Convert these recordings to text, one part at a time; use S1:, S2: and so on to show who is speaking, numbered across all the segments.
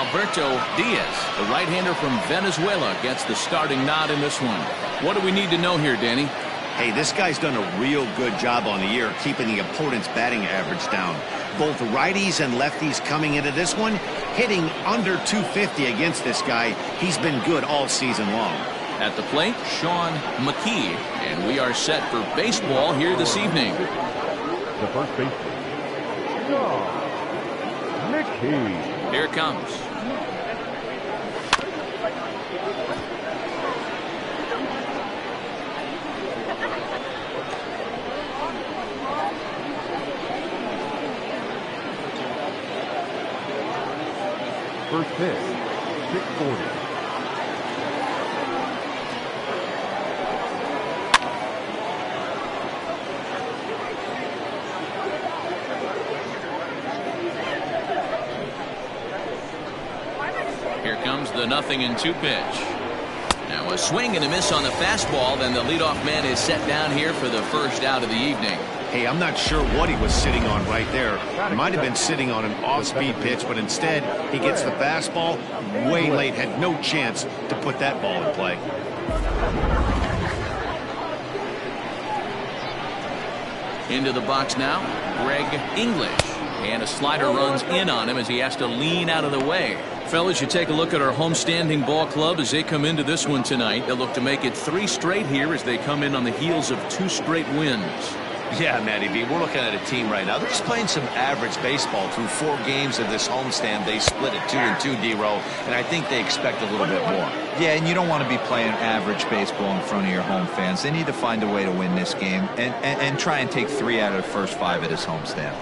S1: Alberto Diaz, the right-hander from Venezuela, gets the starting nod in this one. What do we need to know here, Danny?
S2: Hey, this guy's done a real good job on the year keeping the opponent's batting average down. Both righties and lefties coming into this one, hitting under 250 against this guy. He's been good all season long.
S1: At the plate, Sean McKee, and we are set for baseball here this evening.
S3: The first baseman, Sean McKee.
S1: Here it comes.
S3: First pitch, 640.
S1: Here comes the 0-2 pitch. Now a swing and a miss on the fastball. Then the leadoff man is set down here for the first out of the evening.
S2: Hey, I'm not sure what he was sitting on right there. He might have been sitting on an off-speed pitch, but instead he gets the fastball way late. Had no chance to put that ball in play.
S1: Into the box now, Greg English. And a slider runs in on him as he has to lean out of the way. Fellas, you take a look at our homestanding ball club as they come into this one tonight. They'll look to make it 3 straight here as they come in on the heels of 2 straight wins.
S4: Yeah, Matty B, we're looking at a team right now. They're just playing some average baseball through 4 games of this homestand. They split it 2-2, D-Row, and I think they expect a little bit more.
S5: Yeah, and you don't want to be playing average baseball in front of your home fans. They need to find a way to win this game and try and take 3 out of the first 5 at this homestand.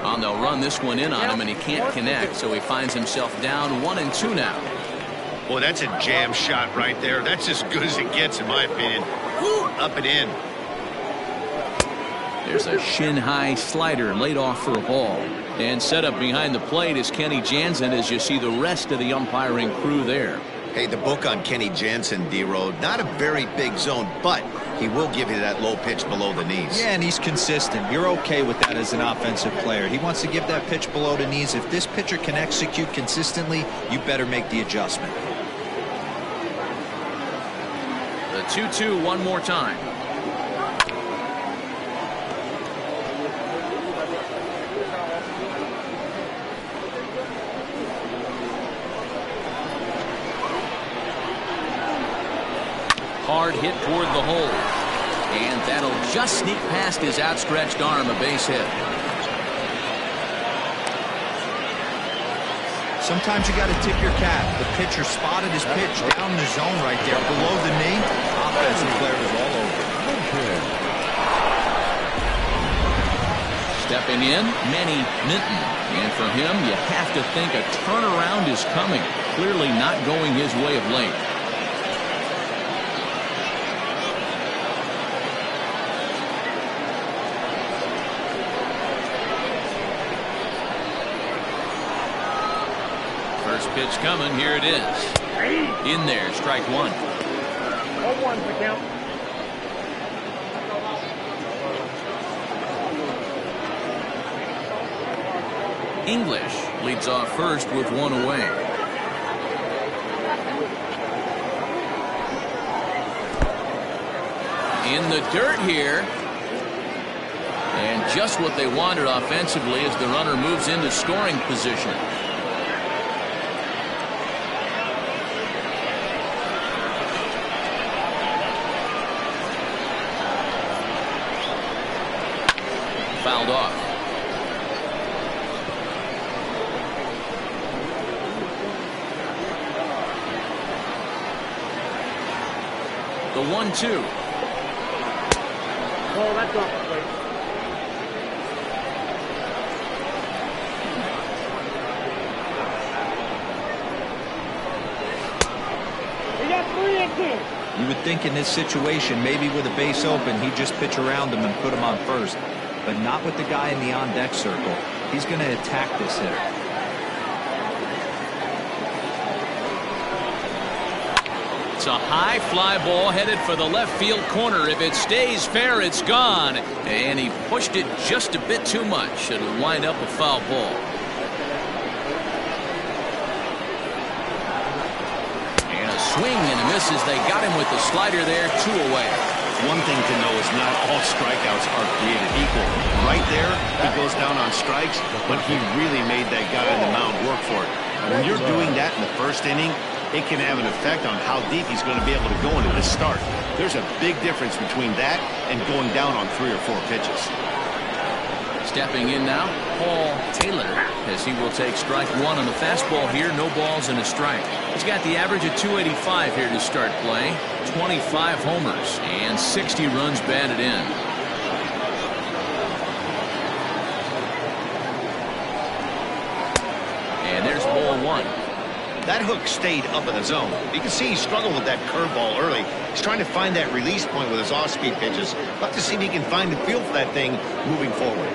S1: And they'll run this one in on him, and he can't connect, so he finds himself down 1-2 now.
S2: Well, that's a jam shot right there. That's as good as it gets, in my opinion. Woo, up and in.
S1: There's a shin-high slider laid off for a ball. And set up behind the plate is Kenny Jansen as you see the rest of the umpiring crew there.
S2: Hey, the book on Kenny Jansen, D-Road, not a very big zone, but he will give you that low pitch below the knees.
S5: Yeah, and he's consistent. You're okay with that as an offensive player. He wants to give that pitch below the knees. If this pitcher can execute consistently, you better make the adjustment.
S1: The 2-2 one more time. Hard hit toward the hole. And that'll just sneak past his outstretched arm, a base hit.
S5: Sometimes you got to tip your cap. The pitcher spotted his pitch down in the zone right there, below the knee. Offensive player was all over.
S1: Stepping in, Manny Minton. And from him, you have to think a turnaround is coming. Clearly not going his way of late. Pitch coming. Here it is. In there. Strike 1.
S3: 0-1 the count.
S1: English leads off first with 1 away. In the dirt here. And just what they wanted offensively as the runner moves into scoring position. Fouled off. The 1-2.
S3: Oh, that's off the plate. We got 3-2.
S5: You would think in this situation, maybe with a base open, he'd just pitch around him and put him on first. But not with the guy in the on-deck circle. He's going to attack this hitter.
S1: It's a high fly ball headed for the left field corner. If it stays fair, it's gone. And he pushed it just a bit too much. It'll wind up a foul ball. And a swing and a miss as they got him with the slider there, 2 away.
S2: One thing to know is not all strikeouts are created equal. Right there, he goes down on strikes, but he really made that guy on the mound work for it. And when you're doing that in the first inning, it can have an effect on how deep he's going to be able to go into this start. There's a big difference between that and going down on 3 or 4 pitches.
S1: Stepping in now, Paul Taylor, as he will take strike 1 on the fastball here. No balls and a strike. He's got the average of 285 here to start play. 25 homers and 60 runs batted in. And there's ball 1.
S2: That hook stayed up in the zone. You can see he struggled with that curveball early. He's trying to find that release point with his off-speed pitches. We'll have to see if he can find the feel for that thing moving forward.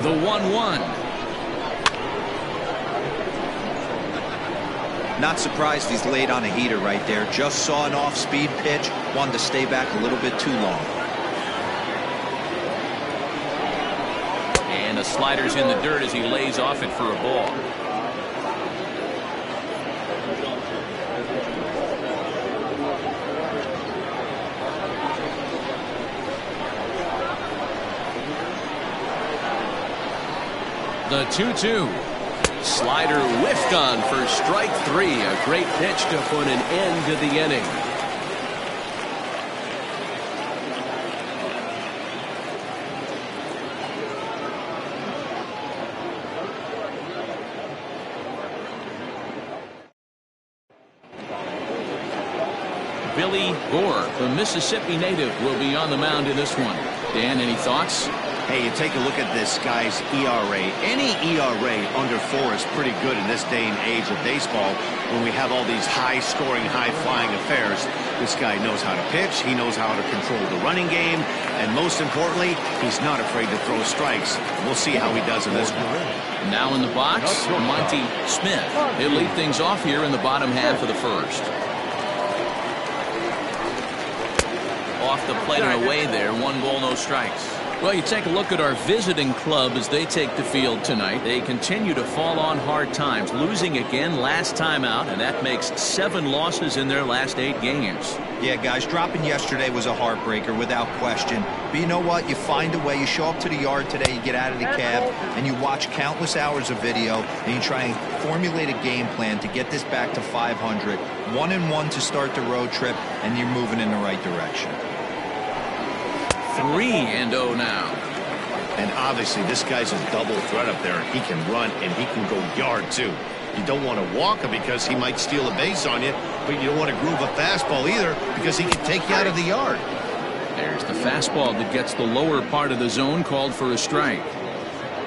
S1: The 1-1.
S5: Not surprised he's laid on a heater right there. Just saw an off-speed pitch. Wanted to stay back a little bit too long.
S1: And the slider's in the dirt as he lays off it for a ball. The 2-2. Slider whiffed on for strike 3. A great pitch to put an end to the inning. Billy Gore, the Mississippi native, will be on the mound in this one. Dan, any thoughts?
S2: Hey, you take a look at this guy's ERA. Any ERA under 4 is pretty good in this day and age of baseball when we have all these high-scoring, high-flying affairs. This guy knows how to pitch. He knows how to control the running game. And most importantly, he's not afraid to throw strikes. We'll see how he does in this one.
S1: Now in the box, Monty Smith. He'll lead things off here in the bottom half of the first. Off the plate and away there. 1 ball, no strikes. Well, you take a look at our visiting club as they take the field tonight. They continue to fall on hard times, losing again last time out, and that makes 7 losses in their last 8 games.
S5: Yeah, guys, dropping yesterday was a heartbreaker without question. But you know what? You find a way. You show up to the yard today, you get out of the cab, and you watch countless hours of video, and you try and formulate a game plan to get this back to 500. 1-1 to start the road trip, and you're moving in the right direction.
S1: 3-0 now.
S2: And obviously this guy's a double threat up there. He can run and he can go yard too. You don't want to walk him because he might steal a base on you, but you don't want to groove a fastball either because he can take you out of the yard.
S1: There's the fastball that gets the lower part of the zone, called for a strike.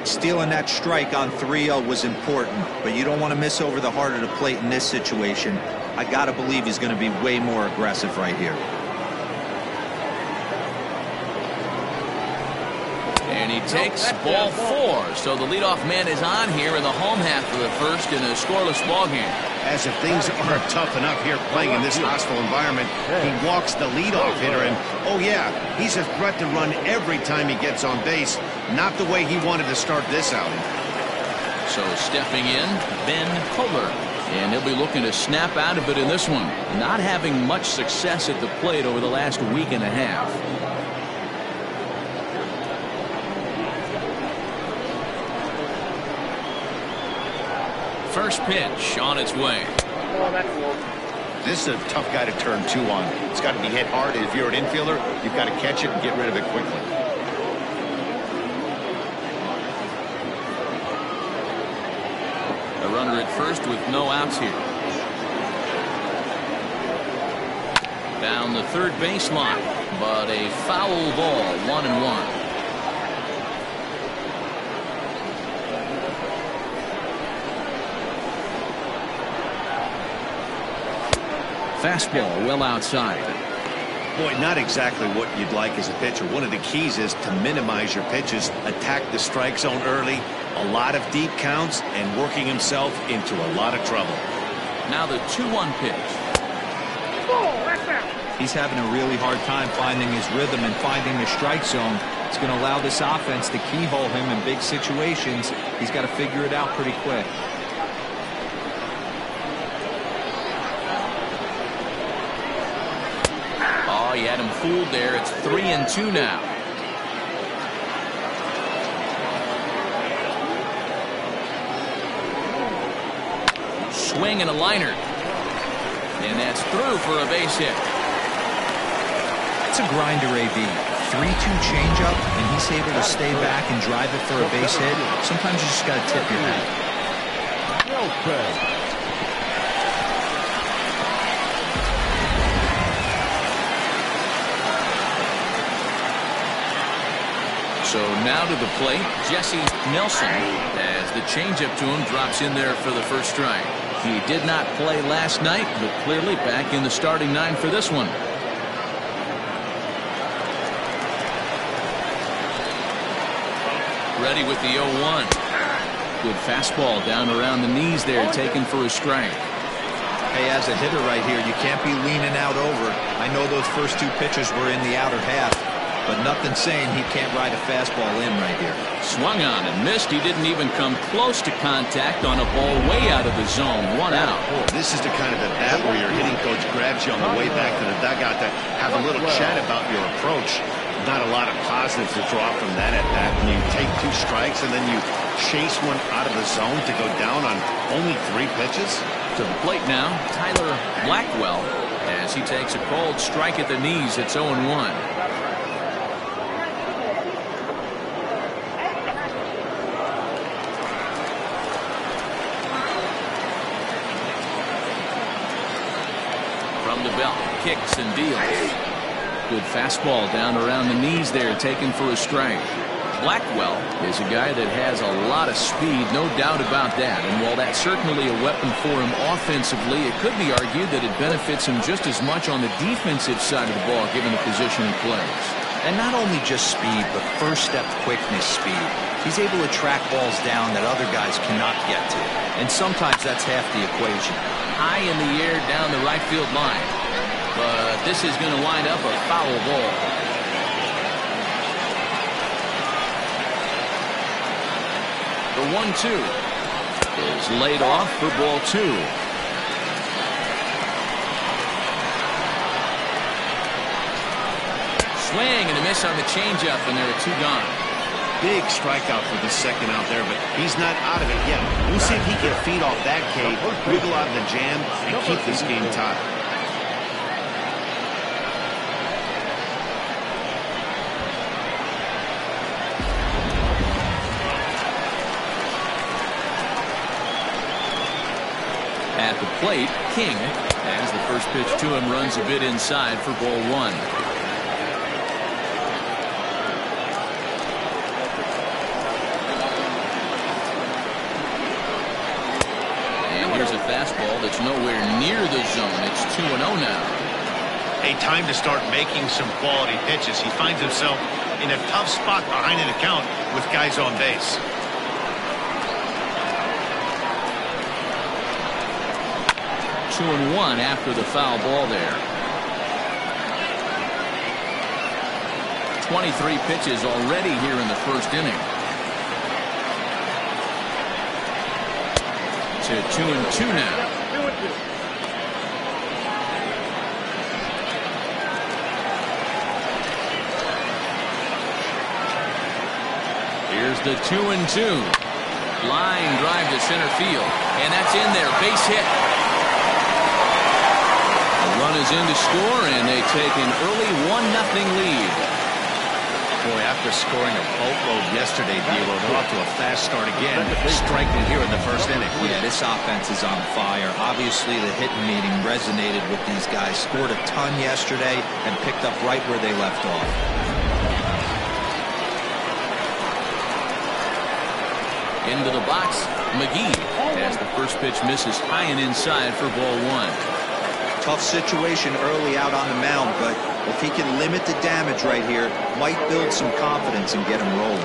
S5: Stealing that strike on 3-0 was important, but you don't want to miss over the heart of the plate in this situation. I got to believe he's going to be way more aggressive right here.
S1: And he takes ball 4. So the leadoff man is on here in the home half of the first in a scoreless ball game.
S2: As if things aren't tough enough here playing in this hostile environment, he walks the leadoff hitter, and oh yeah, he's a threat to run every time he gets on base. Not the way he wanted to start this outing.
S1: So stepping in, Ben Kohler. And he'll be looking to snap out of it in this one. Not having much success at the plate over the last week and a half. First pitch on its way.
S2: This is a tough guy to turn 2 on. It's got to be hit hard. If you're an infielder, you've got to catch it and get rid of it quickly.
S1: A runner at first with no outs here. Down the third baseline, but a foul ball, 1-1. Fastball well outside.
S2: Boy, not exactly what you'd like as a pitcher. One of the keys is to minimize your pitches, attack the strike zone early, a lot of deep counts, and working himself into a lot of trouble.
S1: Now the 2-1 pitch.
S5: He's having a really hard time finding his rhythm and finding the strike zone. It's going to allow this offense to keyhole him in big situations. He's got to figure it out pretty quick.
S1: Oh, you had him fooled there. It's 3-2 now. Swing and a liner. And that's through for a base hit.
S5: It's a grinder, AB. 3-2 changeup, and he's able to stay back and drive it for a base hit. Sometimes you just got to tip your hat.
S1: So now to the plate, Jesse Nelson, as the changeup to him drops in there for the first strike. He did not play last night, but clearly back in the starting 9 for this one. Ready with the 0-1. Good fastball down around the knees there, taken for a strike.
S5: Hey, as a hitter right here, you can't be leaning out over. I know those first 2 pitches were in the outer half, but nothing saying he can't ride a fastball in right here.
S1: Swung on and missed. He didn't even come close to contact on a ball way out of the zone. 1 out.
S2: This is the kind of at bat where your hitting coach grabs you on the way back to the dugout to have a little chat about your approach. Not a lot of positives to draw from that at bat. When you take 2 strikes and then you chase one out of the zone to go down on only 3 pitches.
S1: To the plate now, Tyler Blackwell, as he takes a cold strike at the knees. It's 0-1. From the belt, kicks and deals. Good fastball down around the knees there, taken for a strike. Blackwell is a guy that has a lot of speed, no doubt about that. And while that's certainly a weapon for him offensively, it could be argued that it benefits him just as much on the defensive side of the ball, given the position he plays.
S5: And not only just speed, but first step quickness speed. He's able to track balls down that other guys cannot get to. And sometimes that's half the equation.
S1: High in the air down the right field line. But this is going to wind up a foul ball. The 1-2 is laid off for ball 2. Swing and a miss on the changeup, and there are 2 gone.
S2: Big strikeout for the second out there, but he's not out of it yet. We'll see if he can feed off that K, wiggle out of the jam, and keep this game tied.
S1: At the plate, King, as the first pitch to him runs a bit inside for ball 1. And here's a fastball that's nowhere near the zone. It's 2-0 now.
S2: A time to start making some quality pitches. He finds himself in a tough spot behind an account with guys on base.
S1: 2-1 after the foul ball there. 23 pitches already here in the first inning. To 2-2 now. Here's the 2-2. Line drive to center field, and that's in there. Base hit. Run is in to score, and they take an early 1-0 lead.
S2: Boy, after scoring a boatload yesterday, D'Lo, they're off to a fast start again, striking here in the first inning.
S5: Yeah, this offense is on fire. Obviously, the hitting meeting resonated with these guys. Scored a ton yesterday and picked up right where they left off.
S1: Into the box, McGee, as the first pitch misses high and inside for ball 1.
S5: Tough situation early out on the mound, but If he can limit the damage right here, might build some confidence and get him rolling.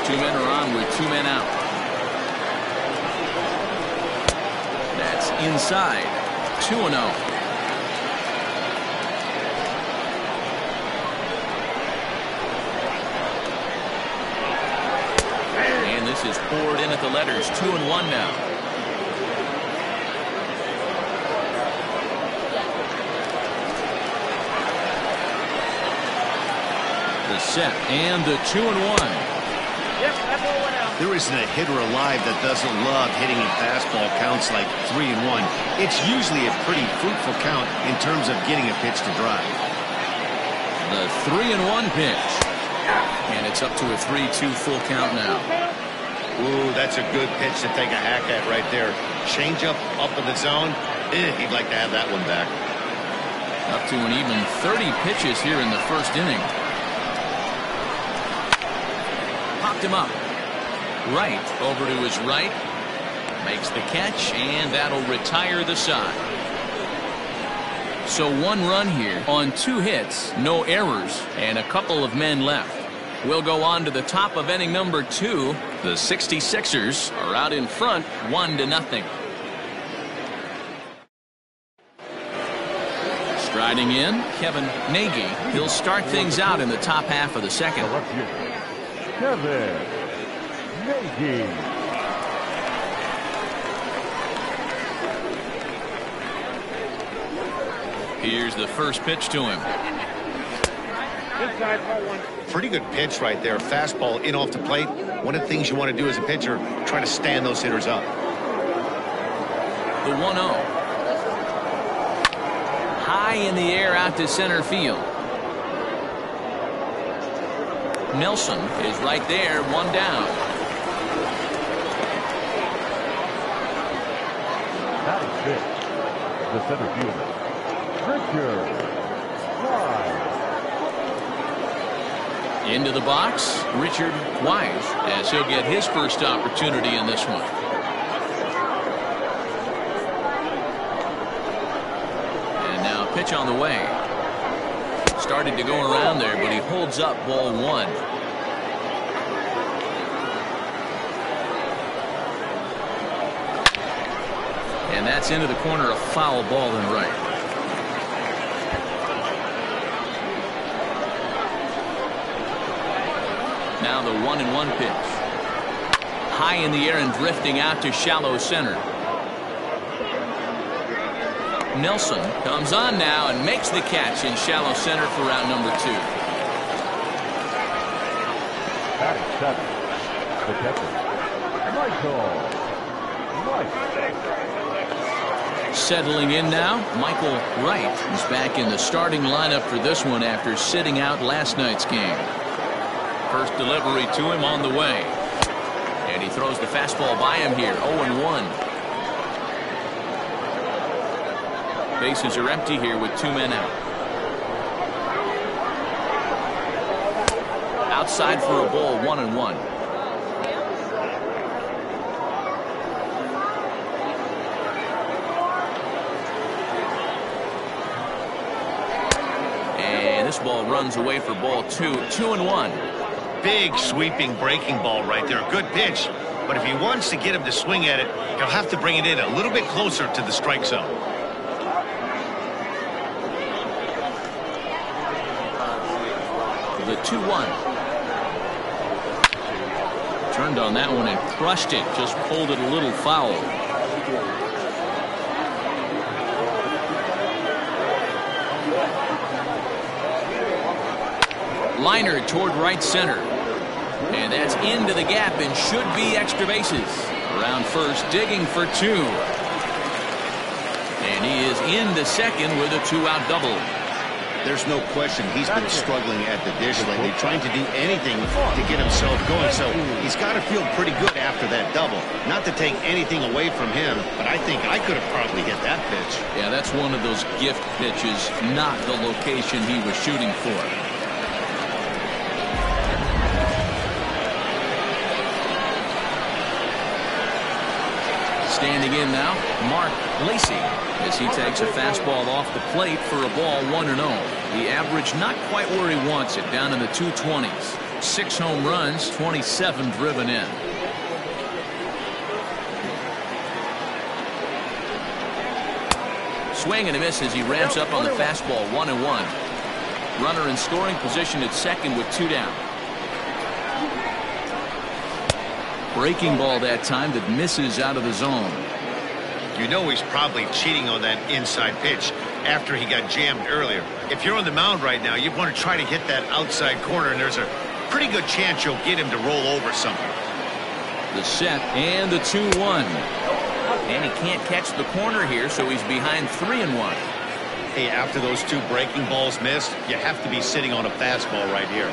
S1: 2 men are on with 2 men out. That's inside. 2-0. And this is poured in at the letters. 2-1 now. The set and the 2-1.
S3: Yep, that's all went out.
S2: There isn't a hitter alive that doesn't love hitting a fastball counts like 3-1. It's usually a pretty fruitful count in terms of getting a pitch to drive.
S1: The 3-1 pitch. And it's up to a 3-2 full count now.
S2: Ooh, that's a good pitch to take a hack at right there. Change up in the zone. He'd like to have that one back.
S1: Up to an even 30 pitches here in the first inning. Popped him up. Right over to his right. Makes the catch, and that'll retire the side. So 1 run here on 2 hits, no errors, and a couple of men left. We'll go on to the top of inning number 2. The 66ers are out in front 1-0. Striding in, Kevin Nagy. He'll start things out in the top half of the second.
S3: Kevin Nagy.
S1: Here's the first pitch to him.
S3: Inside, ball 1.
S2: Pretty good pitch right there. Fastball in off the plate. One of the things you want to do as a pitcher, try to stand those hitters up.
S1: The 1-0. High in the air out to center field. Nelson is right there, 1 down.
S3: That is pitch. The center fielder, Richard.
S1: Into the box, Richard Wise, as he'll get his first opportunity in this one. And now pitch on the way. Started to go around there, but he holds up ball 1. And that's into the corner, a foul ball and right. Now the 1-1 pitch. High in the air and drifting out to shallow center. Nelson comes on now and makes the catch in shallow center for round number 2.
S3: Batting 7. The catcher, Michael.
S1: Settling in now, Michael Wright is back in the starting lineup for this one after sitting out last night's game. First delivery to him on the way. And he throws the fastball by him here, 0-1. Bases are empty here with 2 men out. Outside for a ball, 1-1. And this ball runs away for ball 2, 2-1.
S2: Big sweeping breaking ball right there. Good pitch. But if he wants to get him to swing at it, he'll have to bring it in a little bit closer to the strike zone.
S1: The 2-1. Turned on that one and crushed it. Just pulled it a little foul. Liner toward right center. And that's into the gap and should be extra bases. Around first, digging for 2. And he is into second with a 2-out double.
S2: There's no question he's been struggling at the dish lately, trying to do anything to get himself going. So he's got to feel pretty good after that double. Not to take anything away from him, but I think I could have probably hit that pitch.
S1: Yeah, that's one of those gift pitches, not the location he was shooting for. Standing in now, Mark Lacy. as he takes a fastball off the plate for a ball 1-0. The average not quite where he wants it, down in the 220s. 6 home runs, 27 driven in. Swing and a miss as he ramps up on the fastball. 1-1. Runner in scoring position at second with 2 down. Breaking ball that time that misses out of the zone.
S2: You know he's probably cheating on that inside pitch after he got jammed earlier. If you're on the mound right now, you want to try to hit that outside corner, and there's a pretty good chance you'll get him to roll over something.
S1: The set and the 2-1. And he can't catch the corner here, so he's behind 3-1.
S2: Hey, after those 2 breaking balls missed, you have to be sitting on a fastball right here.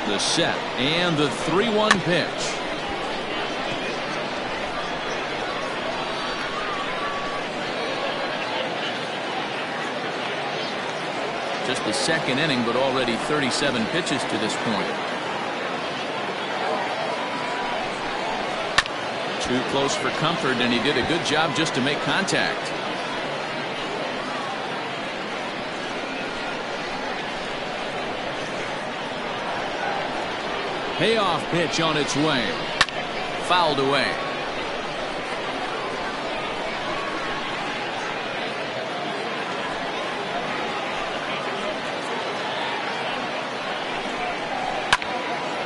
S1: The set and the 3-1 pitch. Just the second inning, but already 37 pitches to this point. Too close for comfort, and he did a good job just to make contact. Payoff pitch on its way. Fouled away.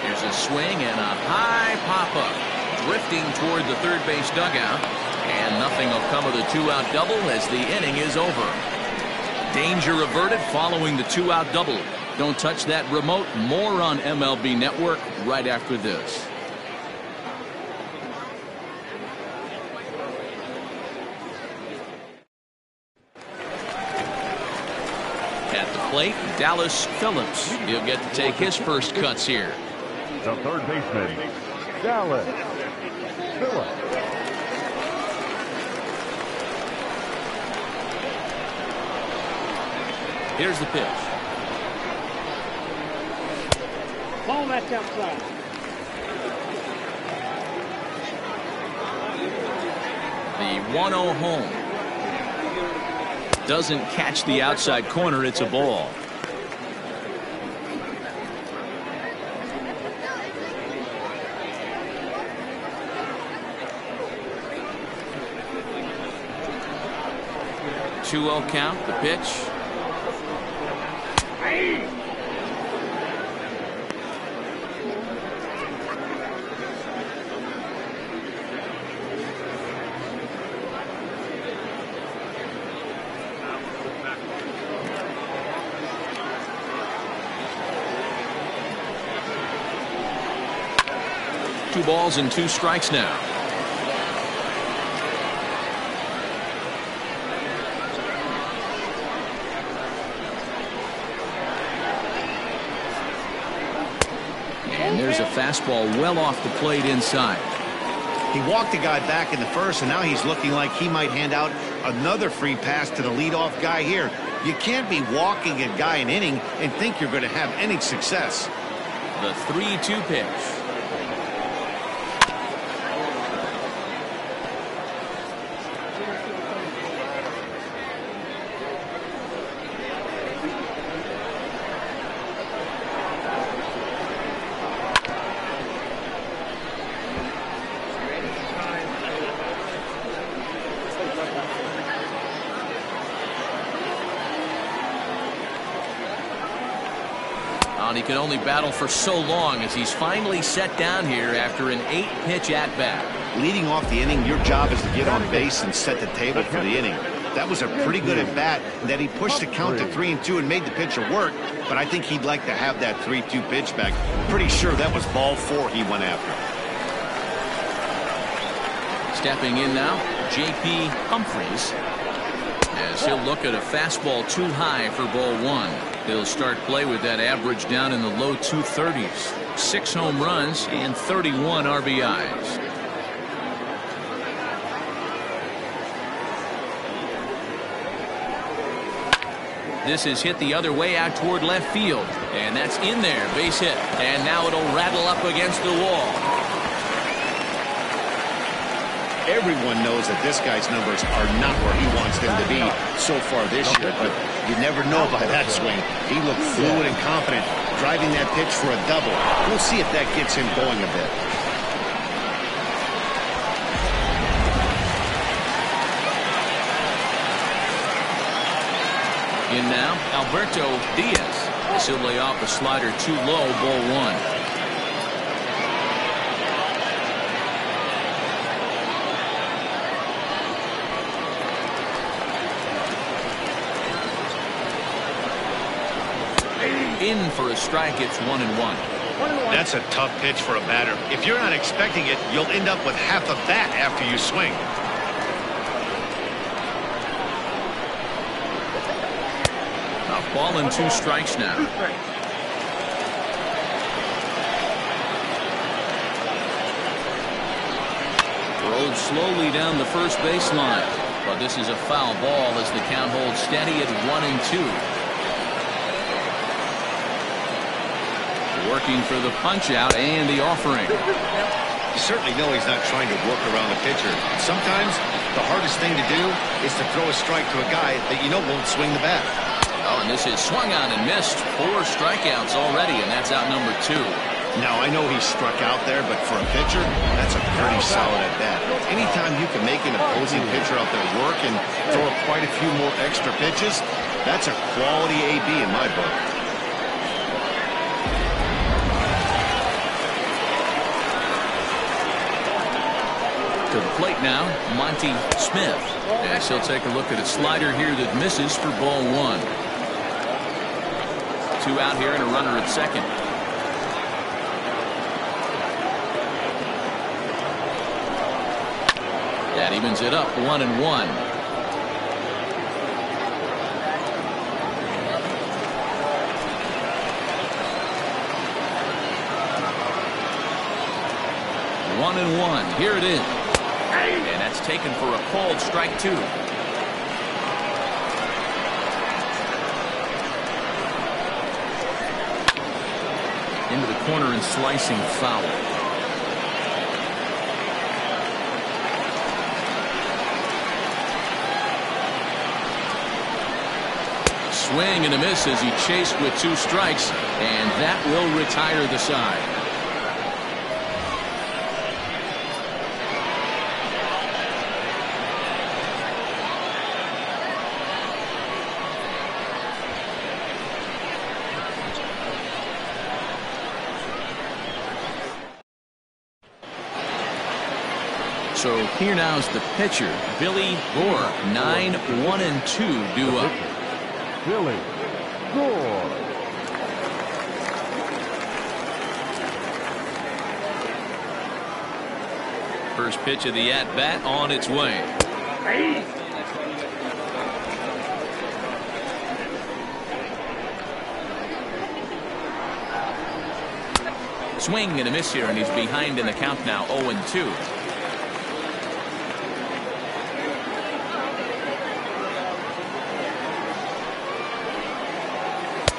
S1: Here's a swing and a high pop-up. Drifting toward the third base dugout. And nothing will come of the 2-out double as the inning is over. Danger averted following the 2-out double. Don't touch that remote. More on MLB Network right after this. At the plate, Dallas Phillips. He'll get to take his first cuts here.
S3: The third baseman, Dallas Phillips.
S1: Here's the pitch.
S6: Ball that's outside.
S1: The 1-0 home. Doesn't catch the outside corner. It's a ball. Two-0 count. The pitch. Two balls and 2 strikes now. And there's a fastball well off the plate inside.
S2: He walked the guy back in the first, and now he's looking like he might hand out another free pass to the leadoff guy here. You can't be walking a guy an inning and think you're going to have any success.
S1: The 3-2 pitch. He can only battle for so long as he's finally set down here after an 8-pitch at-bat.
S2: Leading off the inning, your job is to get on base and set the table for the inning. That was a pretty good at-bat, and that he pushed the count to 3-2 and made the pitcher work, but I think he'd like to have that 3-2 pitch back. Pretty sure that was ball 4 he went after.
S1: Stepping in now, J.P. Humphries, as he'll look at a fastball too high for ball 1. He'll start play with that average down in the low 230s. 6 home runs and 31 RBIs. This is hit the other way out toward left field. And that's in there. Base hit. And now it'll rattle up against the wall.
S2: Everyone knows that this guy's numbers are not where he wants them to be so far this year, but you never know by that swing. He looked fluid and confident, driving that pitch for a double. We'll see if that gets him going a bit.
S1: In now, Alberto Diaz. He'll lay off a slider too low, ball one. In for a strike. It's 1-1.
S2: That's a tough pitch for a batter. If you're not expecting it, you'll end up with half a bat after you swing.
S1: A ball and 2 strikes now. Rolled slowly down the first baseline, but this is a foul ball as the count holds steady at 1-2. Working for the punch out and the offering.
S2: You certainly know he's not trying to work around the pitcher. Sometimes the hardest thing to do is to throw a strike to a guy that you know won't swing the bat.
S1: Oh, and this is swung on and missed. 4 strikeouts already, and that's out number 2.
S2: Now, I know he struck out there, but for a pitcher, that's a pretty solid at bat. Anytime you can make an opposing pitcher out there work and throw quite a few more extra pitches, that's a quality AB in my book.
S1: To the plate now, Monty Smith. As he'll take a look at a slider here that misses for ball 1. 2 out here and a runner at second. That evens it up, 1-1. One and one. Here it is. And that's taken for a called strike 2. Into the corner and slicing foul. Swing and a miss as he chased with 2 strikes, and that will retire the side. So here now is the pitcher, Billy Gore. 9-1-2 due up.
S3: Billy Gore.
S1: First pitch of the at-bat on its way. Swing and a miss here, and he's behind in the count now, 0-2.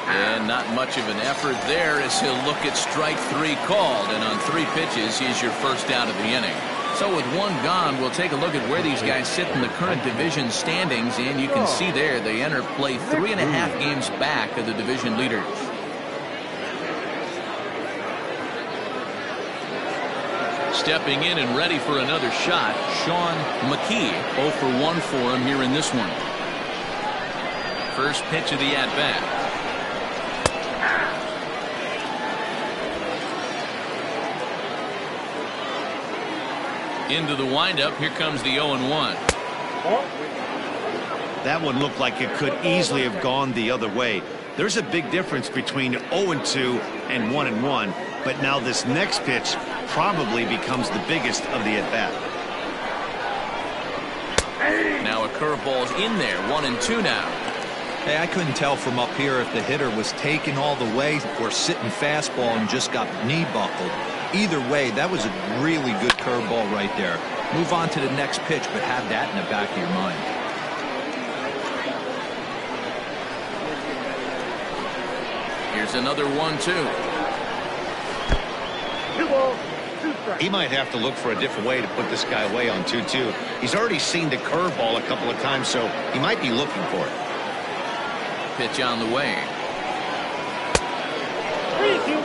S1: And not much of an effort there as he'll look at strike 3 called, and on 3 pitches he's your first out of the inning. So with 1 gone, we'll take a look at where these guys sit in the current division standings, and you can see there they enter play 3.5 games back of the division leaders. Stepping in and ready for another shot, Sean McKee. 0 for 1 for him here in this one. First pitch of the at-bat. Into the windup. Here comes the 0-1.
S2: That one looked like it could easily have gone the other way. There's a big difference between 0-2 and 1-1, but now this next pitch probably becomes the biggest of the at-bat.
S1: Now a curveball's in there. 1-2 now.
S5: Hey, I couldn't tell from up here if the hitter was taken all the way or sitting fastball and just got knee buckled. Either way, that was a really good curveball right there. Move on to the next pitch, but have that in the back of your mind.
S1: Here's another 1-2.
S6: 2 balls, 2
S2: He might have to look for a different way to put this guy away on 2-2. He's already seen the curveball a couple of times, so he might be looking for it.
S1: Pitch on the way.
S6: 3-2.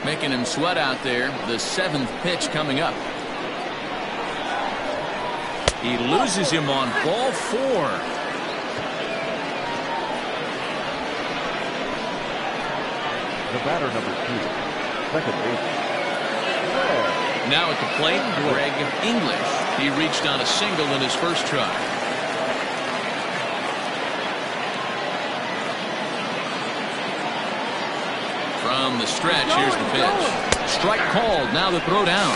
S1: Making him sweat out there. The 7th pitch coming up. He loses him on ball 4.
S3: The batter, number 2, second baseman.
S1: Now at the plate, Greg English. He reached on a single in his first try. From the stretch, here's the pitch. Strike called. Now the throw down.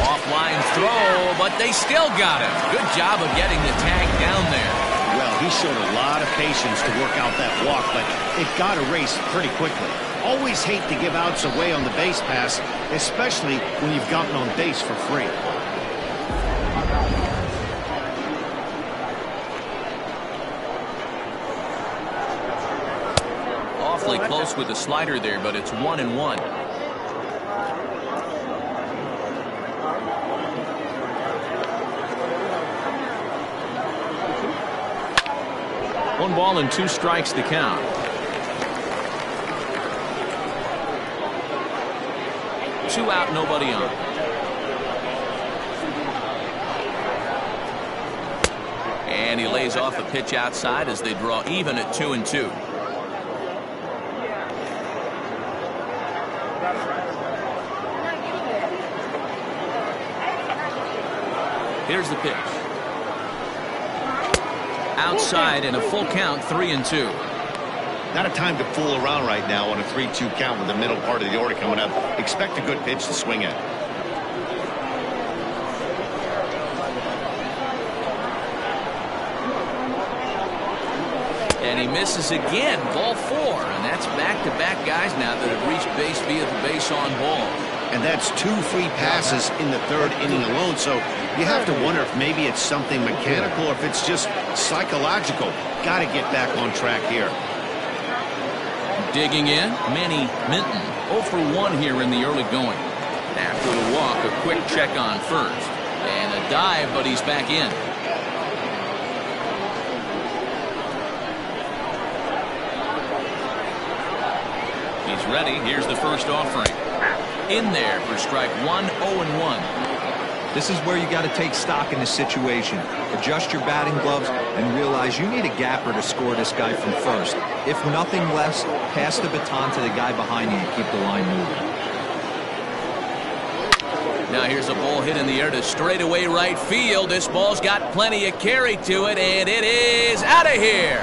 S1: Offline throw, but they still got him. Good job of getting the tag down there.
S2: Well, he showed a lot of patience to work out that walk, but it got erased pretty quickly. Always hate to give outs away on the base pass, especially when you've gotten on base for free.
S1: Awfully close with the slider there, but it's 1-1. One ball and 2 strikes to count. Two out, nobody on. And he lays off a pitch outside as they draw even at 2-2. Here's the pitch. Outside and a full count, 3-2.
S2: Not a time to fool around right now on a 3-2 count with the middle part of the order coming up. Expect a good pitch to swing at.
S1: And he misses again, ball 4. And that's back-to-back guys now that have reached base via the base on ball.
S2: And that's 2 free passes in the 3rd inning alone, so you have to wonder if maybe it's something mechanical or if it's just psychological. Got to get back on track here.
S1: Digging in, Manny Minton. 0 for 1 here in the early going. After the walk, a quick check on first. And a dive, but he's back in. He's ready. Here's the first offering. In there for strike 1, 0-1.
S5: This is where you got to take stock in the situation. Adjust your batting gloves and realize you need a gapper to score this guy from first. If nothing less, pass the baton to the guy behind you and keep the line moving.
S1: Now here's a ball hit in the air to straightaway right field. This ball's got plenty of carry to it, and it is out of here.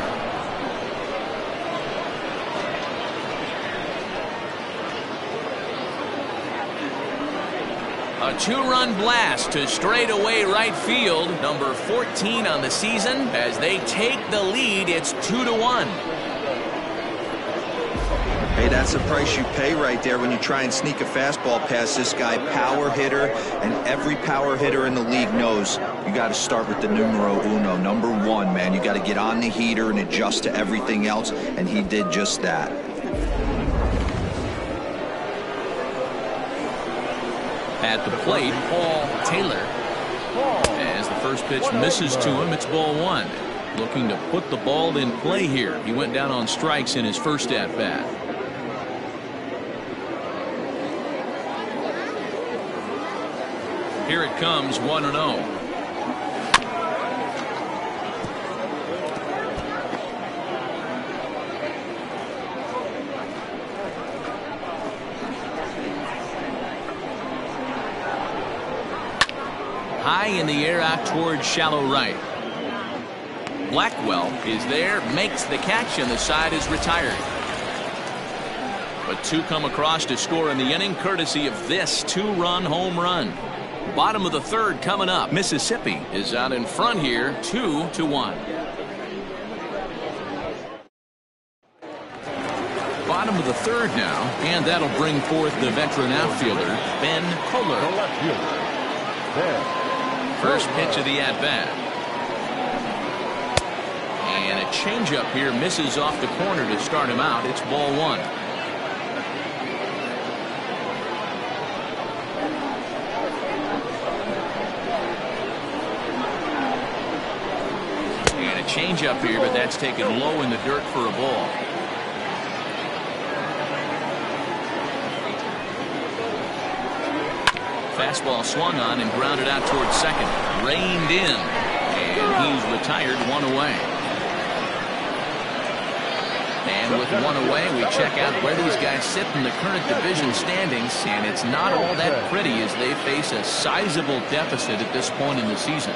S1: A 2-run blast to straightaway right field. Number 14 on the season. As they take the lead, it's 2-1.
S5: Hey, that's the price you pay right there when you try and sneak a fastball past this guy. Power hitter, and every power hitter in the league knows you got to start with the numero uno, number 1, man. You got to get on the heater and adjust to everything else, and he did just that.
S1: At the plate, Paul Taylor. As the first pitch misses to him, it's ball 1. Looking to put the ball in play here. He went down on strikes in his first at-bat. Here it comes, 1-0. High in the air out towards shallow right. Blackwell is there, makes the catch, and the side is retired. But 2 come across to score in the inning, courtesy of this 2-run home run. Bottom of the 3rd coming up. Mississippi is out in front here, 2-1. Bottom of the 3rd now, and that'll bring forth the veteran outfielder, Ben Kohler.
S3: The left fielder, Ben.
S1: First pitch of the at-bat. And a changeup here misses off the corner to start him out. It's ball one. And a changeup here, but that's taken low in the dirt for a ball. Fastball swung on and grounded out towards second. Reined in. And he's retired, one away. And with one away, we check out where these guys sit in the current division standings. And it's not all that pretty as they face a sizable deficit at this point in the season.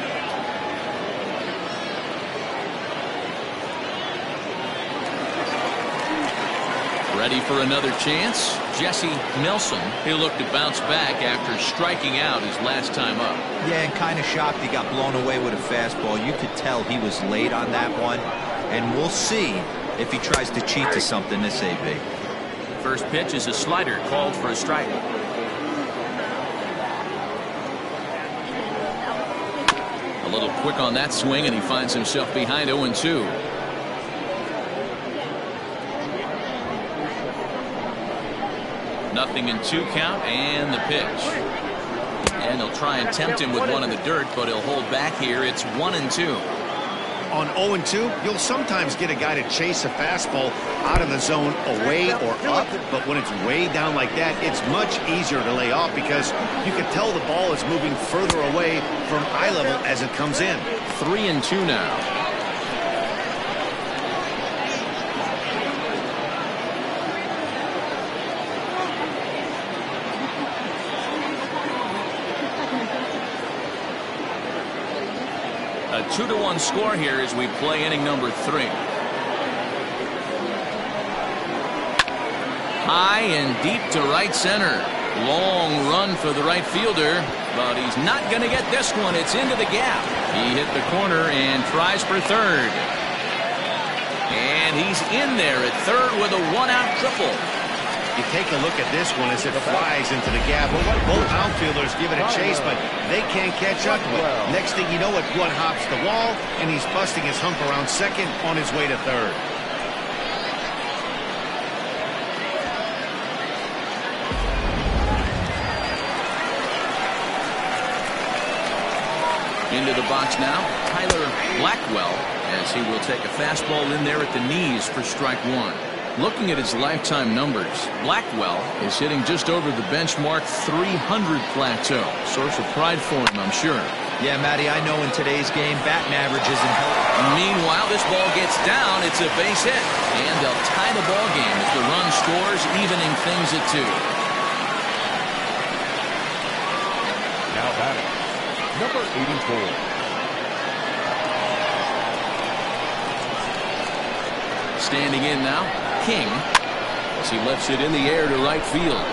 S1: Ready for another chance? Jesse Nelson. He'll look to bounce back after striking out his last time up.
S5: Yeah, and kind of shocked he got blown away with a fastball. You could tell he was late on that one. And we'll see if he tries to cheat to something this AB.
S1: First pitch is a slider called for a strike. A little quick on that swing, and he finds himself behind 0-2. Nothing in 2 count, and the pitch. And they'll try and tempt him with one in the dirt, but he'll hold back here. It's 1-2.
S2: On 0-2, you'll sometimes get a guy to chase a fastball out of the zone away or up, but when it's way down like that, it's much easier to lay off because you can tell the ball is moving further away from eye level as it comes in.
S1: 3-2 now. A 2-1 score here as we play inning number 3. High and deep to right center. Long run for the right fielder, but he's not going to get this one. It's into the gap. He hit the corner and tries for third. And he's in there at third with a 1-out triple.
S2: You take a look at this one as it flies into the gap. Both outfielders give it a chase, but they can't catch up to it. Next thing you know, it one hops the wall, and he's busting his hump around second on his way to third.
S1: Into the box now, Tyler Blackwell, as he will take a fastball in there at the knees for strike one. Looking at his lifetime numbers, Blackwell is hitting just over the benchmark 300 plateau. Source of pride for him, I'm sure.
S5: Yeah, Matty, I know in today's game, batting average isn't helping.
S1: Meanwhile, this ball gets down. It's a base hit. And they'll tie the ball game as the run scores, evening things at 2.
S3: Now batting, number 84.
S1: Standing in now, King, as he lifts it in the air to right field.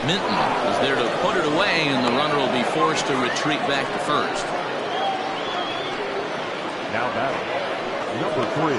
S1: Minton is there to put it away, and the runner will be forced to retreat back to first.
S3: Now batting, number 3.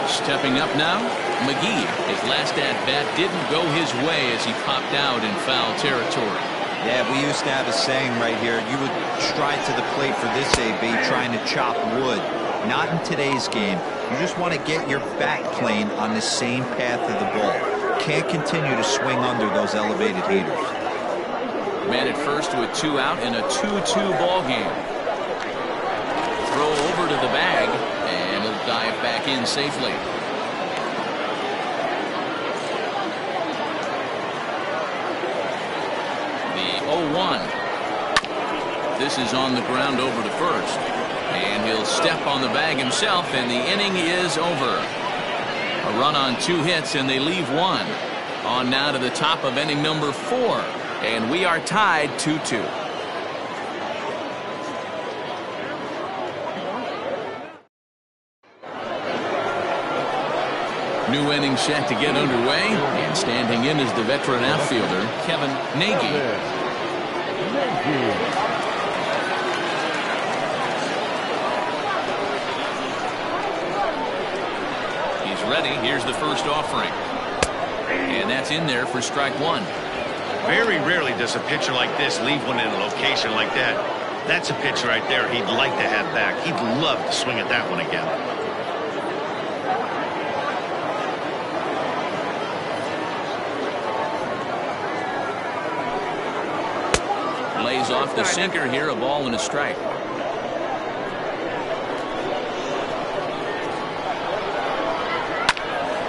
S1: Stepping up now, McGee. His last at-bat didn't go his way as he popped out in foul territory.
S5: Yeah, we used to have a saying right here. You would stride to the plate for this AB, trying to chop wood. Not in today's game. You just want to get your bat plane on the same path of the ball. Can't continue to swing under those elevated heaters.
S1: Man at first with 2 out in a 2-2 ball game. Throw over to the bag, and he'll dive back in safely. The 0-1. This is on the ground over to first. And he'll step on the bag himself, and the inning is over. A run on 2 hits, and they leave 1. On now to the top of inning number 4. And we are tied 2-2. New inning set to get underway, and standing in is the veteran outfielder, Kevin Nagy. He's ready. Here's the first offering. And that's in there for strike 1.
S2: Very rarely does a pitcher like this leave one in a location like that. That's a pitch right there he'd like to have back. He'd love to swing at that one again.
S1: Lays off the sinker here, a ball and a strike.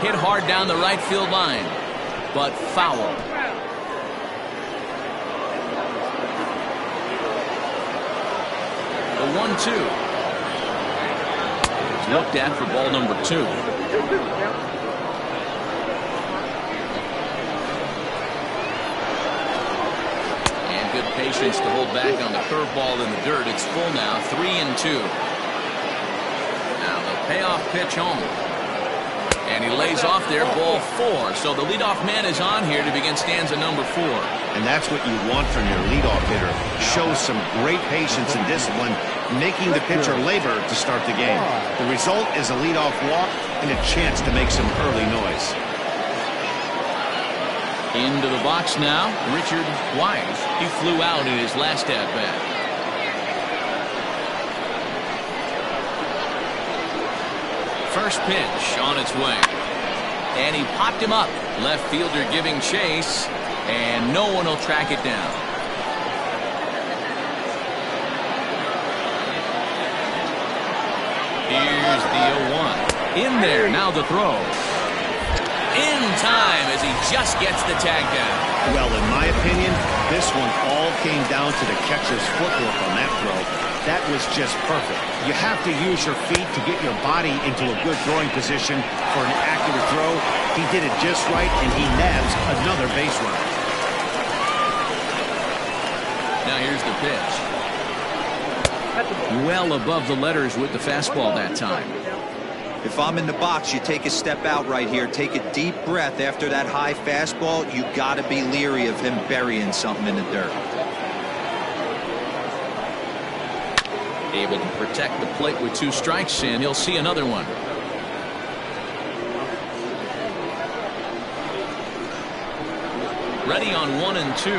S1: Hit hard down the right field line, but foul. The 1-2. It's looked at for ball number 2. And good patience to hold back on the curveball in the dirt. It's full now, 3-2. Now the payoff pitch home. And he lays off there, ball 4. So the leadoff man is on here to begin stanza number 4.
S2: And that's what you want from your leadoff hitter. Shows some great patience and discipline, making the pitcher labor to start the game. The result is a leadoff walk and a chance to make some early noise.
S1: Into the box now, Richard Wise. He flew out in his last at-bat. First pitch on its way. And he popped him up. Left fielder giving chase, and no one will track it down. Here's the 0-1. In there, now the throw. In time as he just gets the tag down.
S2: Well, in my opinion, this one all came down to the catcher's footwork on that throw. That was just perfect. You have to use your feet to get your body into a good throwing position for an accurate throw. He did it just right, and he nabs another base runner.
S1: Now here's the pitch. Well above the letters with the fastball that time.
S5: If I'm in the box, you take a step out right here. Take a deep breath after that high fastball. You got to be leery of him burying something in the dirt.
S1: Able to protect the plate with 2 strikes, and he'll see another one. Ready on 1 and 2.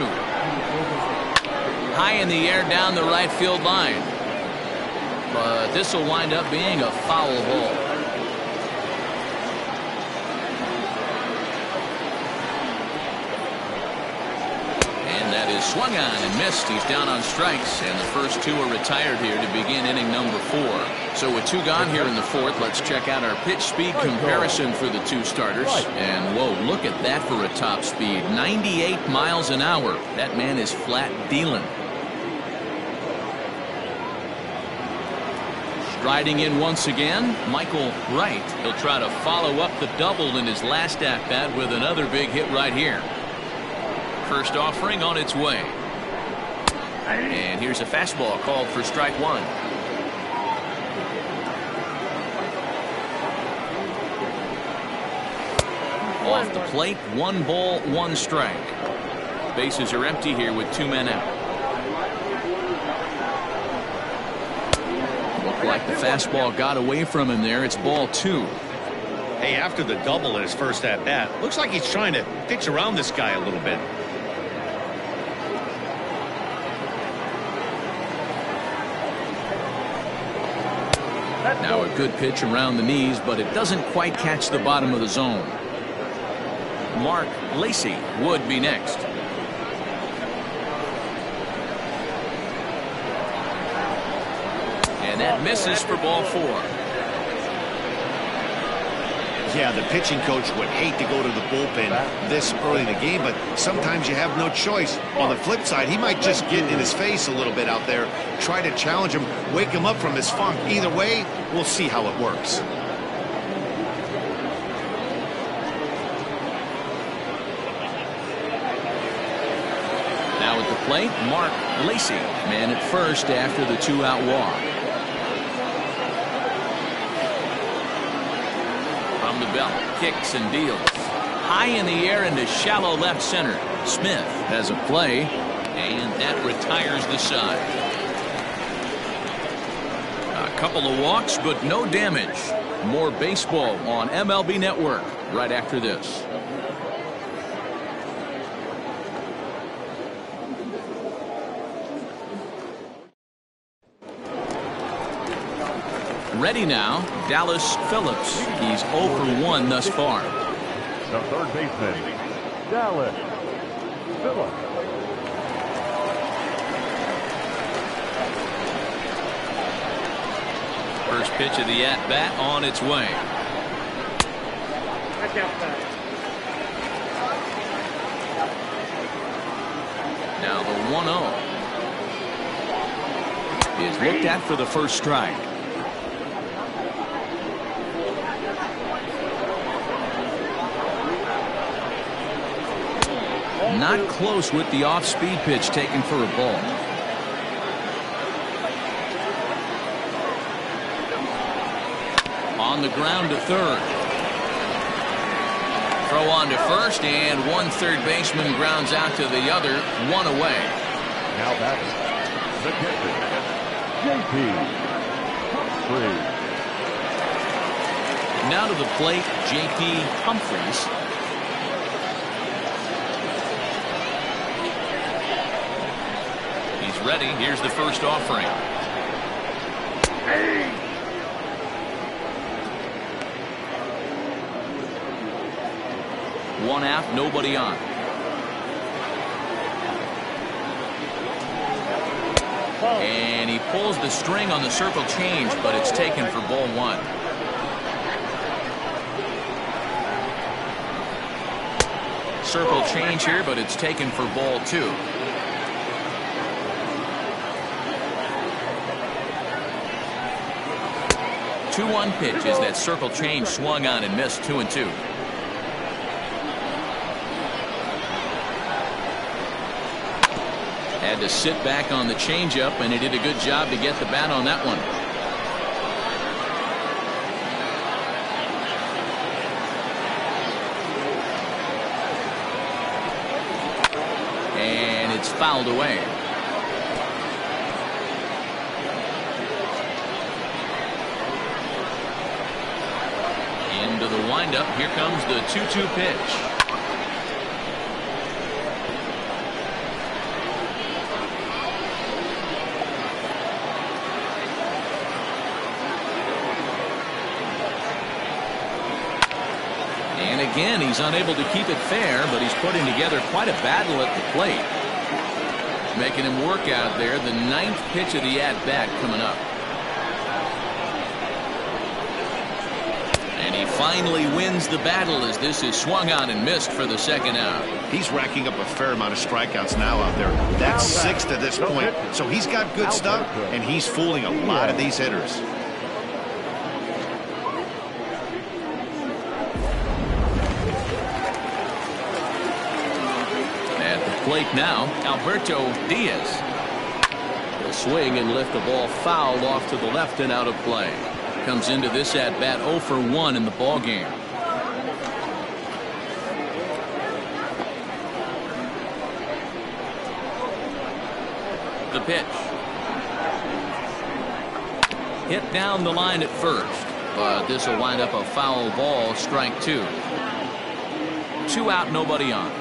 S1: High in the air down the right field line. But this will wind up being a foul ball. Swung on and missed. He's down on strikes, and the first 2 are retired here to begin inning number 4. So with 2 gone here in the 4th, let's check out our pitch speed comparison for the 2 starters. And whoa, look at that for a top speed. 98 miles an hour. That man is flat dealing. Striding in once again, Michael Wright. He'll try to follow up the double in his last at-bat with another big hit right here. First offering on its way. And here's a fastball called for strike 1. Off the plate, 1 ball, 1 strike. Bases are empty here with 2 men out. Looked like the fastball got away from him there. It's ball 2.
S2: Hey, after the double in his first at-bat, looks like he's trying to pitch around this guy a little bit.
S1: Now a good pitch around the knees, but it doesn't quite catch the bottom of the zone. Mark Lacey would be next. And that misses for ball 4.
S2: Yeah, the pitching coach would hate to go to the bullpen this early in the game, but sometimes you have no choice. On the flip side, he might just get in his face a little bit out there, try to challenge him, wake him up from his funk. Either way, we'll see how it works.
S1: Now at the plate, Mark Lacey, man at first after the 2-out walk. From the belt, kicks and deals. High in the air into shallow left center. Smith has a play, and that retires the side. A couple of walks, but no damage. More baseball on MLB Network right after this. Ready now, Dallas Phillips. He's 0 for 1 thus far.
S3: The third baseman, Dallas Phillips.
S1: First pitch of the at-bat on its way.
S6: That's outside.
S1: Now the 1-0 is looked at for the first strike. Not close with the off-speed pitch taken for a ball. On the ground to third. Throw on to first, and one third baseman grounds out to the other, one away.
S3: Now batting, the catcher, J.P. Humphries.
S1: Now to the plate, J.P. Humphries. He's ready. Here's the first offering. One out, nobody on. And he pulls the string on the circle change, but it's taken for ball one. Circle change here, but it's taken for ball two. Two-one pitch as that circle change swung on and missed. 2-2. Had to sit back on the changeup, and he did a good job to get the bat on that one. And it's fouled away. Into the windup. Here comes the 2-2 pitch. Again, he's unable to keep it fair, but he's putting together quite a battle at the plate. Making him work out there. The ninth pitch of the at-bat coming up. And he finally wins the battle as this is swung on and missed for the second out.
S2: He's racking up a fair amount of strikeouts now out there. That's 6 to this point. So he's got good stuff, and he's fooling a lot of these hitters.
S1: Plate now, Alberto Diaz. He'll swing and lift the ball foul off to the left and out of play. Comes into this at bat 0 for 1 in the ball game. The pitch. Hit down the line at first, but this will wind up a foul ball. Strike 2. 2 out, nobody on.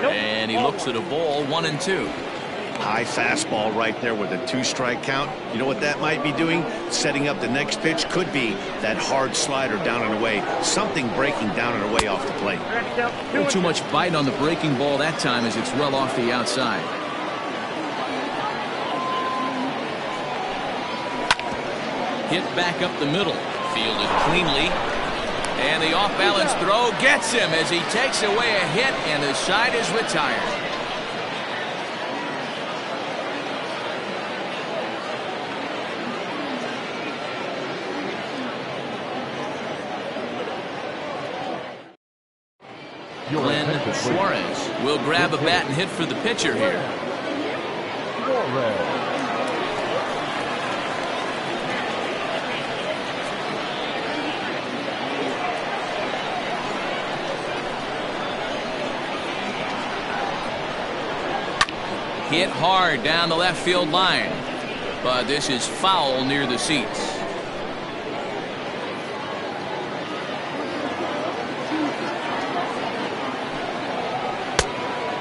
S1: And he looks at a ball, 1-2.
S2: High fastball right there with a 2-strike count. You know what that might be doing? Setting up the next pitch. Could be that hard slider down and away. Something breaking down and away off the plate.
S1: A little too much bite on the breaking ball that time as it's well off the outside. Hit back up the middle. Fielded cleanly. And the off-balance throw gets him as he takes away a hit, and the side is retired. Glenn Suarez will grab a bat and hit for the pitcher here. Hit hard down the left field line, but this is foul near the seats.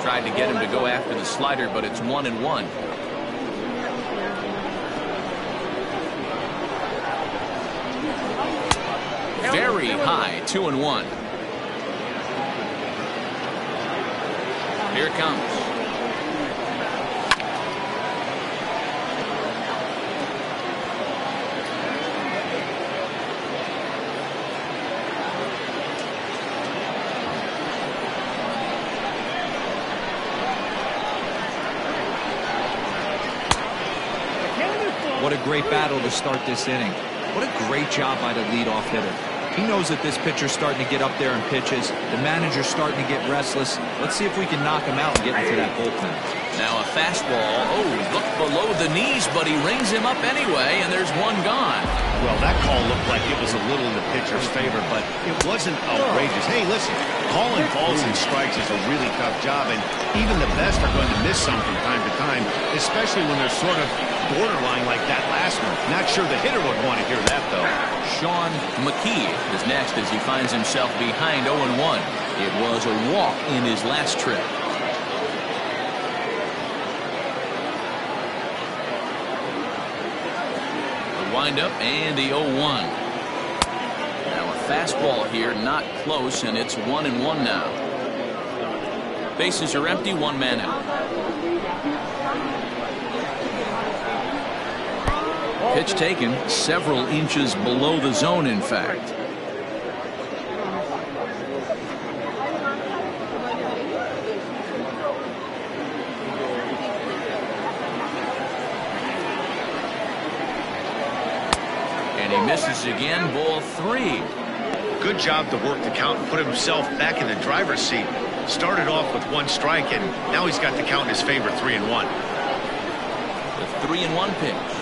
S1: Tried to get him to go after the slider, but it's 1-1. Mighty high, 2-1. Here it comes.
S5: What a great battle to start this inning. What a great job by the leadoff hitter. He knows that this pitcher's starting to get up there in pitches. The manager's starting to get restless. Let's see if we can knock him out and get into that bullpen.
S1: Now a fastball. Oh, look below the knees, but he rings him up anyway, and there's one gone.
S2: Well, that call looked like it was a little in the pitcher's favor, but it wasn't outrageous. Hey, listen, calling balls and strikes is a really tough job, and even the best are going to miss some from time to time, especially when they're sort of borderline like that last one. Not sure the hitter would want to hear that, though.
S1: Sean McKee is next as he finds himself behind 0-1. It was a walk in his last trip. The windup and the 0-1. Now a fastball here, not close, and it's 1-1 now. Bases are empty, one man out. Pitch taken several inches below the zone, in fact. And he misses again, ball 3.
S2: Good job to work the count and put himself back in the driver's seat. Started off with 1 strike, and now he's got the count in his favor, 3-1.
S1: The 3-1 pitch.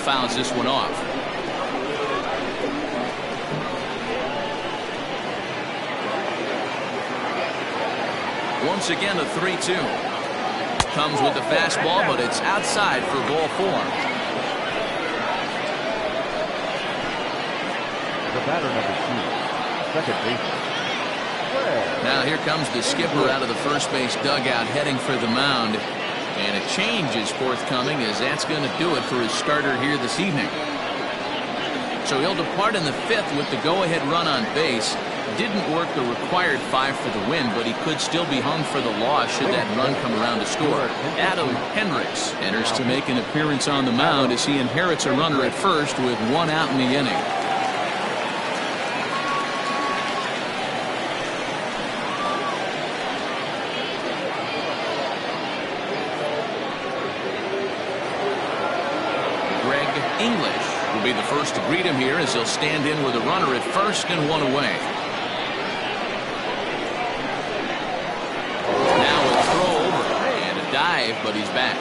S1: Fouls this one off. Once again, a 3-2. Comes with the fastball, but it's outside for ball 4.
S3: The batter, number 2, second baseman.
S1: Now here comes the skipper out of the first base dugout, heading for the mound. And a change is forthcoming, as that's going to do it for his starter here this evening. So he'll depart in the 5th with the go-ahead run on base. Didn't work the required 5 for the win, but he could still be hung for the loss should that run come around to score. Adam Hendricks enters to make an appearance on the mound as he inherits a runner at first with 1 out in the inning. English will be the first to greet him here as he'll stand in with a runner at first and 1 away. Now a throw over and a dive, but he's back.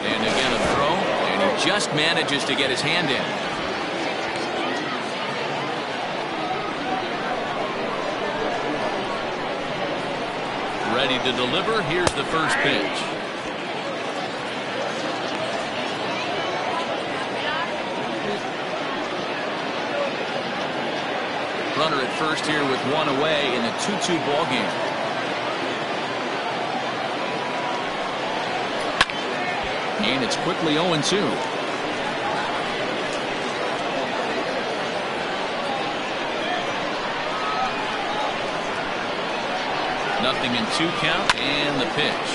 S1: And again a throw, and he just manages to get his hand in. Ready to deliver. Here's the first pitch. Runner at first here with 1 away in a 2-2 ball game. And it's quickly 0-2. Nothing in 2 count, and the pitch.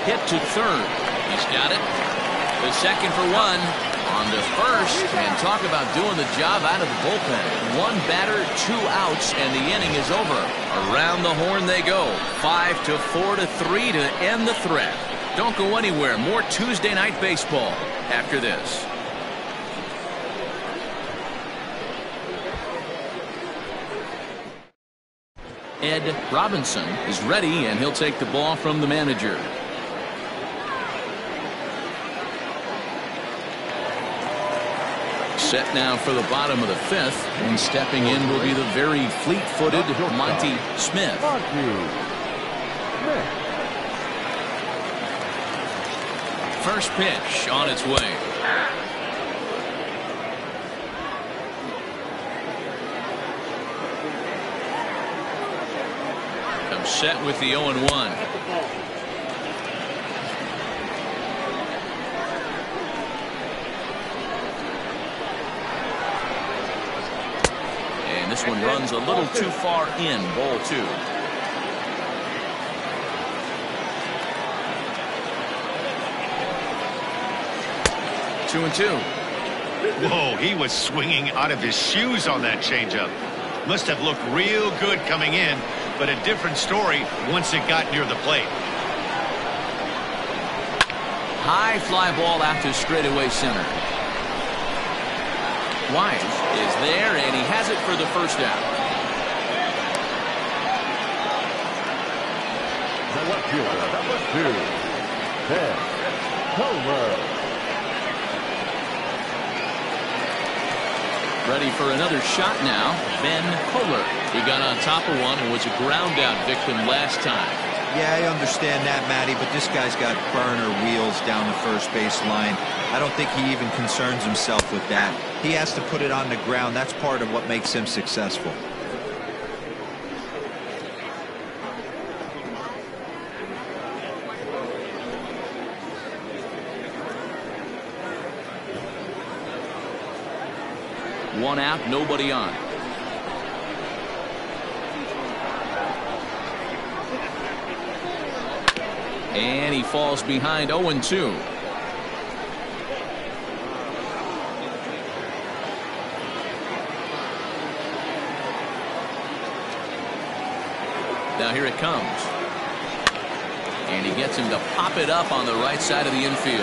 S1: Hit to third. He's got it. The second for 1. On to first, and talk about doing the job out of the bullpen. 1 batter, 2 outs, and the inning is over. Around the horn they go. 5-4 to 3 to end the threat. Don't go anywhere. More Tuesday Night Baseball after this. Ed Robinson is ready, and he'll take the ball from the manager. Set now for the bottom of the fifth, and stepping in will be the very fleet-footed Monty Smith. First pitch on its way. Comes set with the 0-1. This one runs a little too far in. Ball 2. Two and 2.
S2: Whoa, he was swinging out of his shoes on that changeup. Must have looked real good coming in, but a different story once it got near the plate.
S1: High fly ball out to straightaway center. Wise is there, and he has it for the first out.
S3: The left fielder, number 2, Ben Cobras.
S1: Ready for another shot now. Ben Kohler. He got on top of one and was a ground out victim last time.
S5: Yeah, I understand that, Matty, but this guy's got burner wheels down the first base line. I don't think he even concerns himself with that. He has to put it on the ground. That's part of what makes him successful.
S1: One out, nobody on. And he falls behind 0-2. Now here it comes. And he gets him to pop it up on the right side of the infield.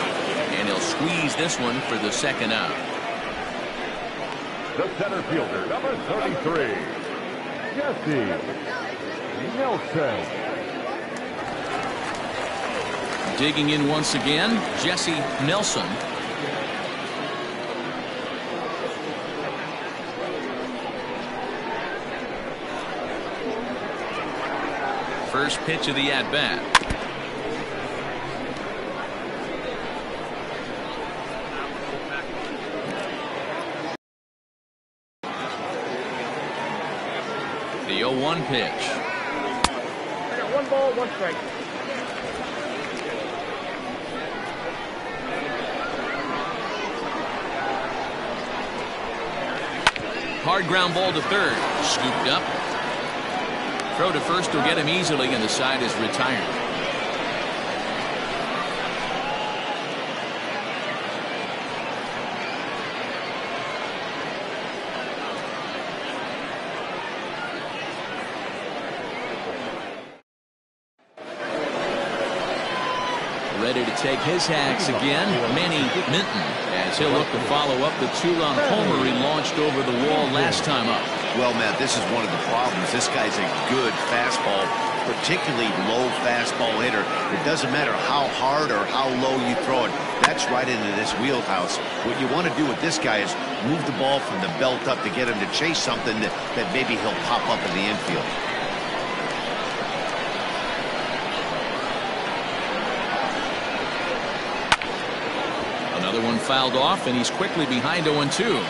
S1: And he'll squeeze this one for the second out.
S3: The center fielder, number 33, Jesse Nelson.
S1: Digging in once again, Jesse Nelson. First pitch of the at-bat. The 0-1 pitch.
S6: I got 1 ball, 1 strike.
S1: Hard ground ball to third. Scooped up. Throw to first will get him easily, and the side is retired. Ready to take his hacks again, Manny Minton, as he'll look to follow up the 2-run homer he launched over the wall last time up.
S2: Well, Matt, this is one of the problems. This guy's a good fastball, particularly low fastball hitter. It doesn't matter how hard or how low you throw it. That's right into this wheelhouse. What you want to do with this guy is move the ball from the belt up to get him to chase something that maybe he'll pop up in the infield.
S1: Another one fouled off, and he's quickly behind 0-2.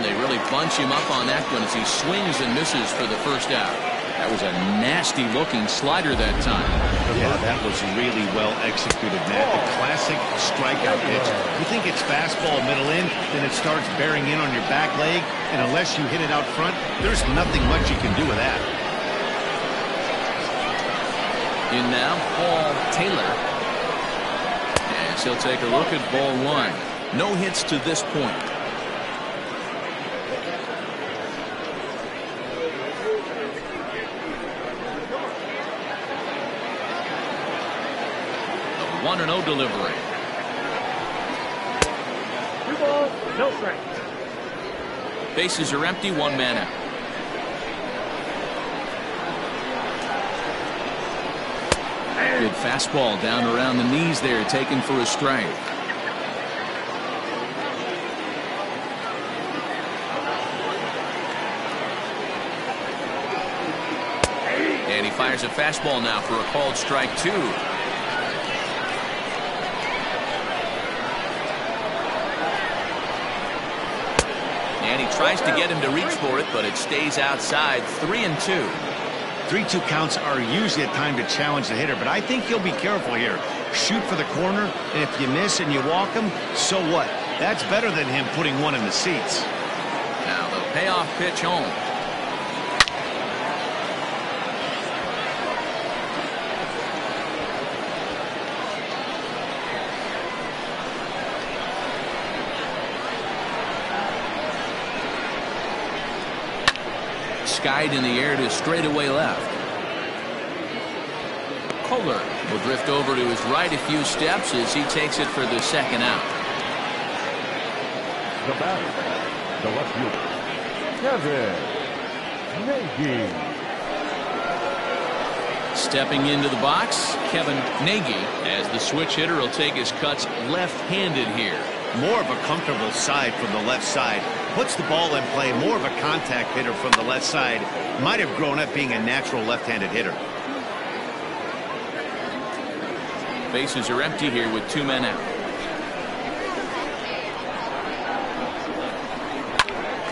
S1: They really bunch him up on that one as he swings and misses for the first out. That was a nasty looking slider that time.
S2: Yeah, that was really well executed, Matt. The classic strikeout pitch. You think it's fastball middle in, then it starts bearing in on your back leg, and unless you hit it out front, there's nothing much you can do with that.
S1: In now, Paul Taylor. As he'll take a look at ball 1. No hits to this point. 1-0 delivery.
S6: No strike.
S1: Bases are empty, one man out. Good fastball down around the knees there, taken for a strike. And he fires a fastball now for a called strike 2. And he tries to get him to reach for it, but it stays outside. 3-2.
S2: 3-2 counts are usually a time to challenge the hitter, but I think you'll be careful here. Shoot for the corner, and if you miss and you walk him, so what? That's better than him putting one in the seats.
S1: Now the payoff pitch home. Skied in the air to straightaway left. Kohler will drift over to his right a few steps as he takes it for the second out.
S3: The batter, the left fielder, Kevin Nagy.
S1: Stepping into the box, Kevin Nagy, as the switch hitter will take his cuts left-handed here.
S2: More of a comfortable side from the left side. Puts the ball in play. More of a contact hitter from the left side. Might have grown up being a natural left-handed hitter.
S1: Bases are empty here with 2 men out.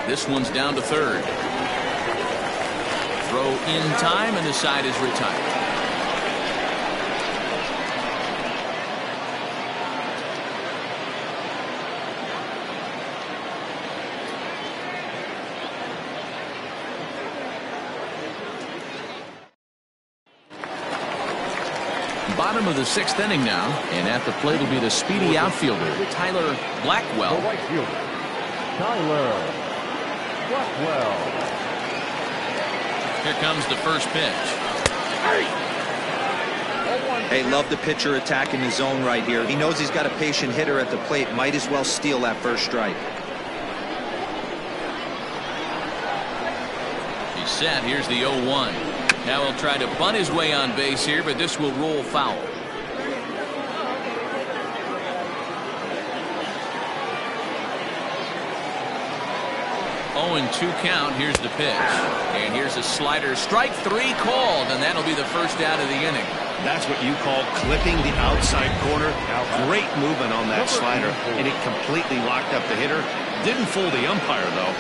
S1: This one's down to third. Throw in time, and the side is retired. Bottom of the 6th inning now, and at the plate will be the speedy outfielder, Tyler Blackwell.
S3: The right fielder, Tyler Blackwell.
S1: Here comes the first pitch.
S5: Hey, love the pitcher attacking the zone right here. He knows he's got a patient hitter at the plate. Might as well steal that first strike.
S1: He's set. Here's the 0-1. Now he'll try to bunt his way on base here, but this will roll foul. 0-2 count. Here's the pitch. And here's a slider. Strike 3 called, and that'll be the first out of the inning.
S2: That's what you call clipping the outside corner. Great movement on that slider, and it completely locked up the hitter. Didn't fool the umpire, though.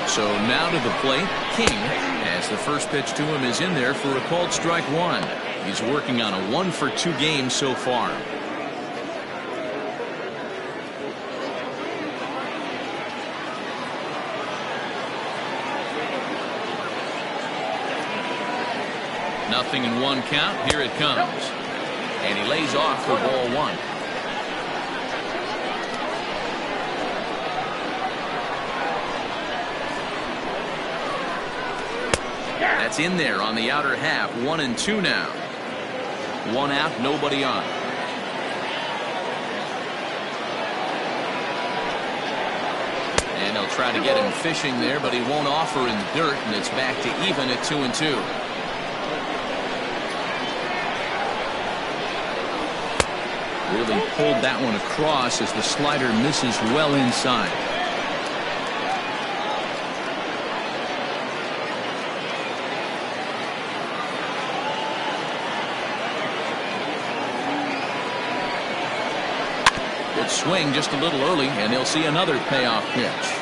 S1: So now to the plate, King, as the first pitch to him is in there for a called strike 1. He's working on a 1-for-2 game so far. Nothing in 1 count. Here it comes. And he lays off for ball 1. That's in there on the outer half. 1-2 now. 1 out, nobody on. And they'll try to get him fishing there, but he won't offer in the dirt, and it's back to even at 2-2. Really pulled that one across as the slider misses well inside. Good swing just a little early, and he'll see another payoff pitch.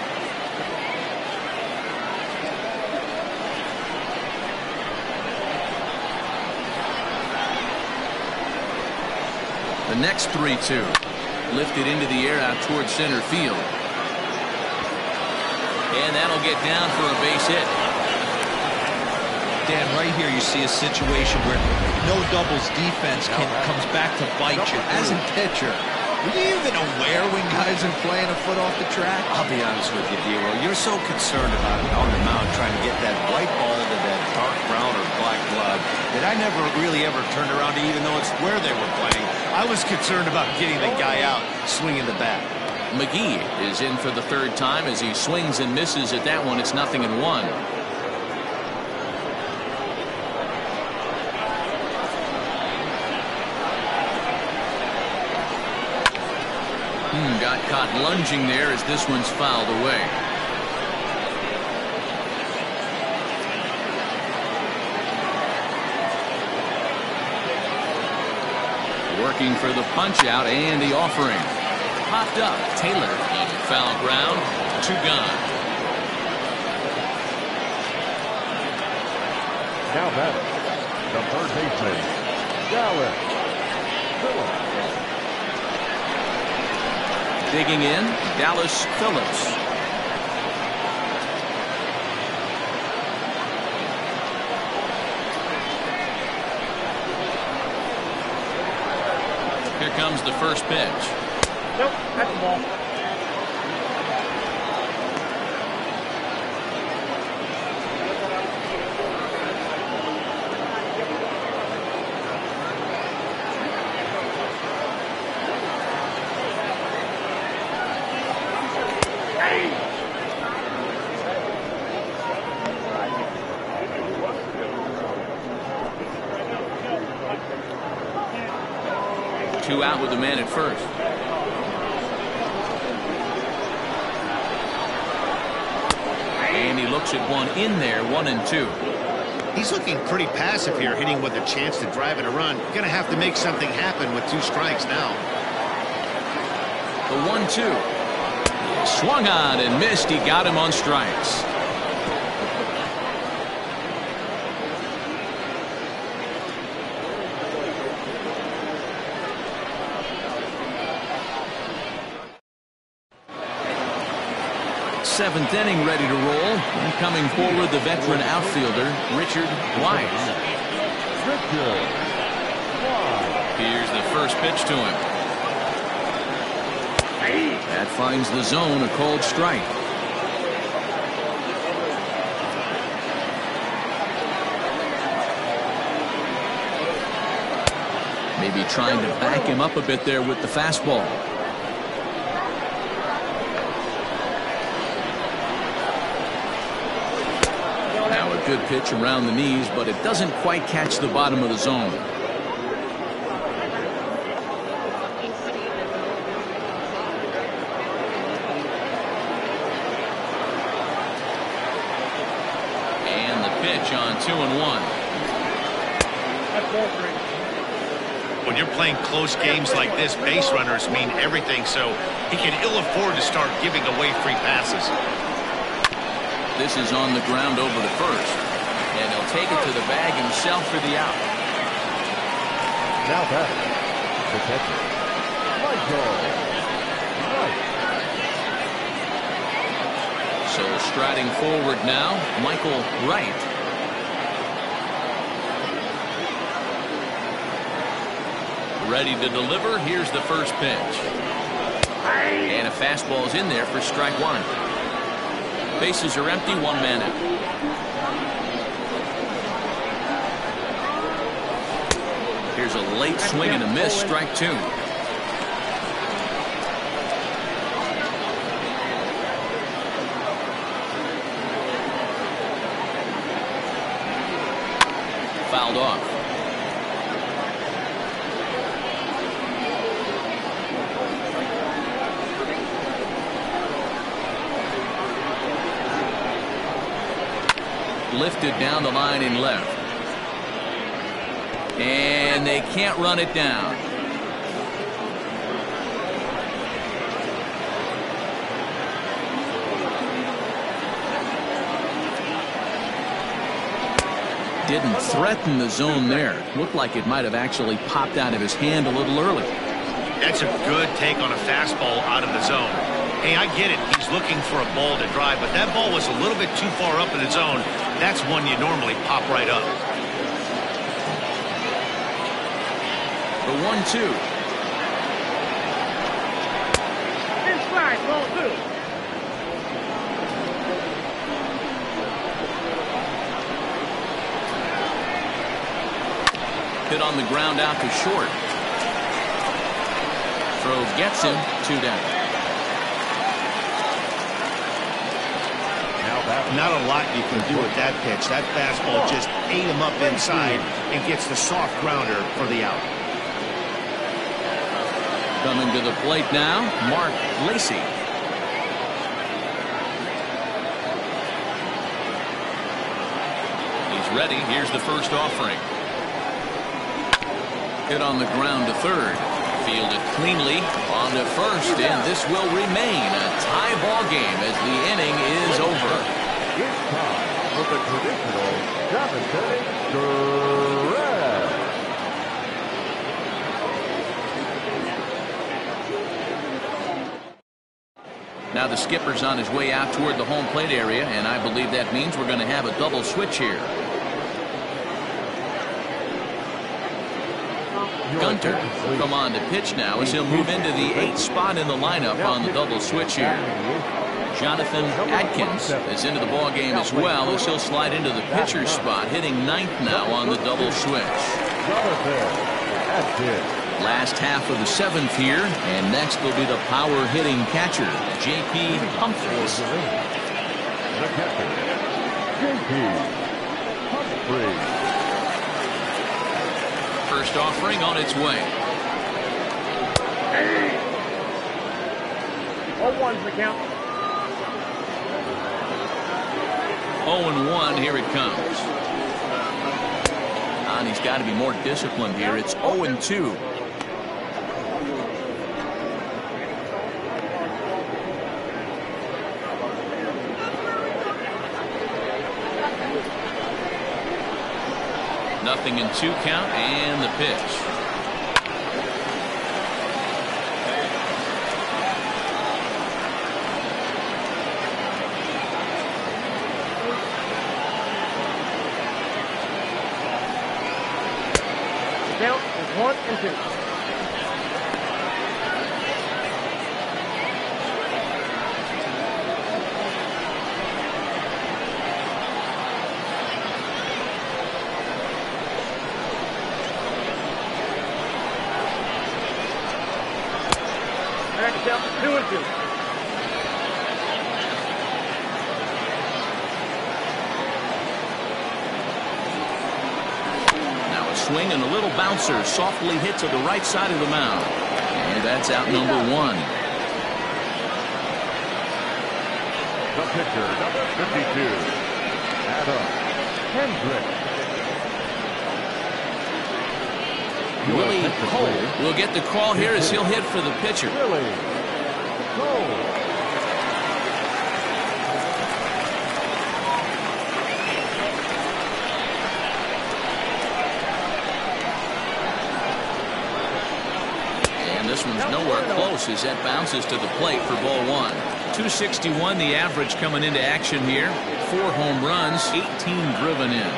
S1: The next 3-2 lifted into the air out towards center field, and that'll get down for a base hit.
S5: Dan, right here you see a situation where no doubles defense comes back to bite you. As a pitcher, were you even aware when guys are playing a foot off the track?
S4: I'll be honest with you, Dero. You're so concerned about it on the mound, trying to get that white ball to that dark brown or black glove. that I never really ever turned around to even notice where they were playing. I was concerned about getting the guy out swinging the bat.
S1: McGee is in for the third time as he swings and misses at that one. It's 0-1. Got caught lunging there as this one's fouled away. Working for the punch out and the offering. Popped up. Taylor on foul ground. 2 gone.
S3: Now batting, the third baseman, Dallas Phillips.
S1: Digging in, Dallas Phillips. Here comes the first pitch.
S6: Nope, that's the ball.
S1: Two out with the man at first. And he looks at one in there, 1-2.
S2: He's looking pretty passive here, hitting with a chance to drive in a run. Gonna have to make something happen with 2 strikes now.
S1: The 1-2. Swung on and missed. He got him on strikes. Seventh inning ready to roll. And coming forward, the veteran outfielder, Richard Wise. Here's the first pitch to him. That finds the zone, a called strike. Maybe trying to back him up a bit there with the fastball. Good pitch around the knees, but it doesn't quite catch the bottom of the zone. And the pitch on 2-1.
S6: That's ball 3.
S2: When you're playing close games like this, base runners mean everything, so he can ill afford to start giving away free passes.
S1: This is on the ground over to first. And he'll take it to the bag himself for the out.
S3: Now batting, the catcher, Michael Wright.
S1: So striding forward now, Michael Wright. Ready to deliver. Here's the first pitch. And a fastball's in there for strike 1. Bases are empty, 1 man out. Here's a late swing and a miss, strike 2. Fouled off. Lifted down the line in left. And they can't run it down. Didn't threaten the zone there. Looked like it might have actually popped out of his hand a little early.
S2: That's a good take on a fastball out of the zone. Hey, I get it. He's looking for a ball to drive, but that ball was a little bit too far up in the zone. That's one you normally pop right up.
S1: The 1-2.
S6: Inside, ball 2.
S1: Hit on the ground out to short. Throw gets him. 2 down.
S2: Not a lot you can do with that pitch. That fastball just ate him up inside and gets the soft grounder for the out.
S1: Coming to the plate now, Mark Lacey. He's ready. Here's the first offering. Hit on the ground to third. Fielded cleanly on to first, and this will remain a tie ball game as the inning is over.
S3: It's time for the traditional Jonathan Cobras.
S1: Now the skipper's on his way out toward the home plate area, and I believe that means we're going to have a double switch here. Gunter will come on to pitch now as he'll move into the 8th spot in the lineup on the double switch here. Jonathan Adkins is into the ball game as well as he'll slide into the pitcher's spot, hitting 9th now on the double switch. Last half of the 7th here, and next will be the power hitting catcher, J.P. Humphries.
S3: The catcher, J.P. Humphries.
S1: First offering on its way.
S6: 0-1's the count.
S1: 0-1, here it comes. And he's got to be more disciplined here. It's 0-2. Nothing in 2 count, and the pitch.
S6: Count is 1-2. Count 2-2.
S1: Now a swing and a little bouncer softly hit to the right side of the mound. And that's out number 1.
S3: The pitcher, number 52, Adam Hendricks.
S1: Willie Cole will get the call here as he'll hit for the pitcher.
S3: Willie Cole.
S1: And this one's nowhere close as that bounces to the plate for ball 1. 261 the average coming into action here. 4 home runs, 18 driven in.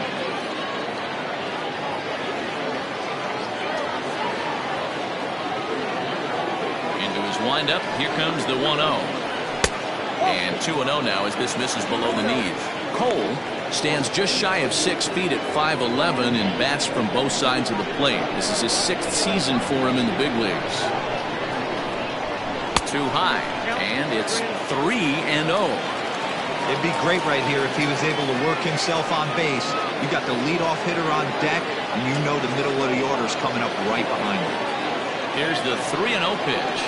S1: Wind-up, here comes the 1-0. And 2-0 now as this misses below the knees. Cole stands just shy of 6 feet at 5'11" and bats from both sides of the plate. This is his 6th season for him in the big leagues. Too high, and it's 3-0.
S5: It'd be great right here if he was able to work himself on base. You got the leadoff hitter on deck, and you know the middle of the order is coming up right behind him.
S1: Here's the 3-0 pitch.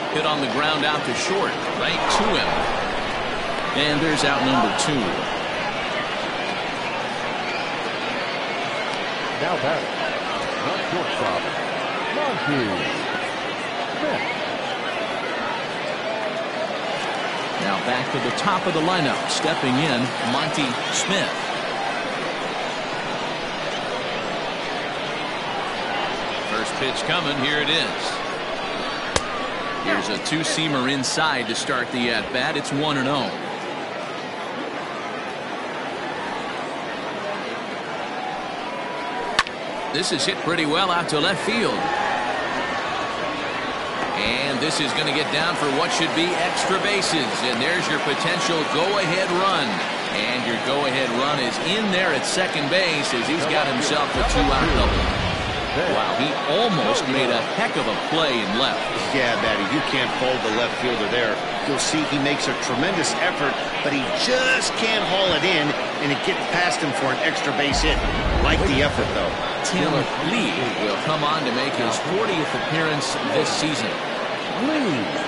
S1: Hit on the ground out to short, right to him. And there's out number 2.
S3: Now back, the shortstop, Monty Smith.
S1: Now back to the top of the lineup, stepping in, Monty Smith. First pitch coming, here it is. Here's a 2-seamer inside to start the at-bat. It's 1-0. This is hit pretty well out to left field. And this is going to get down for what should be extra bases. And there's your potential go-ahead run. And your go-ahead run is in there at second base as he's got himself a 2-out double. Wow, he almost made a heck of a play in left.
S2: Yeah, Matty, you can't fold the left fielder there. You'll see he makes a tremendous effort, but he just can't haul it in, and it gets past him for an extra base hit. Like the effort, though.
S1: Tim Lee will come on to make his 40th appearance this season.
S3: Lee.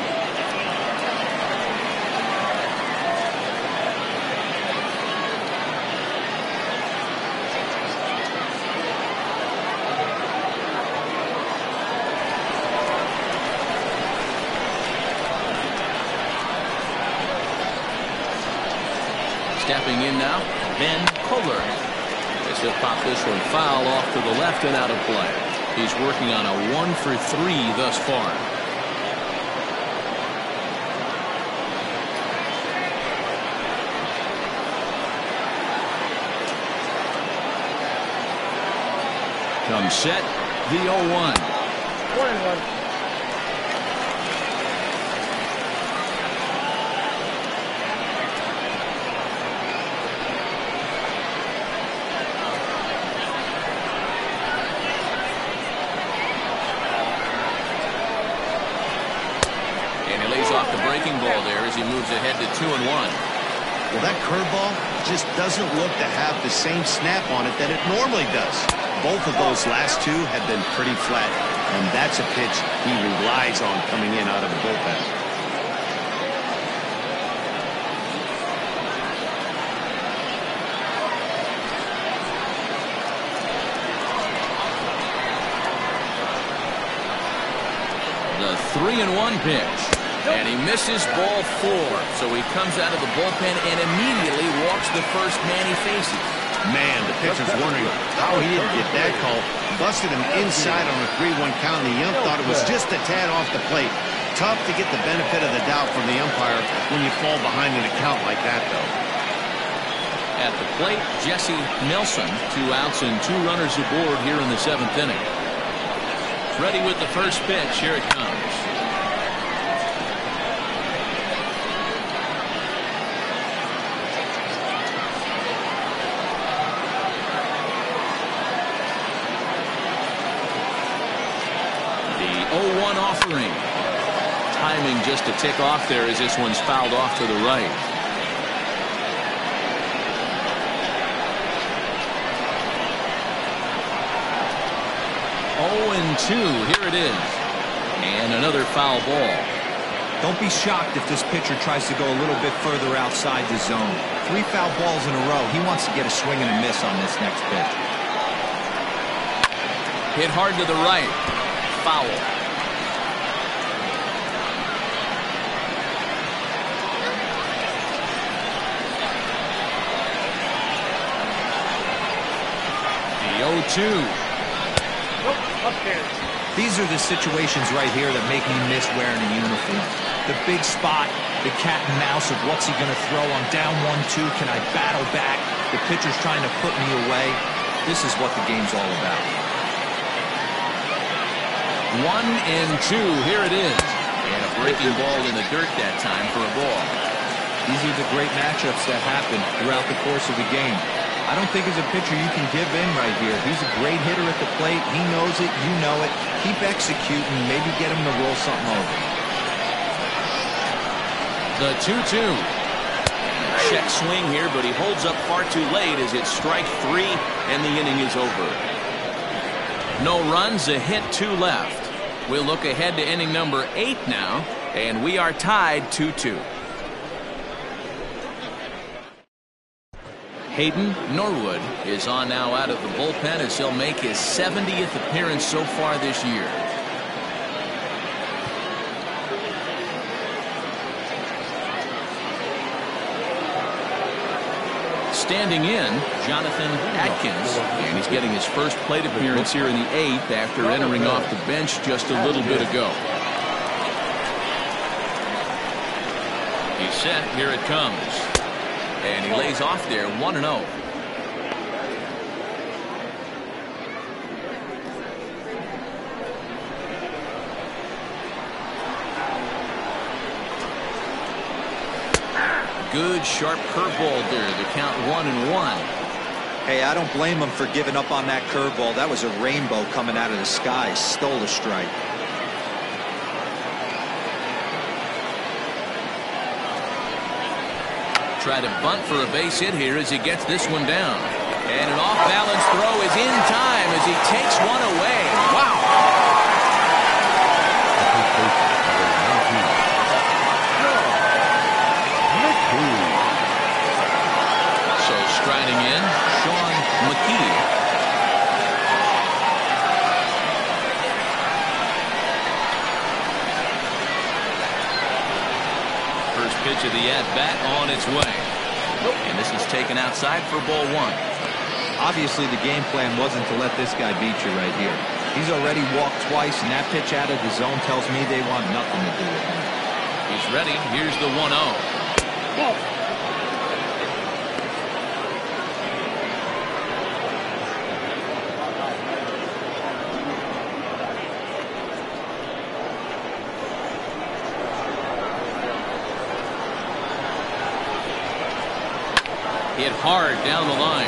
S1: Stepping in now, Ben Kohler. As he'll pop this one foul off to the left and out of play. He's working on a 1-for-3 thus far. Comes set, the 0-1.
S6: 1-1.
S1: Ball there as he moves ahead to 2-1.
S2: Well, that curveball just doesn't look to have the same snap on it that it normally does. Both of those last two have been pretty flat, and that's a pitch he relies on coming in out of the bullpen.
S1: The 3-1 pitch. And he misses ball 4. So he comes out of the bullpen and immediately walks the first man he faces.
S2: Man, the pitcher's wondering how he didn't get that call. Busted him inside on a 3-1 count, and the ump thought it was just a tad off the plate. Tough to get the benefit of the doubt from the umpire when you fall behind in a count like that, though.
S1: At the plate, Jesse Nelson. 2 outs and 2 runners aboard here in the 7th inning. Ready with the first pitch. Here it comes. Offering. Timing just to tick off there as this one's fouled off to the right. Oh, and 2. Here it is. And another foul ball.
S5: Don't be shocked if this pitcher tries to go a little bit further outside the zone. 3 foul balls in a row. He wants to get a swing and a miss on this next pitch.
S1: Hit hard to the right. Foul. The 0-2.
S5: These are the situations right here that make me miss wearing a uniform. The big spot, the cat and mouse of what's he going to throw. I'm down 1-2. Can I battle back? The pitcher's trying to put me away. This is what the game's all about.
S1: 1-2. Here it is. And a breaking ball in the dirt that time for a ball.
S5: These are the great matchups that happen throughout the course of the game. I don't think as a pitcher you can give in right here. He's a great hitter at the plate. He knows it. You know it. Keep executing. Maybe get him to roll something over.
S1: The 2-2. Check swing here, but he holds up far too late as it's strike 3 and the inning is over. No runs, a hit, 2 left. We'll look ahead to inning number 8 now, and we are tied 2-2. Hayden Norwood is on now out of the bullpen as he'll make his 70th appearance so far this year. Standing in, Jonathan Atkins, and he's getting his first plate appearance here in the 8th after entering off the bench just a little bit ago. He's set, here it comes. And he lays off there 1-0. good sharp curveball there. The count 1-1.
S5: Hey, I don't blame him for giving up on that curveball. That was a rainbow coming out of the sky. Stole the strike.
S1: Try to bunt for a base hit here as he gets this one down. And an off-balance throw is in time as he takes one away. Wow. So striding in, Sean McKee. First pitch of the at-bat on its way. And this is taken outside for ball 1.
S5: Obviously, the game plan wasn't to let this guy beat you right here. He's already walked twice, and that pitch out of the zone tells me they want nothing to do with him.
S1: He's ready. Here's the 1-0. Hit hard down the line.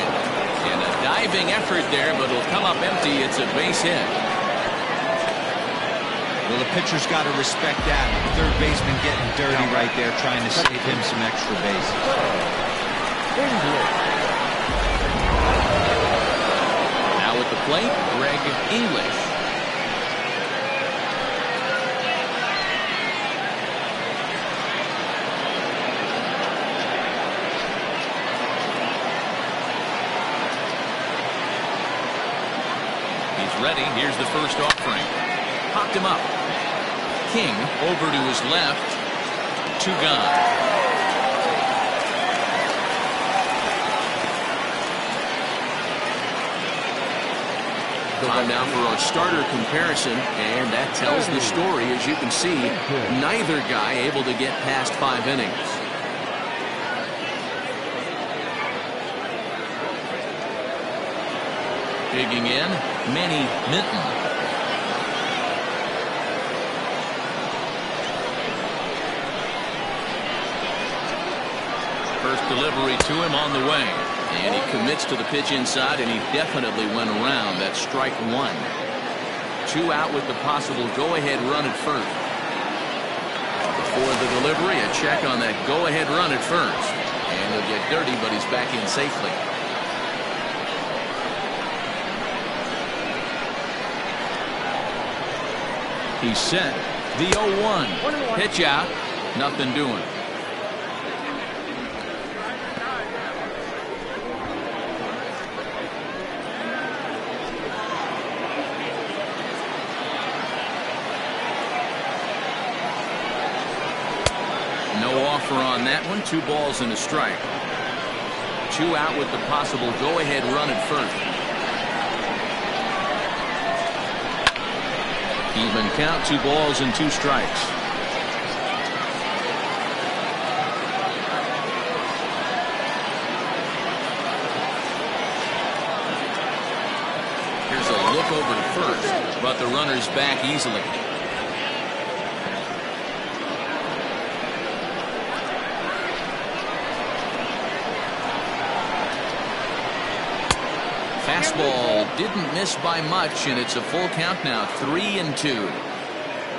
S1: And a diving effort there, but it'll come up empty. It's a base hit.
S5: Well, the pitcher's got to respect that. The third baseman getting dirty right there, trying to save him some extra bases.
S1: Now at the plate, Greg English. Ready. Here's the first offering. Popped him up. King over to his left. 2 gone. Time now for our starter comparison, and that tells the story. As you can see, neither guy able to get past 5 innings. Digging in, Manny Minton. First delivery to him on the way. And he commits to the pitch inside, and he definitely went around. That's strike 1. 2 out with the possible go-ahead run at first. Before the delivery, a check on that go-ahead run at first. And he'll get dirty, but he's back in safely. He's set. The 0-1. Pitch out. Nothing doing. No offer on that one. 2 balls and a strike. 2 out with the possible go-ahead run at first. Even count. 2 balls and 2 strikes. Here's a look over to first, but the runner's back easily. Fastball didn't miss by much, and it's a full count now. 3-2.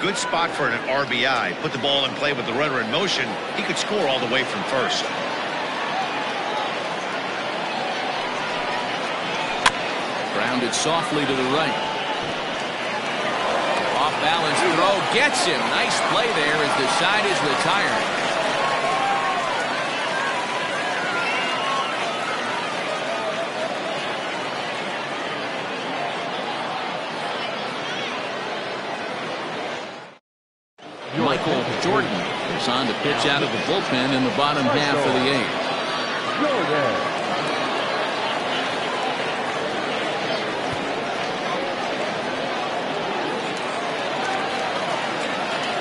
S2: Good spot for an RBI. Put the ball in play with the runner in motion. He could score all the way from first.
S1: Grounded softly to the right. Off balance throw gets him. Nice play there as the side is retired. Jordan is on to pitch out of the bullpen in the bottom half of the 8th.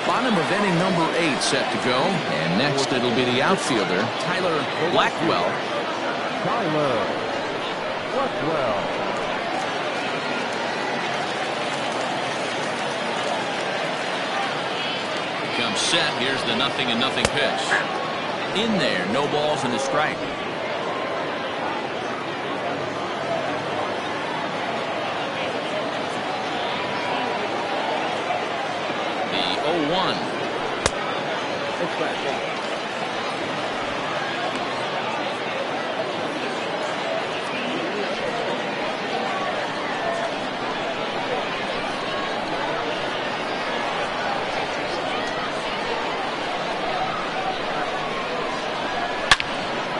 S1: Bottom of inning number 8 set to go, and next it'll be the outfielder Tyler Blackwell. Comes set. Here's the 0-0 pitch. In there, no balls and a strike. The 0-1.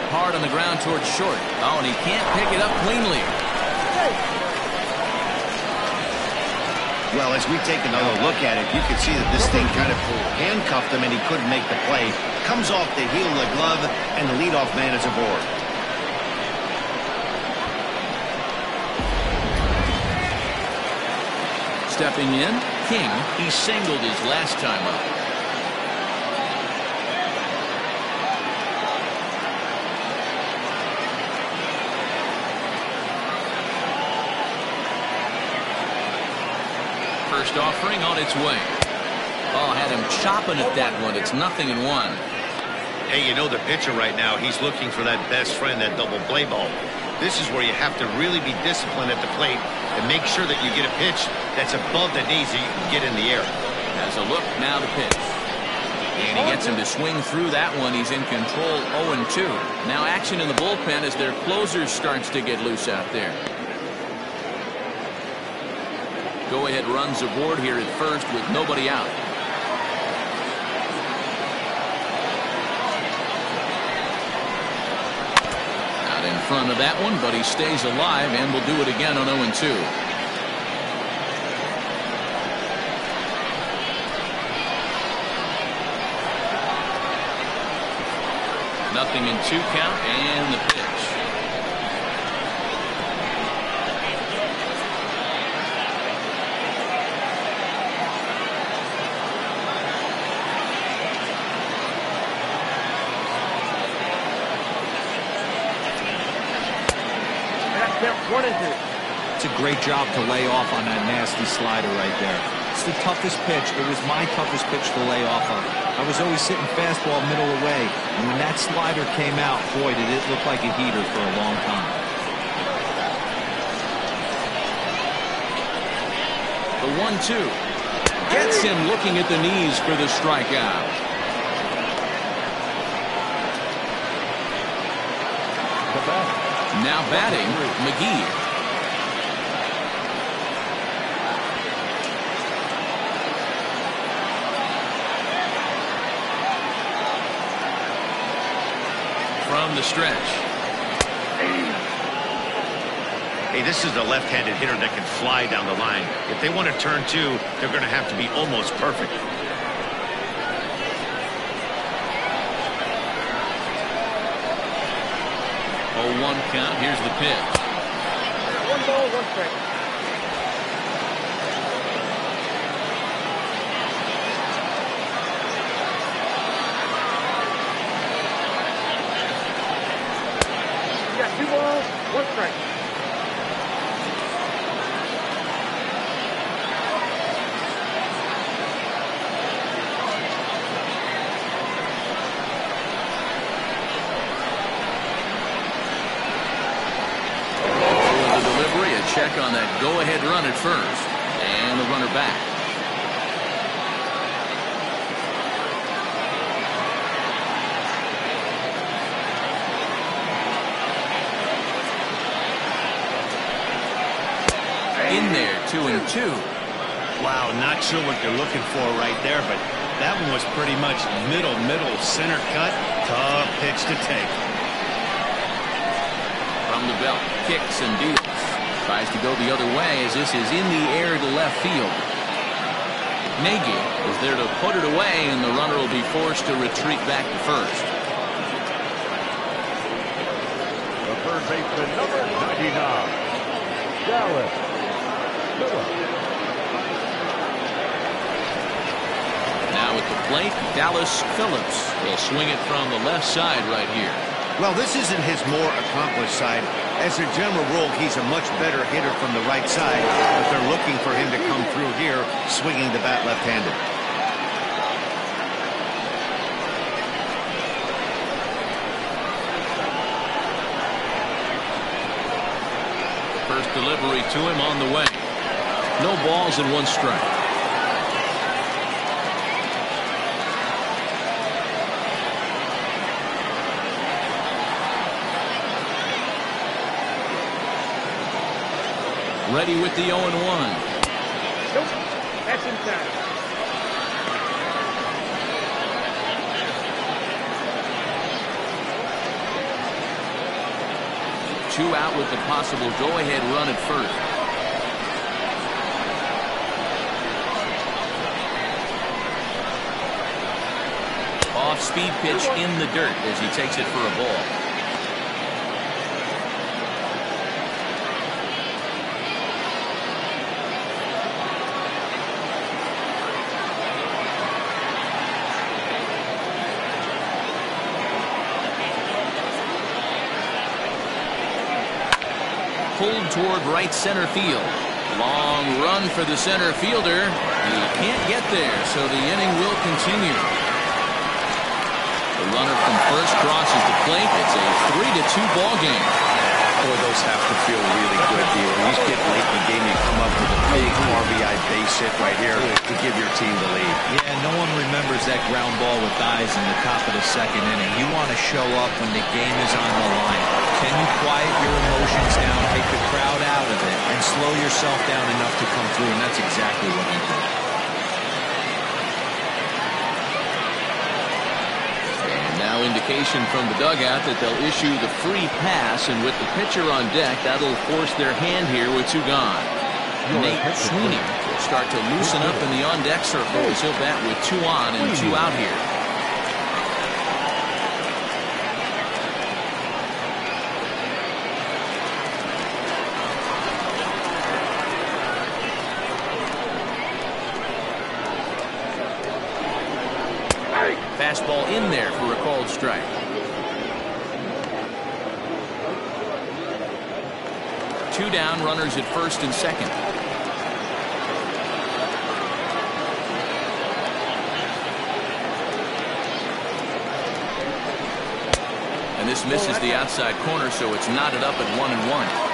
S1: Hard on the ground towards short. Oh, and he can't pick it up cleanly.
S2: Well, as we take another look at it, you can see that this thing kind of handcuffed him and he couldn't make the play. Comes off the heel of the glove, and the leadoff man is aboard.
S1: Stepping in, King. He singled his last time up. First offering on its way. Oh, had him chopping at that one. It's 0-1.
S2: Hey, you know the pitcher right now, he's looking for that best friend, that double play ball. This is where you have to really be disciplined at the plate and make sure that you get a pitch that's above the knees that you can get in the air.
S1: Has a look, now the pitch. And he gets him to swing through that one. He's in control, 0-2. Now action in the bullpen as their closer starts to get loose out there. Go-ahead runs aboard here at first with nobody out. Out in front of that one, but he stays alive and will do it again on 0-2. Nothing in 2 count, and the pitch.
S6: Count 1-2.
S5: It's a great job to lay off on that nasty slider right there. It's the toughest pitch. It was my toughest pitch to lay off of. I was always sitting fastball middle away, and when that slider came out, boy, did it look like a heater for a long time.
S1: The 1-2 gets him looking at the knees for the strikeout. Now batting, McGee. From the stretch.
S2: Hey, this is a left-handed hitter that can fly down the line. If they want to turn 2, they're going to have to be almost perfect.
S1: 0-1 count. Here's the pitch.
S6: 1 ball, 1 strike. You got 2 balls, 1 strike.
S1: Check on that go-ahead run at first, and the runner back. In there, 2-2.
S2: Wow, not sure what they're looking for right there, but that one was pretty much middle, center cut. Tough pitch to take.
S1: From the belt, kicks and deals. Tries to go the other way as this is in the air to left field. Nagy is there to put it away, and the runner will be forced to retreat back to first.
S3: The third baseman, number 99, Dallas Phillips.
S1: Now at the plate, Dallas Phillips will swing it from the left side right here.
S2: Well, this isn't his more accomplished side. As a general rule, he's a much better hitter from the right side, but they're looking for him to come through here, swinging the bat left-handed.
S1: First delivery to him on the way. No balls and 1 strike. Ready with the 0-1.
S6: Nope. That's inside.
S1: Two out with the possible go-ahead run at first. Off-speed pitch in the dirt as he takes it for a ball. Pulled toward right center field. Long run for the center fielder. He can't get there, so the inning will continue. The runner from first crosses the plate. It's a 3-2 ball game.
S4: Boy, those have to feel really good, deal. When you get late in the game, you come up with a big RBI base hit right here to give your team the lead.
S5: Yeah, no one remembers that ground ball with eyes in the top of the 2nd inning. You want to show up when the game is on the line. Can you quiet your emotions down, take the crowd out of it, and slow yourself down enough to come through? And that's exactly what he did.
S1: Now indication from the dugout that they'll issue the free pass, and with the pitcher on deck, that'll force their hand here with 2 gone. Nate Sweeney will start to loosen up in the on-deck circle as he'll bat with 2 on and 2 out here. Fastball in there for a called strike. Two down, runners at first and second. And this misses the outside corner, so it's knotted up at 1-1.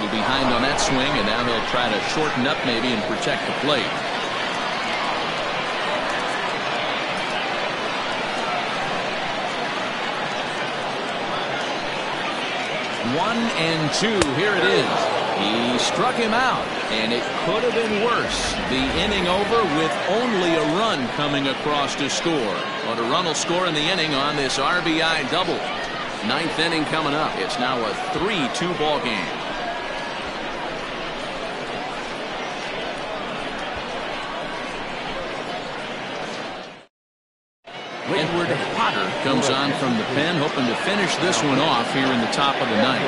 S1: Behind on that swing, and now he'll try to shorten up maybe and protect the plate. One and two. Here it is. He struck him out, and it could have been worse. The inning over with only a run coming across to score. But a run will score in the inning on this RBI double. 9th inning coming up. It's now a 3-2 ball game. Edward Potter comes on from the pen, hoping to finish this one off here in the top of the 9th.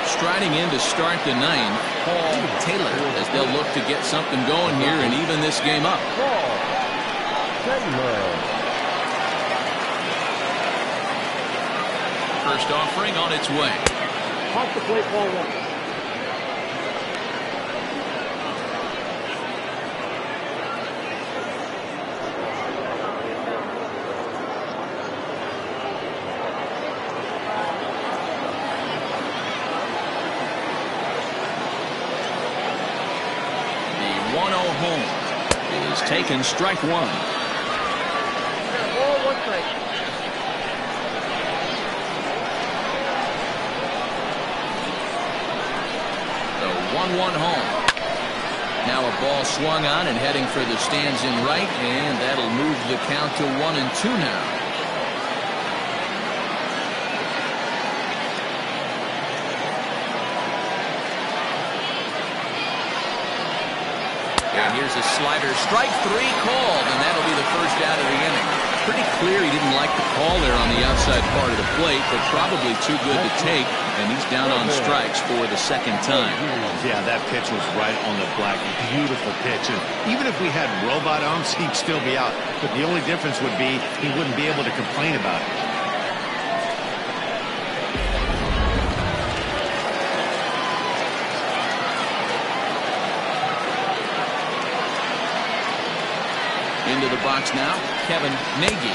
S1: Striding in to start the 9th, Paul Taylor, as they'll look to get something going here and even this game up. First offering on its way.
S6: Off the plate, ball 1.
S1: Home is taken, strike 1.
S6: Ball 1 strike.
S1: The 1-1 home. Now a ball swung on and heading for the stands in right, and that'll move the count to 1-2 now. And here's a slider, strike 3 called, and that'll be the first out of the inning. Pretty clear he didn't like the call there on the outside part of the plate, but probably too good to take, and he's down on strikes for the second time.
S2: Yeah, that pitch was right on the black. Beautiful pitch. And even if we had robot arms, he'd still be out. But the only difference would be he wouldn't be able to complain about it.
S1: Into the box now, Kevin Nagy,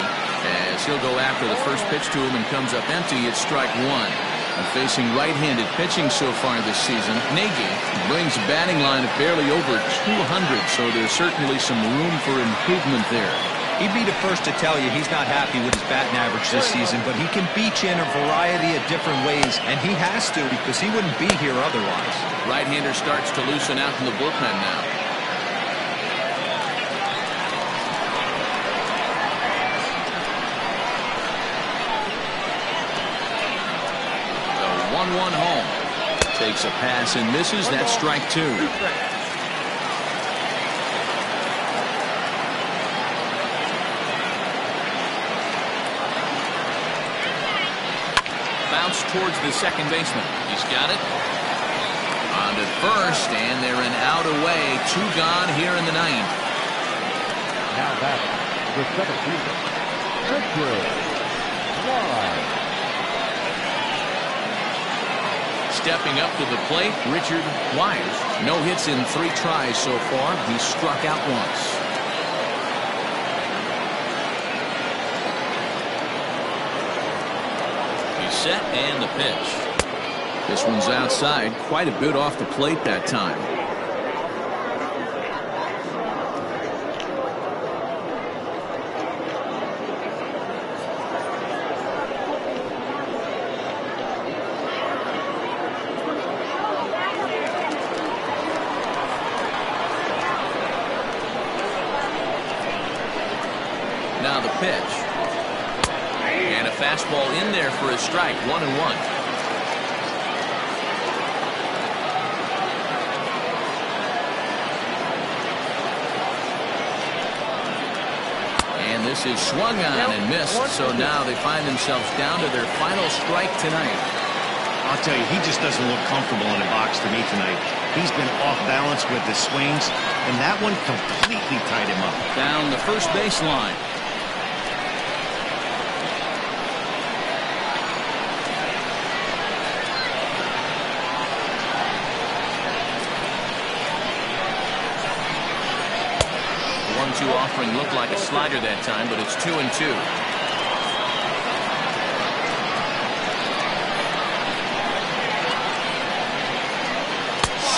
S1: as he'll go after the first pitch to him and comes up empty. It's strike one. And facing right-handed pitching so far this season, Nagy brings a batting line of barely over 200, so there's certainly some room for improvement there.
S5: He'd be the first to tell you he's not happy with his batting average this season, but he can beat you in a variety of different ways, and he has to because he wouldn't be here otherwise.
S1: Right-hander starts to loosen out in the bullpen now. The 1-1 home. Takes a pass and misses. That's strike two. Bounce towards the second baseman. He's got it. On to first, and they're an out away. Two gone here in the ninth.
S3: Now back the center fielder, Richard Wise.
S1: Stepping up to the plate, Richard Wise. No hits in 3 tries so far. He's struck out once. He's set and the pitch. This one's outside, quite a bit off the plate that time. Now the pitch. And a fastball in there for a strike. 1-1. And this is swung on and missed. So now they find themselves down to their final strike tonight.
S2: I'll tell you, he just doesn't look comfortable in the box to me tonight. He's been off balance with his swings, and that one completely tied him up.
S1: Down the first baseline. The 1-2 offering looked like a slider that time, but it's 2-2.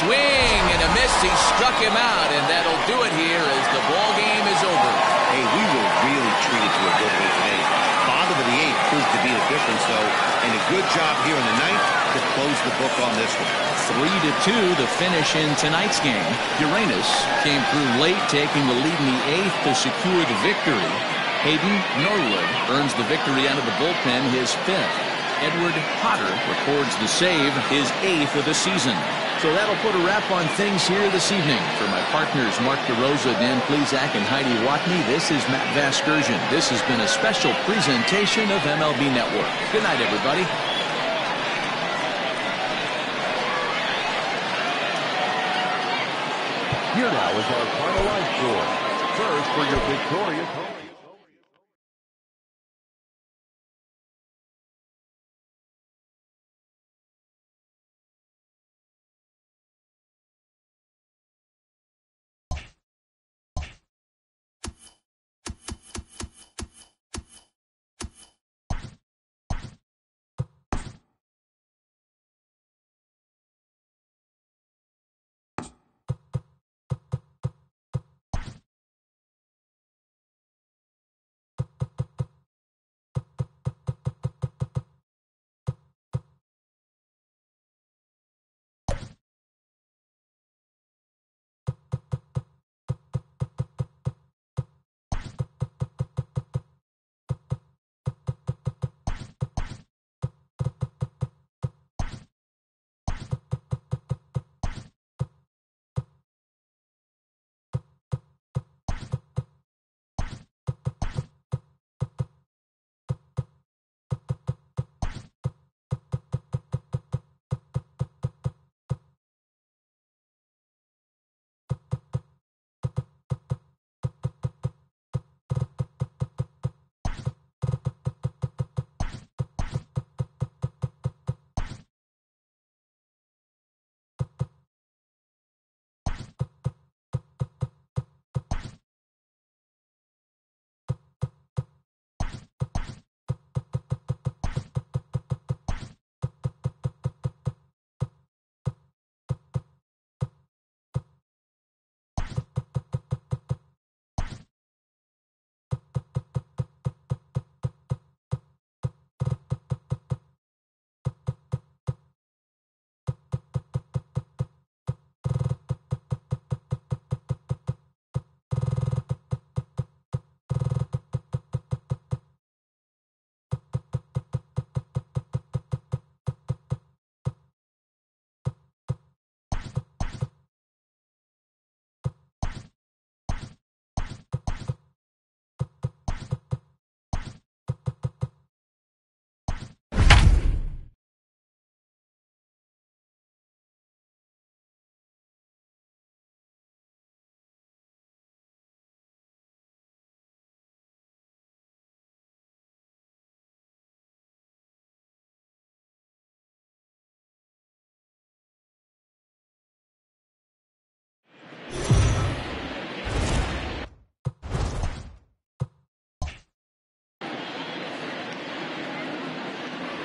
S1: Swing and a miss. He struck him out, and that'll do it here as the ball game is over.
S2: Hey, we were really treated to a good way today. Bottom of the 8th proved to be the difference, though, and a good job here in the 9th to close the book on this one.
S1: 3-2 the finish in tonight's game. Uranus came through late, taking the lead in the 8th to secure the victory. Hayden Norwood earns the victory out of the bullpen, his 5th. Edward Potter records the save, his 8th of the season. So that'll put a wrap on things here this evening. For my partners, Mark DeRosa, Dan Plezak, and Heidi Watney, this is Matt Vasgersian. This has been a special presentation of MLB Network. Good night, everybody.
S3: Here now is our final line score. First for your victorious home.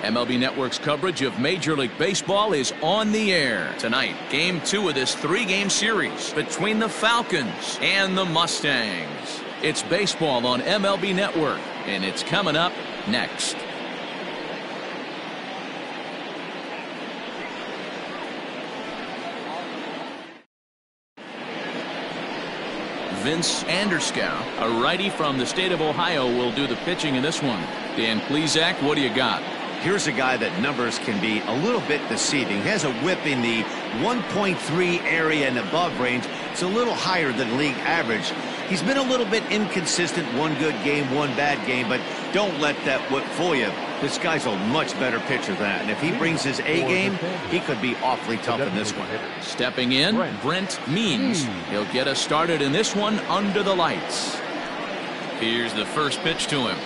S1: MLB Network's coverage of Major League Baseball is on the air tonight. Game 2 of this 3-game series between the Falcons and the Mustangs. It's baseball on MLB Network, and it's coming up next. Vince Anderscow, a righty from the state of Ohio, will do the pitching in this one. Dan Plesac, what do you got?
S2: Here's a guy that numbers can be a little bit deceiving. He has a whip in the 1.3 area and above range. It's a little higher than league average. He's been a little bit inconsistent. One good game, one bad game, but don't let that whip fool you. This guy's a much better pitcher than that. And if he brings his A game, he could be awfully tough in this one.
S1: Stepping in, Brent Means. He'll get us started in this one under the lights. Here's the first pitch to him.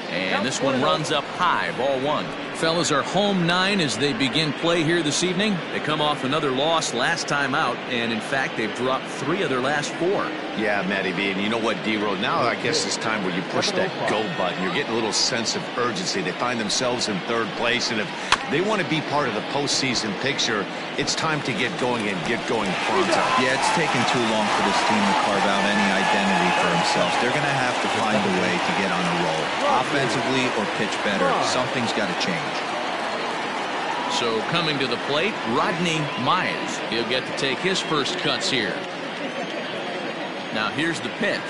S1: And this one runs up high, ball 1. Fellas are home 9 as they begin play here this evening. They come off another loss last time out, and in fact, they've dropped 3 of their last 4.
S4: Yeah, Matty B, and you know what, D-Row, now I guess it's time where you push that go button. You're getting a little sense of urgency. They find themselves in 3rd place, and if they want to be part of the postseason picture, it's time to get going and get going pronto.
S5: Yeah, it's taken too long for this team to carve out any identity for themselves. They're going to have to find a way to get on a roll, offensively or pitch better. Something's got to change.
S1: So coming to the plate, Rodney Myers. He'll get to take his first cuts here. Now here's the pitch.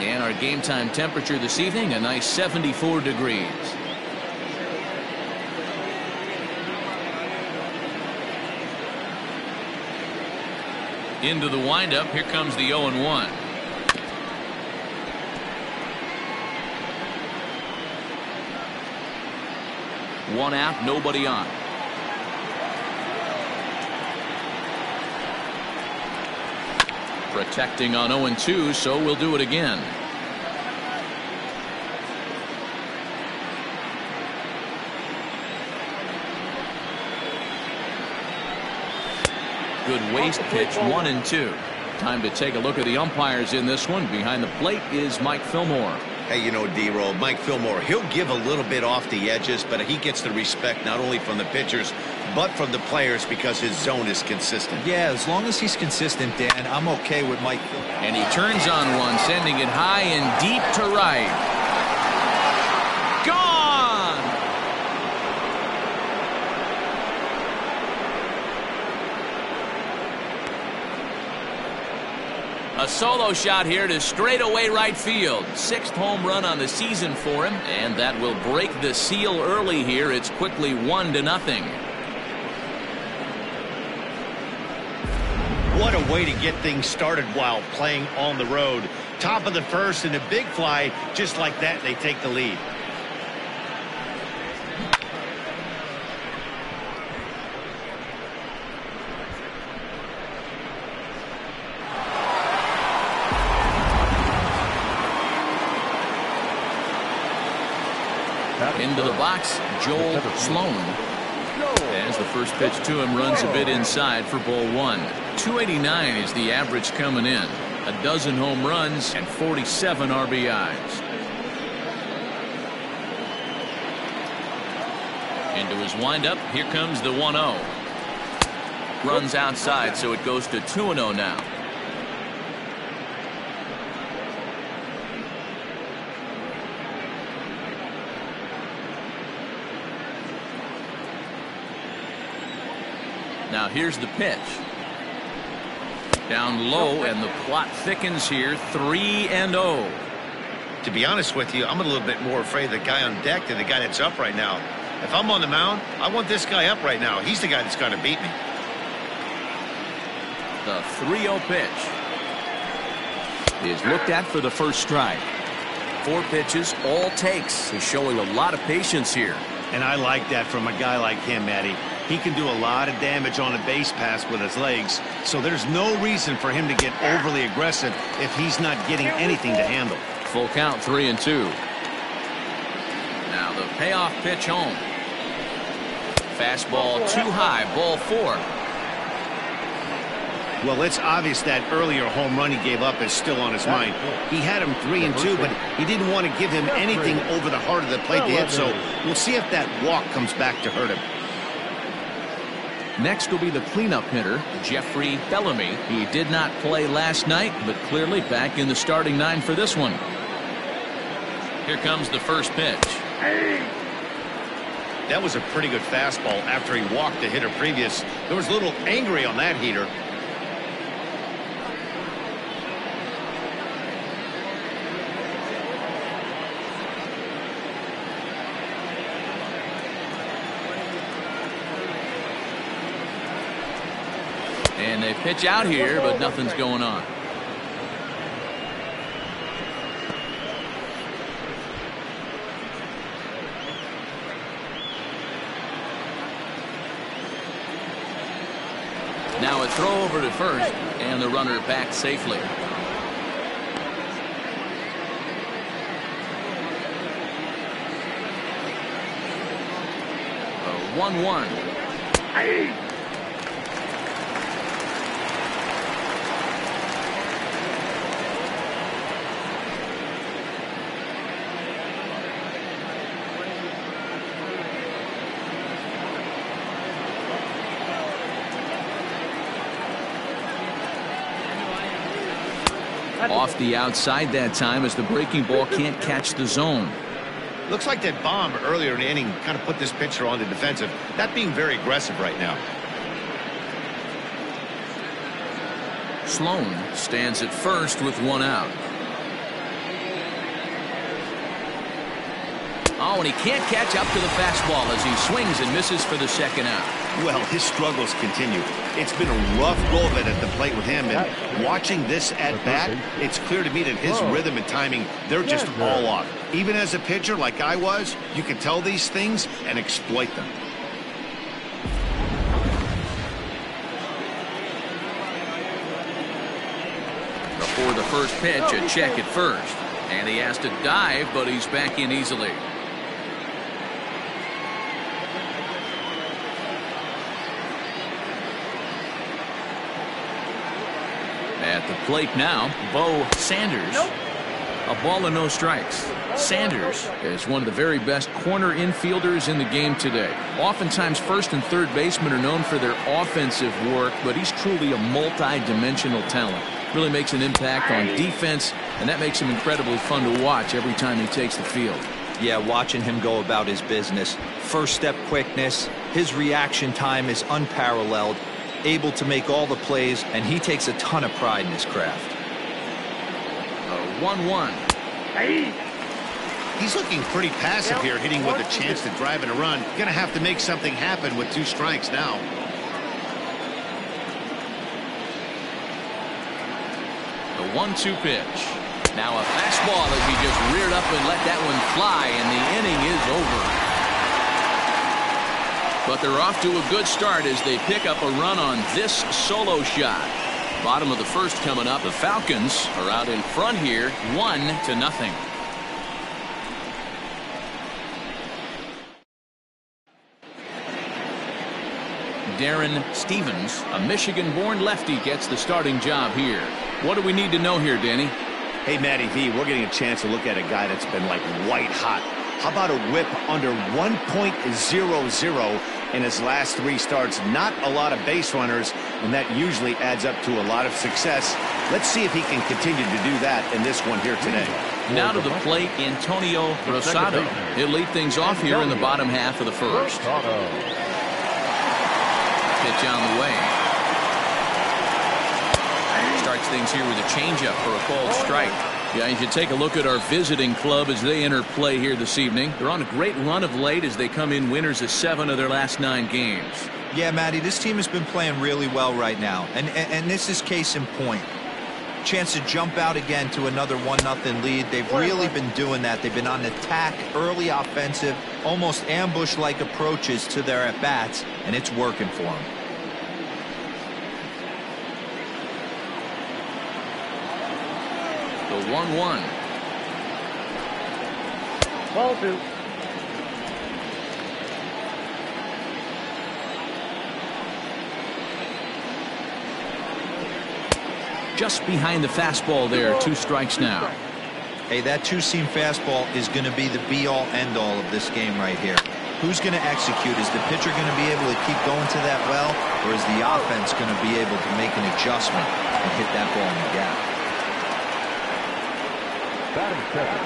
S1: And our game time temperature this evening, a nice 74 degrees. Into the windup, here comes the 0-1. One out, nobody on. Protecting on 0-2, so we'll do it again. Good waist pitch, 1-2. Time to take a look at the umpires in this one. Behind the plate is Mike Fillmore.
S2: Hey, you know, D-Roll, Mike Fillmore, he'll give a little bit off the edges, but he gets the respect not only from the pitchers, but from the players because his zone is consistent.
S5: Yeah, as long as he's consistent, Dan, I'm okay with Mike.
S1: And he turns on one, sending it high and deep to right. Gone! A solo shot here to straightaway right field. 6th home run on the season for him, and that will break the seal early here. It's quickly 1-0.
S2: What a way to get things started while playing on the road. Top of the 1st and a big fly. Just like that, they take the lead.
S1: Into the box, Joel Sloan. As the first pitch to him runs a bit inside for ball 1. 289 is the average coming in. A dozen home runs and 47 RBIs. Into his windup, here comes the 1-0. Runs outside, so it goes to 2-0 now. Now here's the pitch. Down low, and the plot thickens here. 3-0.
S2: To be honest with you, I'm a little bit more afraid of the guy on deck than the guy that's up right now. If I'm on the mound, I want this guy up right now. He's the guy that's going to beat me.
S1: The 3-0 pitch is looked at for the first strike. 4 pitches, all takes. He's showing a lot of patience here.
S2: And I like that from a guy like him, Matty. He can do a lot of damage on a base pass with his legs, so there's no reason for him to get overly aggressive if he's not getting anything to handle.
S1: Full count, 3-2. Now the payoff pitch home. Fastball too high, ball 4.
S2: Well, it's obvious that earlier home run he gave up is still on his mind. He had him 3-2, but he didn't want to give him anything over the heart of the plate to hit, so we'll see if that walk comes back to hurt him.
S1: Next will be the cleanup hitter, Jeffrey Bellamy. He did not play last night, but clearly back in the starting 9 for this one. Here comes the first pitch.
S2: That was a pretty good fastball after he walked the hitter previous. There was a little angry on that heater.
S1: And they pitch out here, but nothing's going on. Now a throw over to first, and the runner back safely. 1-1. Off the outside that time as the breaking ball can't catch the zone.
S2: Looks like that bomb earlier in the inning kind of put this pitcher on the defensive. Not being very aggressive right now.
S1: Sloan stands at first with one out. Oh, and he can't catch up to the fastball as he swings and misses for the second out.
S2: Well, his struggles continue. It's been a rough go of it at the plate with him, and watching this at bat, it's clear to me that his rhythm and timing, they're just all off. Even as a pitcher like I was, you can tell these things and exploit them.
S1: Before the first pitch, a check at first. And he has to dive, but he's back in easily. At the plate now, Bo Sanders. A ball and no strikes. Sanders is one of the very best corner infielders in the game today. Oftentimes first and third basemen are known for their offensive work, but he's truly a multi-dimensional talent. Really makes an impact on defense, and that makes him incredibly fun to watch every time he takes the field.
S5: Yeah, watching him go about his business. First step quickness, his reaction time is unparalleled, able to make all the plays, and he takes a ton of pride in his craft.
S1: 1-1.
S2: He's looking pretty passive here, hitting with a chance to drive in a run. Gonna have to make something happen with 2 strikes now.
S1: The 1-2 pitch. Now a fastball as he just reared up and let that one fly, and the inning is over. But they're off to a good start as they pick up a run on this solo shot. Bottom of the first coming up. The Falcons are out in front here, 1-0. Darren Stevens, a Michigan-born lefty, gets the starting job here. What do we need to know here, Danny?
S2: Hey, Matty V, we're getting a chance to look at a guy that's been like white hot. How about a whip under 1.00 in his last 3 starts? Not a lot of base runners, and that usually adds up to a lot of success. Let's see if he can continue to do that in this one here today.
S1: Now to the plate, Antonio Rosado. He'll lead things off here in the bottom half of the first. Pitch on the way. Starts things here with a changeup for a called strike. Yeah, you should take a look at our visiting club as they enter play here this evening. They're on a great run of late as they come in winners of 7 of their last 9 games.
S5: Yeah, Matty, this team has been playing really well right now, and this is case in point. Chance to jump out again to another 1-0 lead. They've really been doing that. They've been on attack, early offensive, almost ambush-like approaches to their at-bats, and it's working for them.
S1: The 1-1.
S6: Ball 2.
S1: just behind the fastball there. 2 strikes now.
S5: Hey, that two-seam fastball is going to be the be-all, end-all of this game right here. Who's going to execute? Is the pitcher going to be able to keep going to that well, or is the offense going to be able to make an adjustment and hit that ball in the gap?
S3: Batting second,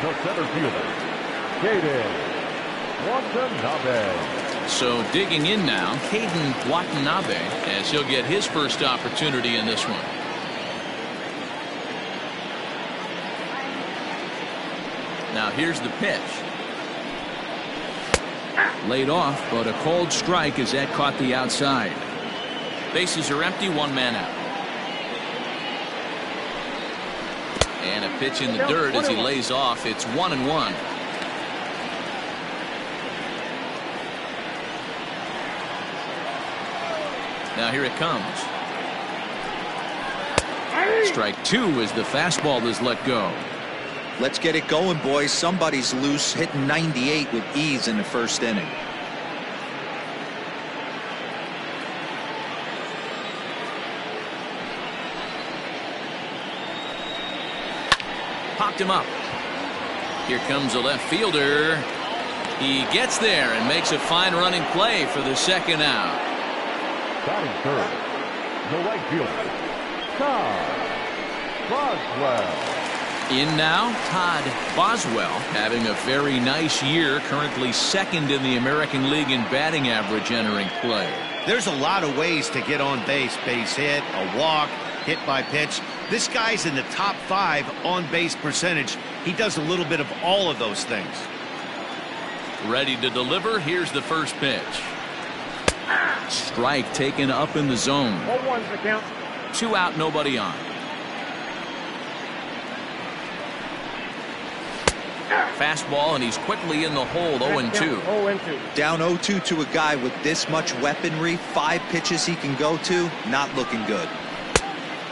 S3: the center fielder, Caden Watanabe.
S1: So digging in now, Caden Watanabe, as he'll get his first opportunity in this one. Now here's the pitch. Laid off, but a called strike as that caught the outside. Bases are empty, 1 man out. And a pitch in the dirt as he lays off. It's 1-1. Now here it comes. Strike 2 as the fastball is let go.
S5: Let's get it going, boys. Somebody's loose, hitting 98 with ease in the first inning.
S1: Popped him up. Here comes a left fielder. He gets there and makes a fine running play for the second out.
S3: Batting third, the right fielder, Todd Boswell.
S1: In now, Todd Boswell, having a very nice year, currently 2nd in the American League in batting average entering play.
S2: There's a lot of ways to get on base. Base hit, a walk, hit by pitch. This guy's in the top 5 on base percentage. He does a little bit of all of those things.
S1: Ready to deliver. Here's the first pitch. Strike taken up in the zone.
S6: 0-1's the count.
S1: 2 out, nobody on. Fastball, and he's quickly in the hole. 0-2.
S6: 0-2.
S5: Down 0-2 to a guy with this much weaponry, 5 pitches he can go to, not looking good.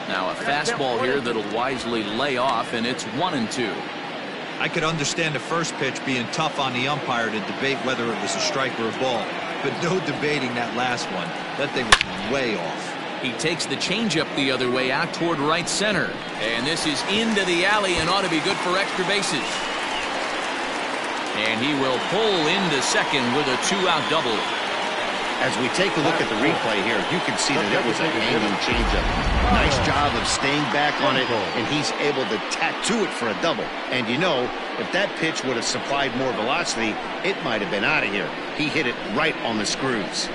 S1: Now a fastball here that'll wisely lay off, and it's 1-2.
S5: I could understand the first pitch being tough on the umpire to debate whether it was a strike or a ball, but no debating that last one. That thing was way off.
S1: He takes the changeup the other way out toward right center, and this is into the alley and ought to be good for extra bases. And he will pull into second with a 2-out double.
S2: As we take a look at the replay here, you can see that it was a hanging changeup. Nice job of staying back on it, and he's able to tattoo it for a double. And you know, if that pitch would have supplied more velocity, it might have been out of here. He hit it right on the screws.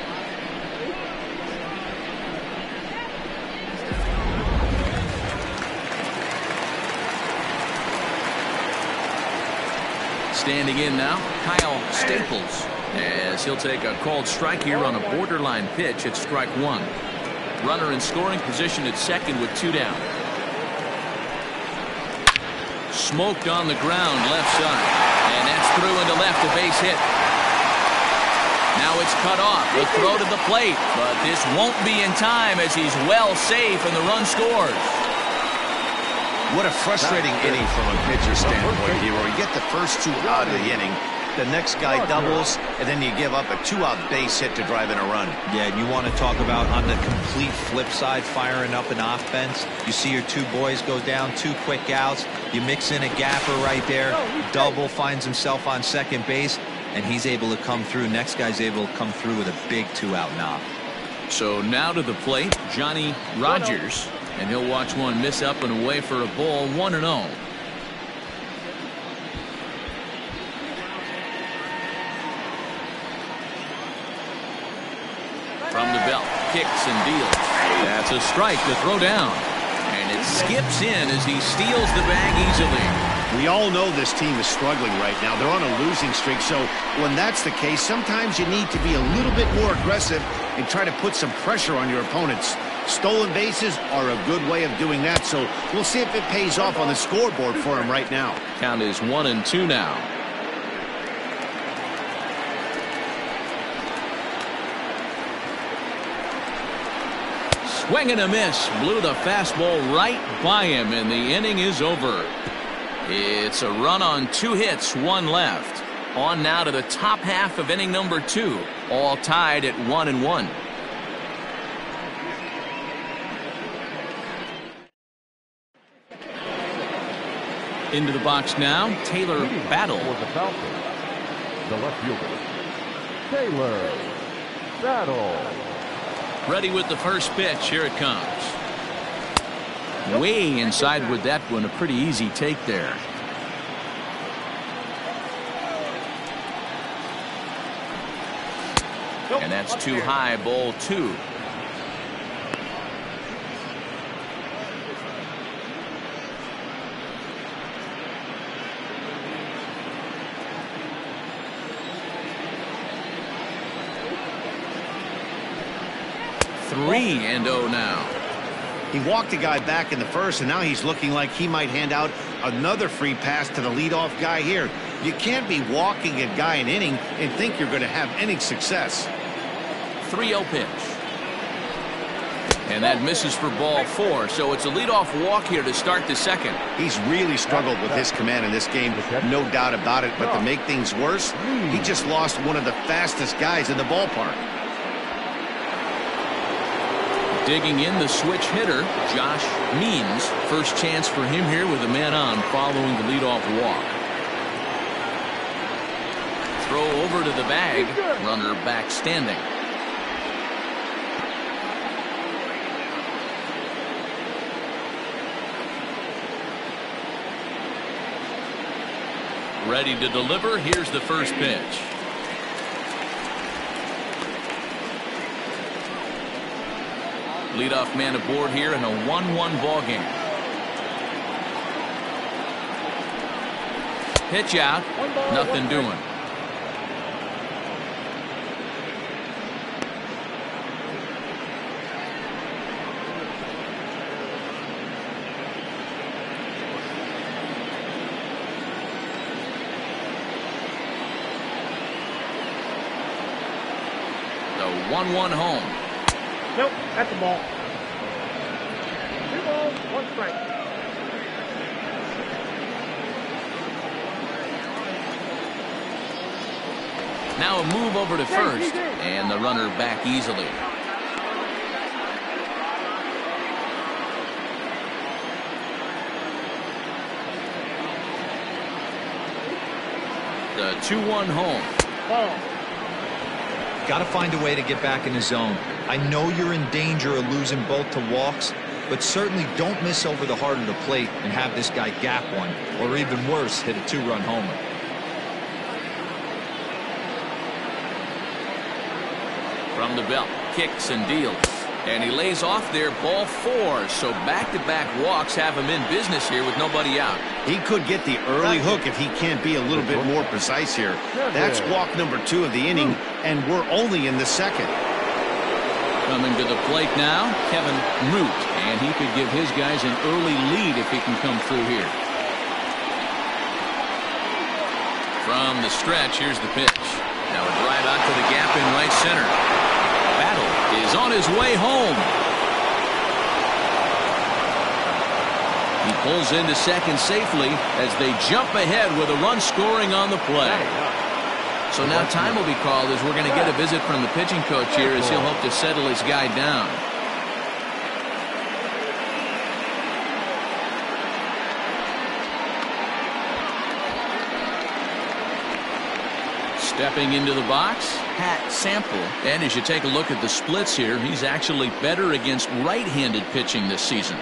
S1: Standing in now, Kyle Staples, as he'll take a called strike here on a borderline pitch at strike 1. Runner in scoring position at second with 2 down. Smoked on the ground left side, and that's through into left, a base hit. Now it's cut off, the throw to the plate, but this won't be in time as he's well safe and the run scores.
S4: What a frustrating inning from a pitcher standpoint, Hero. You get the first 2 out of the inning. The next guy doubles, and then you give up a 2-out base hit to drive in a run.
S5: Yeah, and you want to talk about on the complete flip side, firing up an offense. You see your 2 boys go down, 2 quick outs. You mix in a gapper right there. Double, finds himself on second base, and he's able to come through. Next guy's able to come through with a big 2-out knock.
S1: So now to the plate, Johnny Rogers. And he'll watch one miss up and away for a ball. 1-0. From the belt, kicks and deals. That's a strike to throw down. And it skips in as he steals the bag easily.
S2: We all know this team is struggling right now. They're on a losing streak, so when that's the case, sometimes you need to be a little bit more aggressive and try to put some pressure on your opponents. Stolen bases are a good way of doing that, so we'll see if it pays off on the scoreboard for him right now.
S1: Count is 1-2 now. Swing and a miss. Blew the fastball right by him, and the inning is over. It's a run on 2 hits, 1 left. On now to the top half of inning number 2. All tied at 1-1. Into the box now, Taylor Battle.
S3: For the Falcons, the left fielder, Taylor Battle.
S1: Ready with the first pitch. Here it comes. Way inside with that one. A pretty easy take there. And that's too high, ball 2. Three and 0 now.
S2: He walked a guy back in the first, and now he's looking like he might hand out another free pass to the leadoff guy here. You can't be walking a guy an inning and think you're going to have any success.
S1: 3-0 pitch. And that misses for ball 4. So it's a leadoff walk here to start the second.
S2: He's really struggled with his command in this game, no doubt about it. But to make things worse, he just lost one of the fastest guys in the ballpark.
S1: Digging in the switch hitter, Josh Means. First chance for him here with a man on following the leadoff walk. Throw over to the bag. Runner back standing. Ready to deliver. Here's the first pitch. Leadoff man aboard here in a 1-1 ball game. Pitch out. Nothing doing. The 1-1 home.
S6: Nope, that's a ball. 2 balls, 1 strike.
S1: Now a move over to first, and the runner back easily. The 2-1 home.
S6: Ball.
S5: Got to find a way to get back in the zone. I know you're in danger of losing both to walks, but certainly don't miss over the heart of the plate and have this guy gap one, or even worse, hit a 2-run homer.
S1: From the belt, kicks and deals. And he lays off there, ball 4. So back-to-back walks have him in business here with nobody out.
S2: He could get the early hook if he can't be a little bit more precise here. That's walk number 2 of the inning, and we're only in the second.
S1: Coming to the plate now, Kevin Root. And he could give his guys an early lead if he can come through here. From the stretch, here's the pitch. Now a drive out to the gap in right center. Battle is on his way home. He pulls into second safely as they jump ahead with a run scoring on the play. So now time will be called as we're going to get a visit from the pitching coach here as he'll hope to settle his guy down. Stepping into the box, Pat Sample. And as you take a look at the splits here, he's actually better against right-handed pitching this season.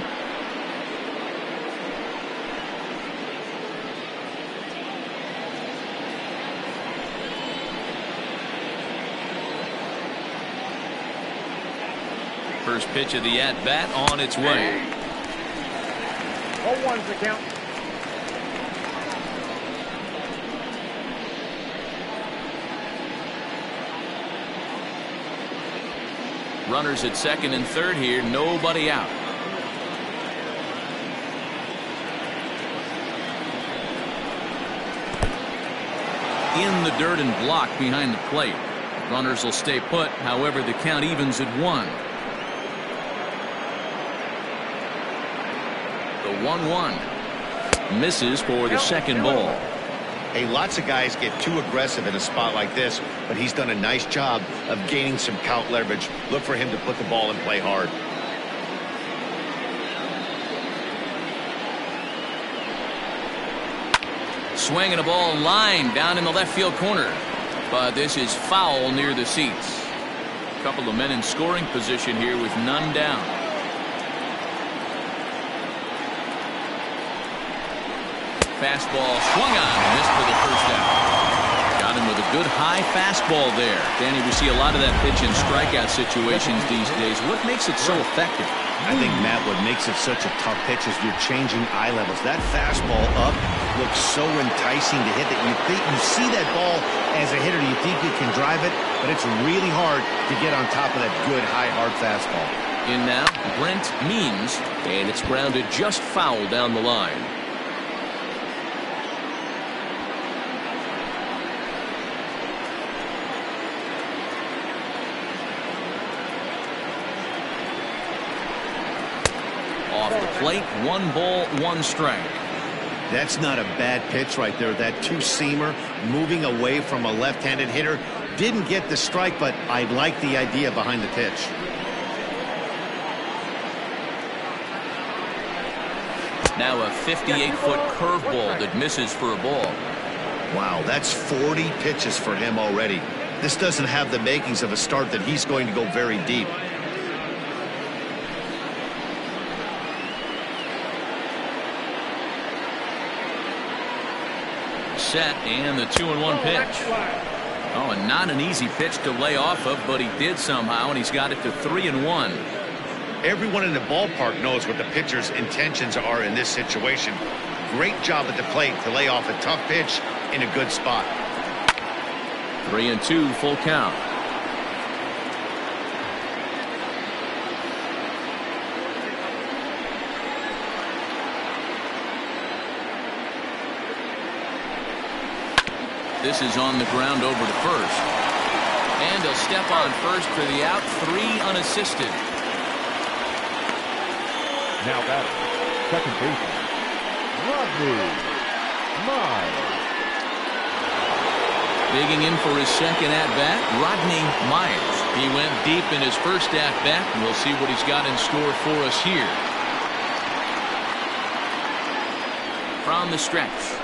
S1: First pitch of the at-bat on its way.
S6: 0-1's the count.
S1: Runners at second and third here, nobody out. In the dirt and blocked behind the plate. Runners will stay put, however the count evens at 1. The 1-1 misses for the second ball.
S2: Hey, lots of guys get too aggressive in a spot like this, but he's done a nice job of gaining some count leverage. Look for him to put the ball in play hard.
S1: swinging a ball line down in the left field corner. But this is foul near the seats. A couple of men in scoring position here with none down. Fastball swung on and missed for the first out. Got him with a good high fastball there. Danny, we see a lot of that pitch in strikeout situations these days. What makes it so effective?
S2: I think, Matt, what makes it such a tough pitch is you're changing eye levels. That fastball up looks so enticing to hit that you see that ball as a hitter, you think you can drive it, but it's really hard to get on top of that good high hard fastball.
S1: In now, Brent Means, and it's grounded just foul down the line. Off the plate, 1 ball, 1 strike.
S2: That's not a bad pitch right there. That two-seamer moving away from a left-handed hitter. Didn't get the strike, but I like the idea behind the pitch.
S1: Now a 58-foot curveball that misses for a ball.
S2: Wow, that's 40 pitches for him already. This doesn't have the makings of a start that he's going to go very deep.
S1: Set and the 2-1 pitch. Oh, and not an easy pitch to lay off of, but he did somehow, and he's got it to 3-1.
S2: Everyone in the ballpark knows what the pitcher's intentions are in this situation. Great job at the plate to lay off a tough pitch in a good spot.
S1: 3-2, full count. This is on the ground over to first. And he'll step on first for the out, 3 unassisted.
S3: Now batting, second baseman, Rodney Miles.
S1: Digging in for his second at-bat, Rodney Myers. He went deep in his first at-bat, and we'll see what he's got in store for us here. From the stretch.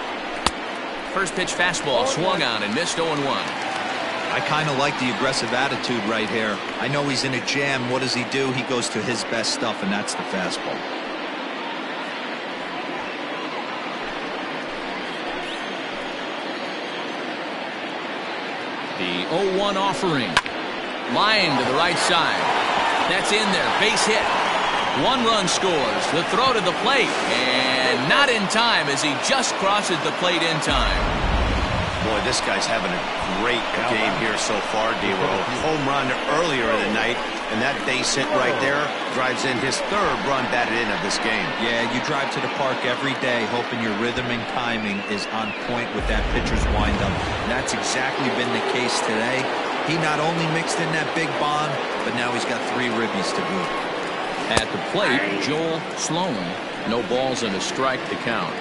S1: First pitch fastball swung on and missed 0-1.
S5: I kind of like the aggressive attitude right here. I know he's in a jam. What does he do? He goes to his best stuff, and that's the fastball.
S1: The 0-1 offering. Line to the right side. That's in there. Base hit. 1 run scores. The throw to the plate. And not in time as he just crosses the plate in time.
S2: Boy, this guy's having a great game here so far, D-Row. Home run earlier in the night, and that base hit right there drives in his 3rd run batted in of this game.
S5: Yeah, you drive to the park every day hoping your rhythm and timing is on point with that pitcher's windup. And that's exactly been the case today. He not only mixed in that big bomb, but now he's got 3 ribbies to boot.
S1: At the plate, Joel Sloan. No balls and a strike to count.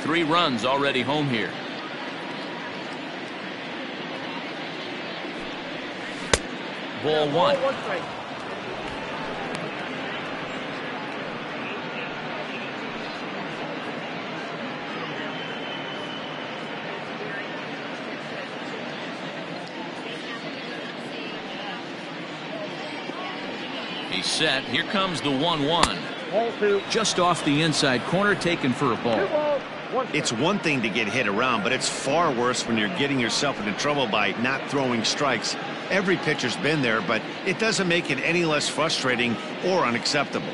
S1: Three runs already home here. Ball 1. He's set. Here comes the 1-1. Just off the inside corner, taken for a ball.
S2: It's one thing to get hit around, but it's far worse when you're getting yourself into trouble by not throwing strikes. Every pitcher's been there, but it doesn't make it any less frustrating or unacceptable.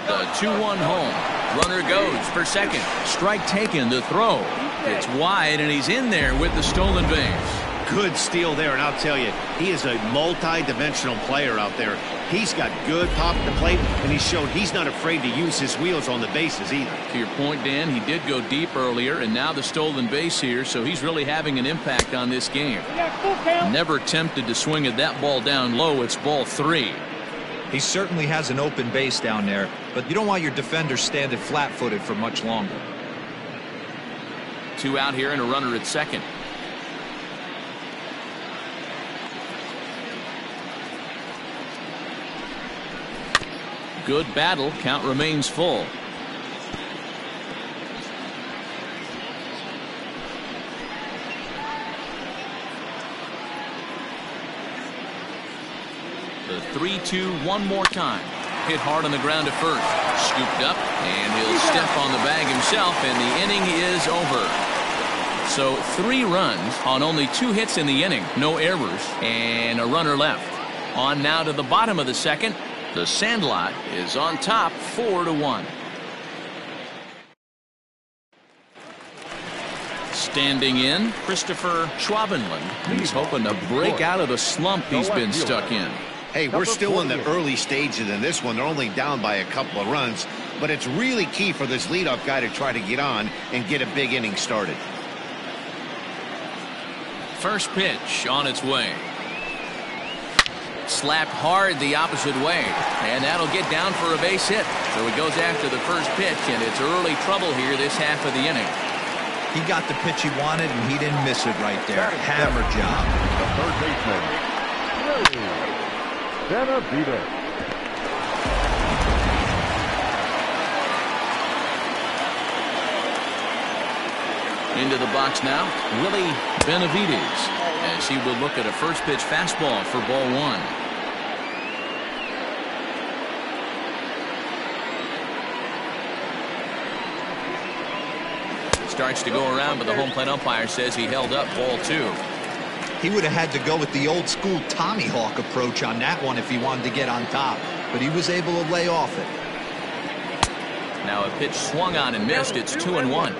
S1: The 2-1 home. Runner goes for second. Strike taken. The throw. It's wide, and he's in there with the stolen base.
S2: Good steal there, and I'll tell you, he is a multi-dimensional player out there. He's got good pop at the plate, and he showed he's not afraid to use his wheels on the bases either.
S1: To your point, Dan, he did go deep earlier, and now the stolen base here, so he's really having an impact on this game. Never tempted to swing at that ball down low. It's ball 3.
S5: He certainly has an open base down there, but you don't want your defender standing flat-footed for much longer.
S1: 2 out here and a runner at second. Good battle. Count remains full. The 3-2 one more time. Hit hard on the ground at first. Scooped up, and he'll step on the bag himself, and the inning is over. So 3 runs on only 2 hits in the inning. No errors, and a runner left. On now to the bottom of the second. The Sandlot is on top 4-1. Standing in, Christopher Schwabenland. He's hoping to break out of the slump he's been stuck in.
S2: Hey, we're still in the early stages in this one. They're only down by a couple of runs, but it's really key for this leadoff guy to try to get on and get a big inning started.
S1: First pitch on its way. Slapped hard the opposite way, and that'll get down for a base hit. So he goes after the first pitch, and it's early trouble here this half of the inning.
S5: He got the pitch he wanted, and he didn't miss it right there. Hammer job.
S3: The third baseman, Benavides.
S1: Into the box now, Willie Benavides, as he will look at a first pitch fastball for ball 1. Starts to go around, but the home plate umpire says he held up ball 2.
S5: He would have had to go with the old school Tommy Hawk approach on that one if he wanted to get on top, but he was able to lay off it.
S1: Now a pitch swung on and missed. It's 2-1.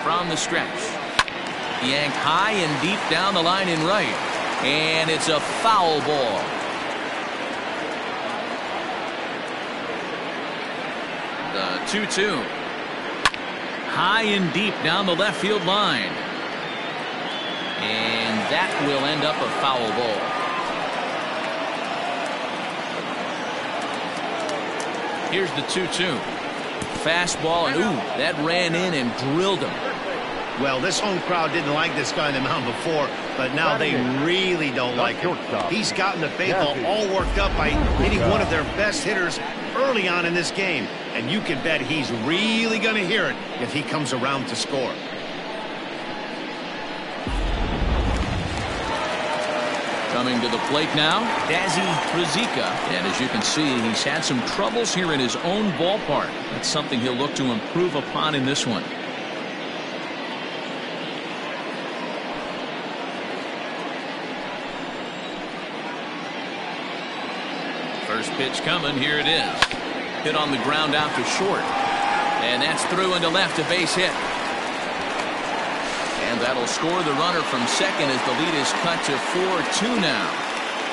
S1: From the stretch, yanked high and deep down the line in right, and it's a foul ball. The 2-2, high and deep down the left field line, and that will end up a foul ball. Here's the 2-2, fastball, and ooh, that ran in and drilled him.
S2: Well, this home crowd didn't like this guy on the mound before, but now they really don't like him. He's gotten the faithful all worked up by hitting one of their best hitters early on in this game, and you can bet he's really going to hear it if he comes around to score.
S1: Coming to the plate now, Dazzy Rizika, and as you can see, he's had some troubles here in his own ballpark. That's something he'll look to improve upon in this one. First pitch coming, here it is. Hit on the ground out to short. And that's through into left, a base hit. And that'll score the runner from second as the lead is cut to 4-2 now.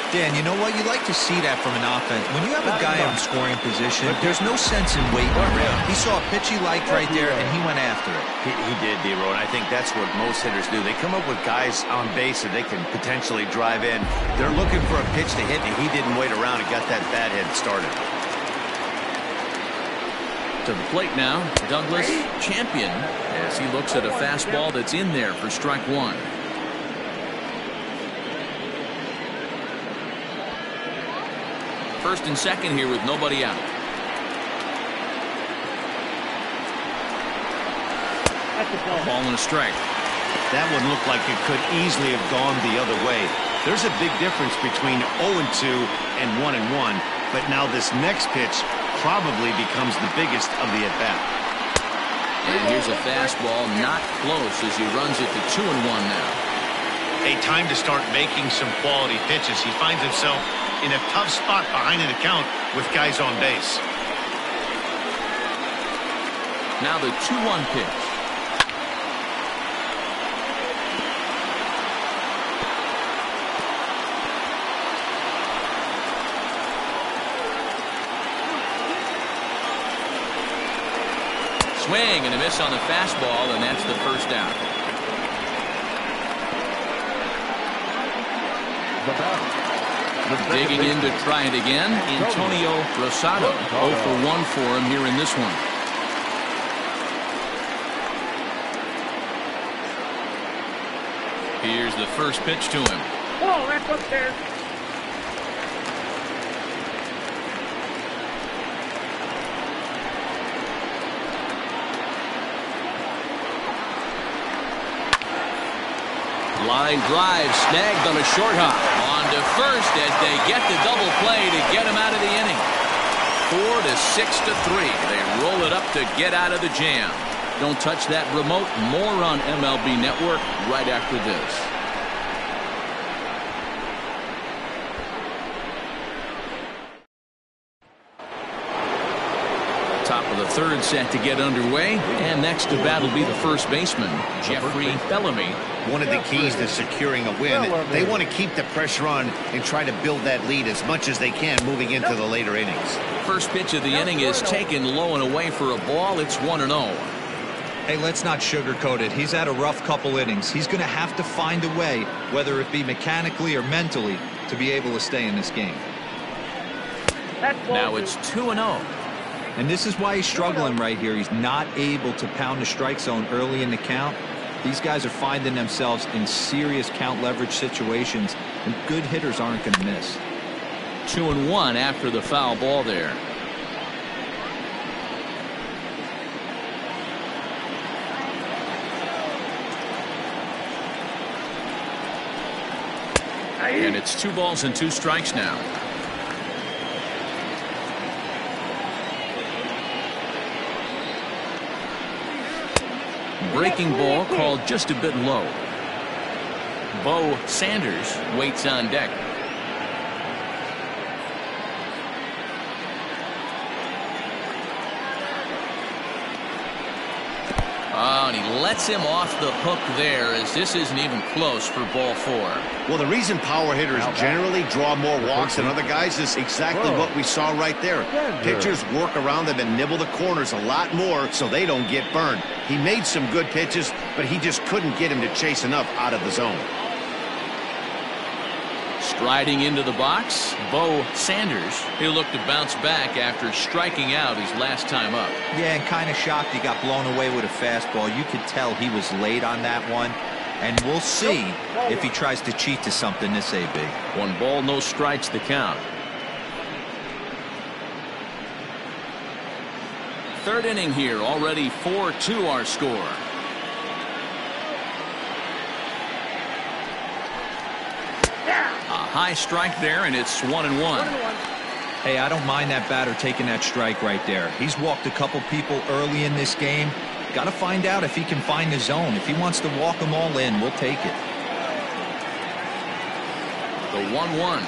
S5: Dan, you know what? You like to see that from an offense. When you have a guy in scoring position, there's no sense in waiting around. He saw a pitch he liked right there, and he went after it.
S4: He did, D-Row, and I think that's what most hitters do. They come up with guys on base that they can potentially drive in. They're looking for a pitch to hit, and he didn't wait around and got that bat head started.
S1: To the plate now, Douglas Champion, as he looks at a fastball that's in there for strike 1. First and second here with nobody out. Ball and a strike.
S2: That one looked like it could easily have gone the other way. There's a big difference between 0-2 and 1-1, but now this next pitch probably becomes the biggest of the at-bat.
S1: And here's a fastball, not close as he runs it to 2-1 now.
S2: A time to start making some quality pitches. He finds himself in a tough spot behind an account with guys on base.
S1: Now the 2-1 pitch. Swing and a miss on the fastball, and that's the first out.
S3: The batter, the
S1: Digging in to try it again, Antonio Rosado. 0 for 1 for him here in this one. Here's the first pitch to him.
S6: Oh, that's up there.
S1: Line drive snagged on a short hop. On to first as they get the double play to get him out of the inning. 4 to 6 to 3. They roll it up to get out of the jam. Don't touch that remote. More on MLB Network right after this. Top of the third set to get underway, and next to bat will be the first baseman, Jeffrey Bellamy.
S2: One of the keys to securing a win, they want to keep the pressure on and try to build that lead as much as they can moving into the later innings.
S1: First pitch of the inning is taken low and away for a ball. It's 1-0.
S5: Hey, let's not sugarcoat it. He's had a rough couple innings. He's going to have to find a way, whether it be mechanically or mentally, to be able to stay in this game.
S1: Now it's 2-0.
S5: And this is why he's struggling right here. He's not able to pound the strike zone early in the count. These guys are finding themselves in serious count leverage situations, and good hitters aren't going to miss.
S1: 2-1 after the foul ball there. And it's 2 balls and 2 strikes now. Breaking ball called just a bit low. Bo Sanders waits on deck. Oh, and he lets him off the hook there, as this isn't even close for ball 4.
S2: Well, the reason power hitters generally draw more walks than other guys is exactly what we saw right there. Pitchers work around them and nibble the corners a lot more so they don't get burned. He made some good pitches, but he just couldn't get him to chase enough out of the zone.
S1: Striding into the box, Bo Sanders. He'll look to bounce back after striking out his last time up.
S5: Yeah, and kind of shocked he got blown away with a fastball. You could tell he was late on that one. And we'll see if he tries to cheat to something this AB.
S1: 1 ball, no strikes the count. Third inning here, already 4-2 our score. A high strike there, and it's 1-1.
S5: Hey, I don't mind that batter taking that strike right there. He's walked a couple people early in this game. Got to find out if he can find the zone. If he wants to walk them all in, we'll take it.
S1: The 1-1.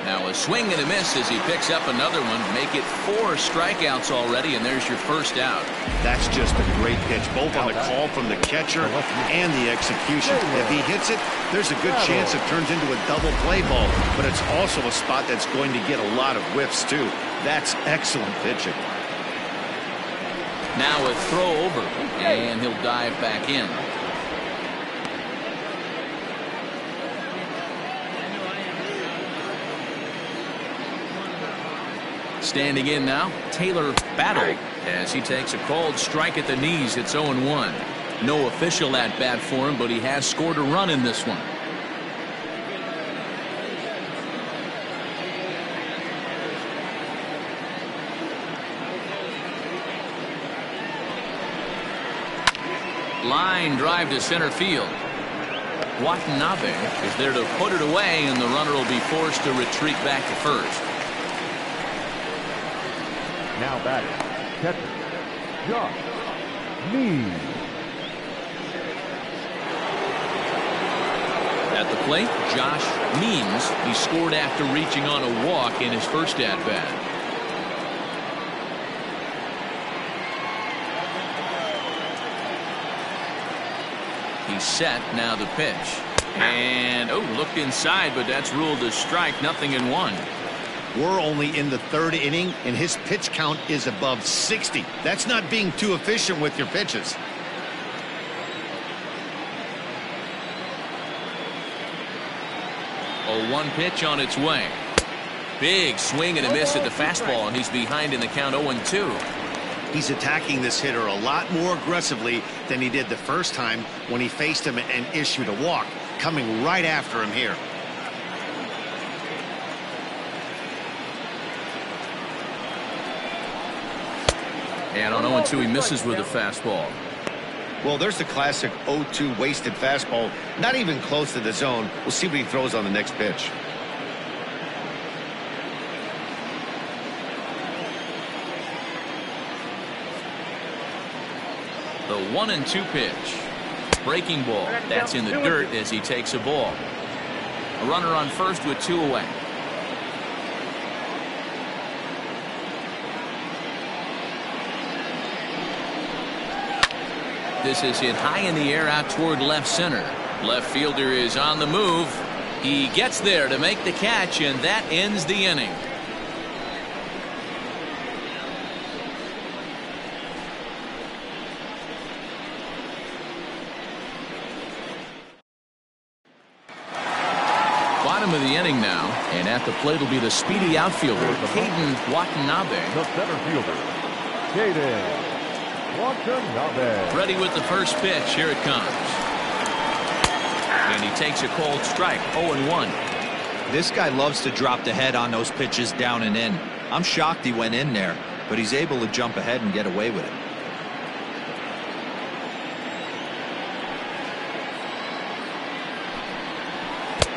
S1: Now a swing and a miss as he picks up another one. Make it 4 strikeouts already, and there's your first out.
S2: That's just a great pitch, both on the call from the catcher and the execution. If he hits it, there's a good chance it turns into a double play ball, but it's also a spot that's going to get a lot of whiffs too. That's excellent pitching.
S1: Now a throw over, and he'll dive back in. Standing in now, Taylor Battle, as he takes a called strike at the knees. It's 0-1. No official at bat for him, but he has scored a run in this one. Line drive to center field. Watanabe is there to put it away, and the runner will be forced to retreat back to first.
S3: Now batting, catcher, Josh Means.
S1: At the plate, Josh Means. He scored after reaching on a walk in his first at-bat. He's set. Now the pitch. And, oh, looked inside, but that's ruled a strike. Nothing in one.
S2: We're only in the third inning, and his pitch count is above 60. That's not being too efficient with your pitches.
S1: Oh, one pitch on its way. Big swing and a miss at the fastball, and he's behind in the count 0-2.
S2: He's attacking this hitter a lot more aggressively than he did the first time when he faced him and issued a walk, coming right after him here.
S1: And on 0-2, he misses with a fastball.
S2: Well, there's the classic 0-2 wasted fastball, not even close to the zone. We'll see what he throws on the next pitch.
S1: The 1-2 pitch. Breaking ball. That's in the dirt as he takes a ball. A runner on first with 2 away. This is hit high in the air out toward left center. Left fielder is on the move. He gets there to make the catch, and that ends the inning. Bottom of the inning now, and at the plate will be the speedy outfielder, Caden Watanabe.
S3: The center fielder, Caden Watanabe.
S1: Ready with the first pitch. Here it comes. And he takes a cold strike. 0-1.
S5: This guy loves to drop the head on those pitches down and in. I'm shocked he went in there, but he's able to jump ahead and get away with it.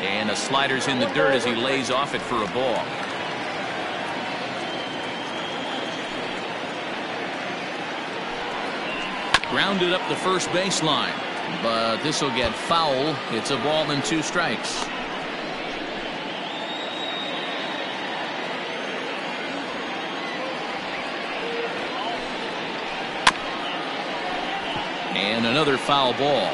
S1: And the slider's in the dirt as he lays off it for a ball. Grounded up the first baseline, but this will get foul. It's a ball and 2 strikes. And another foul ball.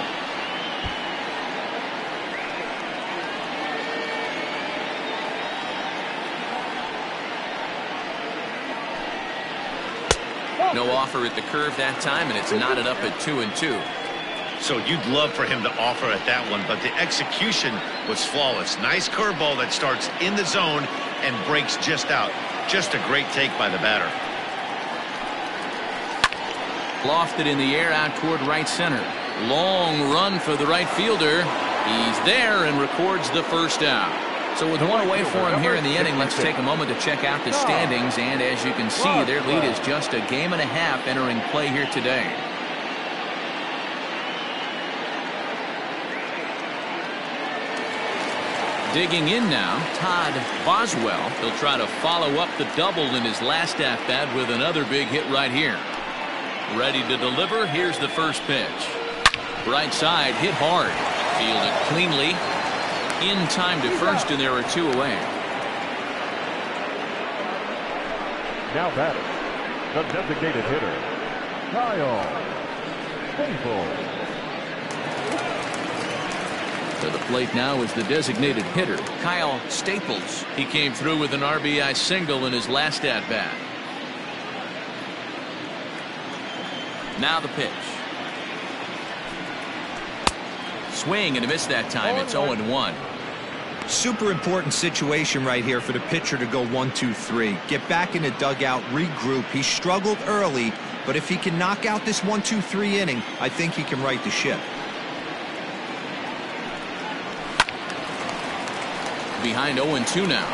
S1: No offer at the curve that time, and it's knotted up at 2-2.
S2: So you'd love for him to offer at that one, but the execution was flawless. Nice curveball that starts in the zone and breaks just out. Just a great take by the batter.
S1: Lofted in the air out toward right center. Long run for the right fielder. He's there and records the first out. So with 1 away for him here in the inning, let's take a moment to check out the standings. And as you can see, their lead is just a game and a half entering play here today. Digging in now, Todd Boswell. He'll try to follow up the double in his last at-bat with another big hit right here. Ready to deliver. Here's the first pitch. Right side, hit hard. Fielded cleanly. In time to first, and there are 2 away.
S3: Now batting, the designated hitter, Kyle Staples.
S1: To the plate now is the designated hitter, Kyle Staples. He came through with an RBI single in his last at-bat. Now the pitch. Swing and a miss that time. It's 0-1.
S5: Super important situation right here for the pitcher to go 1-2-3. Get back in the dugout, regroup. He struggled early, but if he can knock out this 1-2-3 inning, I think he can right the ship.
S1: Behind 0-2 now.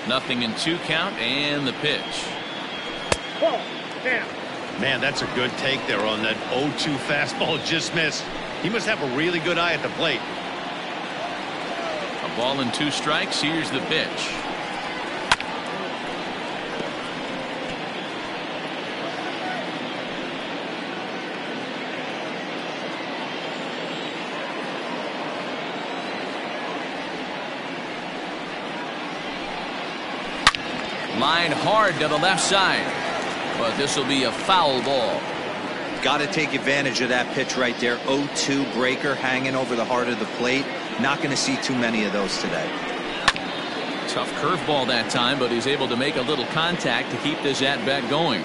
S1: Nothing in 2 count, and the pitch.
S2: Man, that's a good take there on that 0-2 fastball. Just missed. He must have a really good eye at the plate.
S1: A ball and 2 strikes. Here's the pitch. Line hard to the left side. But this will be a foul ball.
S5: Got to take advantage of that pitch right there. 0-2 breaker hanging over the heart of the plate. Not going to see too many of those today.
S1: Tough curveball that time, but he's able to make a little contact to keep this at-bat going.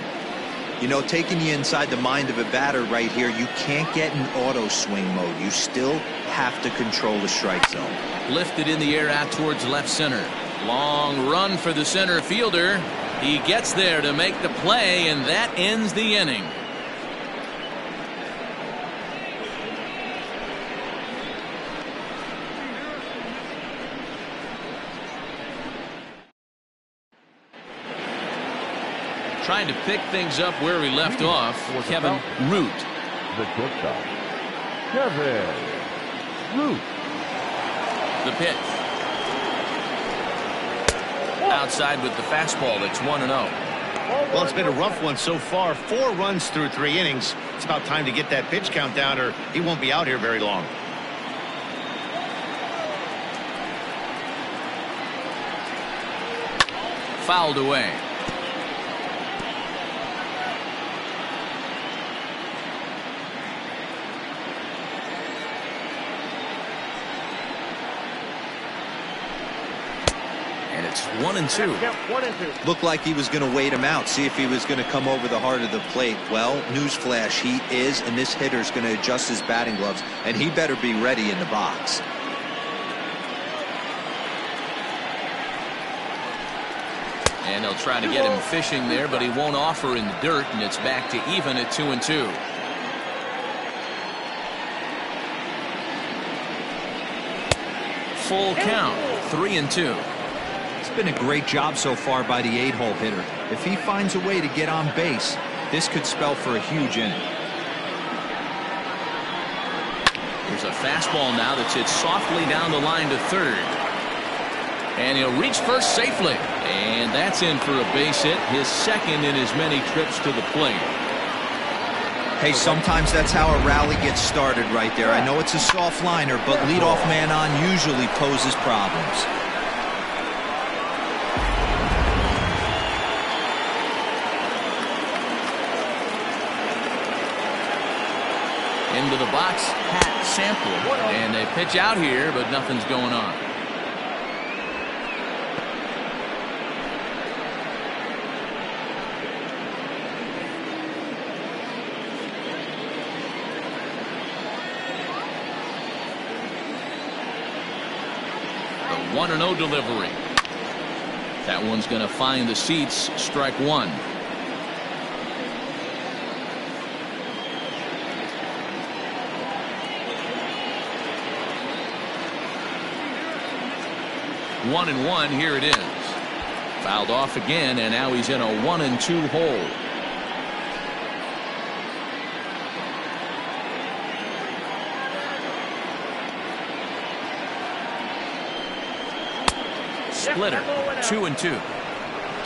S5: You know, taking you inside the mind of a batter right here, you can't get in auto swing mode. You still have to control the strike zone.
S1: Lifted in the air out towards left center. Long run for the center fielder. He gets there to make the play, and that ends the inning. Trying to pick things up where we left off, Kevin Root.
S3: The shortstop, Kevin Root.
S1: The pitch. Outside with the fastball. That's 1-0.
S2: Well, it's been a rough one so far. 4 runs through 3 innings. It's about time to get that pitch count down, or he won't be out here very long.
S1: Fouled away. And it's 1-2.
S6: Yep, 1-2.
S5: Looked like he was going to wait him out, see if he was going to come over the heart of the plate. Well, newsflash, he is, and this hitter's going to adjust his batting gloves, and he better be ready in the box.
S1: And they'll try to get him fishing there, but he won't offer in the dirt, and it's back to even at 2-2. Full count, 3-2.
S5: It's been a great job so far by the 8-hole hitter. If he finds a way to get on base, this could spell for a huge inning.
S1: There's a fastball now that's hit softly down the line to third. And he'll reach first safely. And that's in for a base hit, his second in as many trips to the plate.
S5: Hey, sometimes that's how a rally gets started right there. I know it's a soft liner, but leadoff man on usually poses problems.
S1: Into the box, Pat Sample. And they pitch out here, but nothing's going on. The 1-0 delivery. That one's going to find the seats. Strike one. One and one. Here it is. Fouled off again, and now he's in a 1-2 hole. Splitter, 2-2.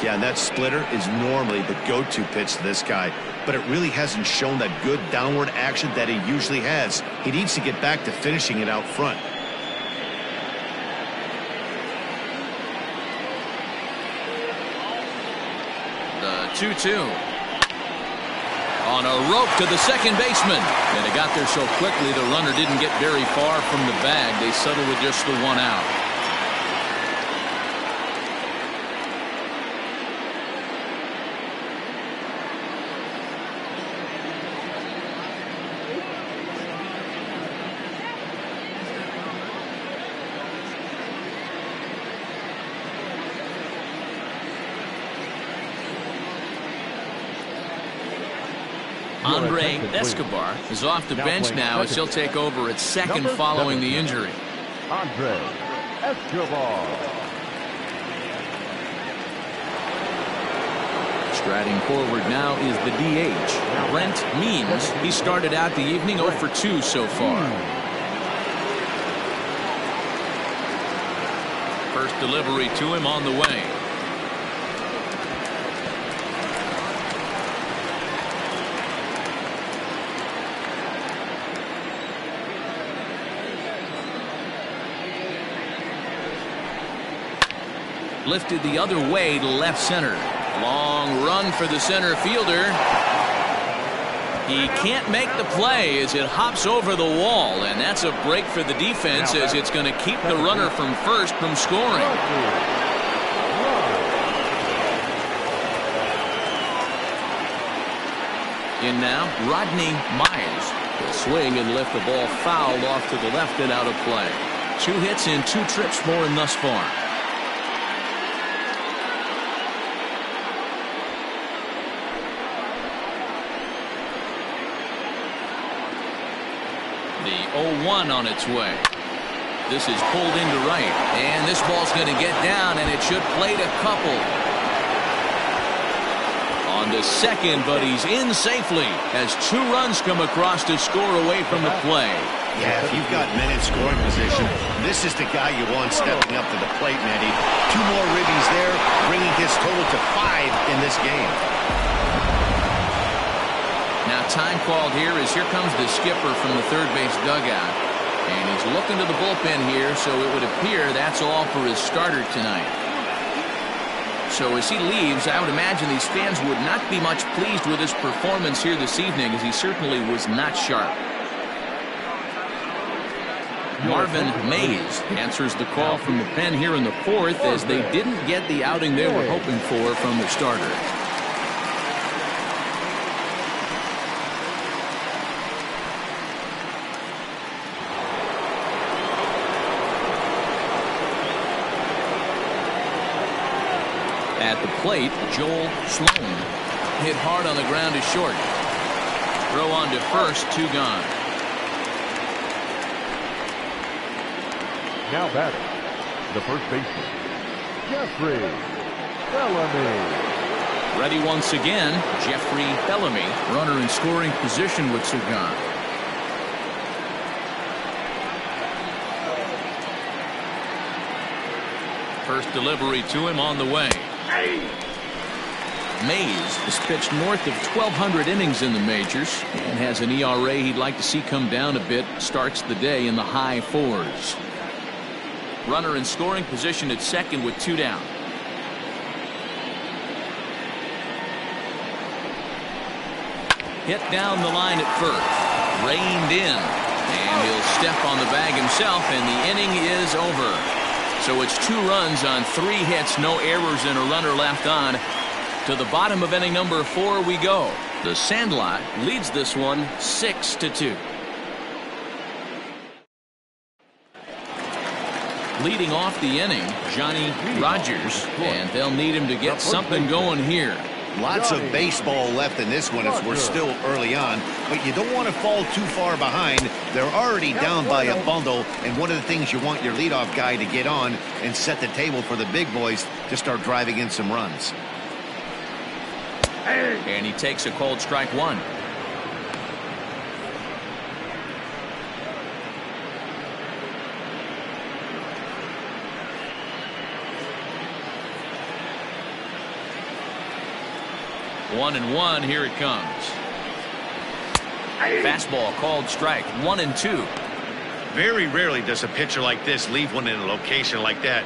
S2: Yeah, and that splitter is normally the go-to pitch to this guy, but it really hasn't shown that good downward action that he usually has. He needs to get back to finishing it out front.
S1: The 2-2. On a rope to the second baseman. And it got there so quickly the runner didn't get very far from the bag. They settled with just the one out. Andre Escobar is off the bench now as he'll take over at second following the injury.
S3: Andre Escobar.
S1: Striding forward now is the DH, Brent Means. He started out the evening 0 for 2 so far. First delivery to him on the way. Lifted the other way to left center. Long run for the center fielder. He can't make the play as it hops over the wall, and that's a break for the defense as it's going to keep the runner from first from scoring. In now, Rodney Myers will swing and lift the ball fouled off to the left and out of play. 2 hits and 2 trips for him thus far. The 0-1 on its way. This is pulled into right, and this ball's going to get down, and it should plate a couple. On to second, but he's in safely as 2 runs come across to score away from the play.
S2: Yeah, if you've got men in scoring position, this is the guy you want stepping up to the plate, Manny. 2 more ribbies there, bringing his total to 5 in this game.
S1: Now time called here as here comes the skipper from the third base dugout. And he's looking to the bullpen here, so it would appear that's all for his starter tonight. So as he leaves, I would imagine these fans would not be much pleased with his performance here this evening, as he certainly was not sharp. Marvin Mays answers the call from the pen here in the 4th, as they didn't get the outing they were hoping for from the starter. At the plate, Joel Sloan hit hard on the ground to short. Throw on to first, 2 gone.
S3: Now batting, the first baseman, Jeffrey Bellamy.
S1: Ready once again, Jeffrey Bellamy. Runner in scoring position with 2 gone. First delivery to him on the way. Mays has pitched north of 1,200 innings in the majors and has an ERA he'd like to see come down a bit. Starts the day in the high 4s. Runner in scoring position at second with 2 down. Hit down the line at first. Reined in. And he'll step on the bag himself, and the inning is over. So it's 2 runs on 3 hits, no errors, and a runner left on. To the bottom of inning number 4 we go. The Sandlot leads this one 6-2. Leading off the inning, Johnny Rogers, and they'll need him to get something going here.
S2: Lots of baseball left in this one as we're still early on, but you don't want to fall too far behind. They're already down by a bundle, and one of the things you want your leadoff guy to get on and set the table for the big boys to start driving in some runs.
S1: And he takes a cold strike 1. One and 1, here it comes. Fastball called strike, 1-2.
S4: Very rarely does a pitcher like this leave one in a location like that.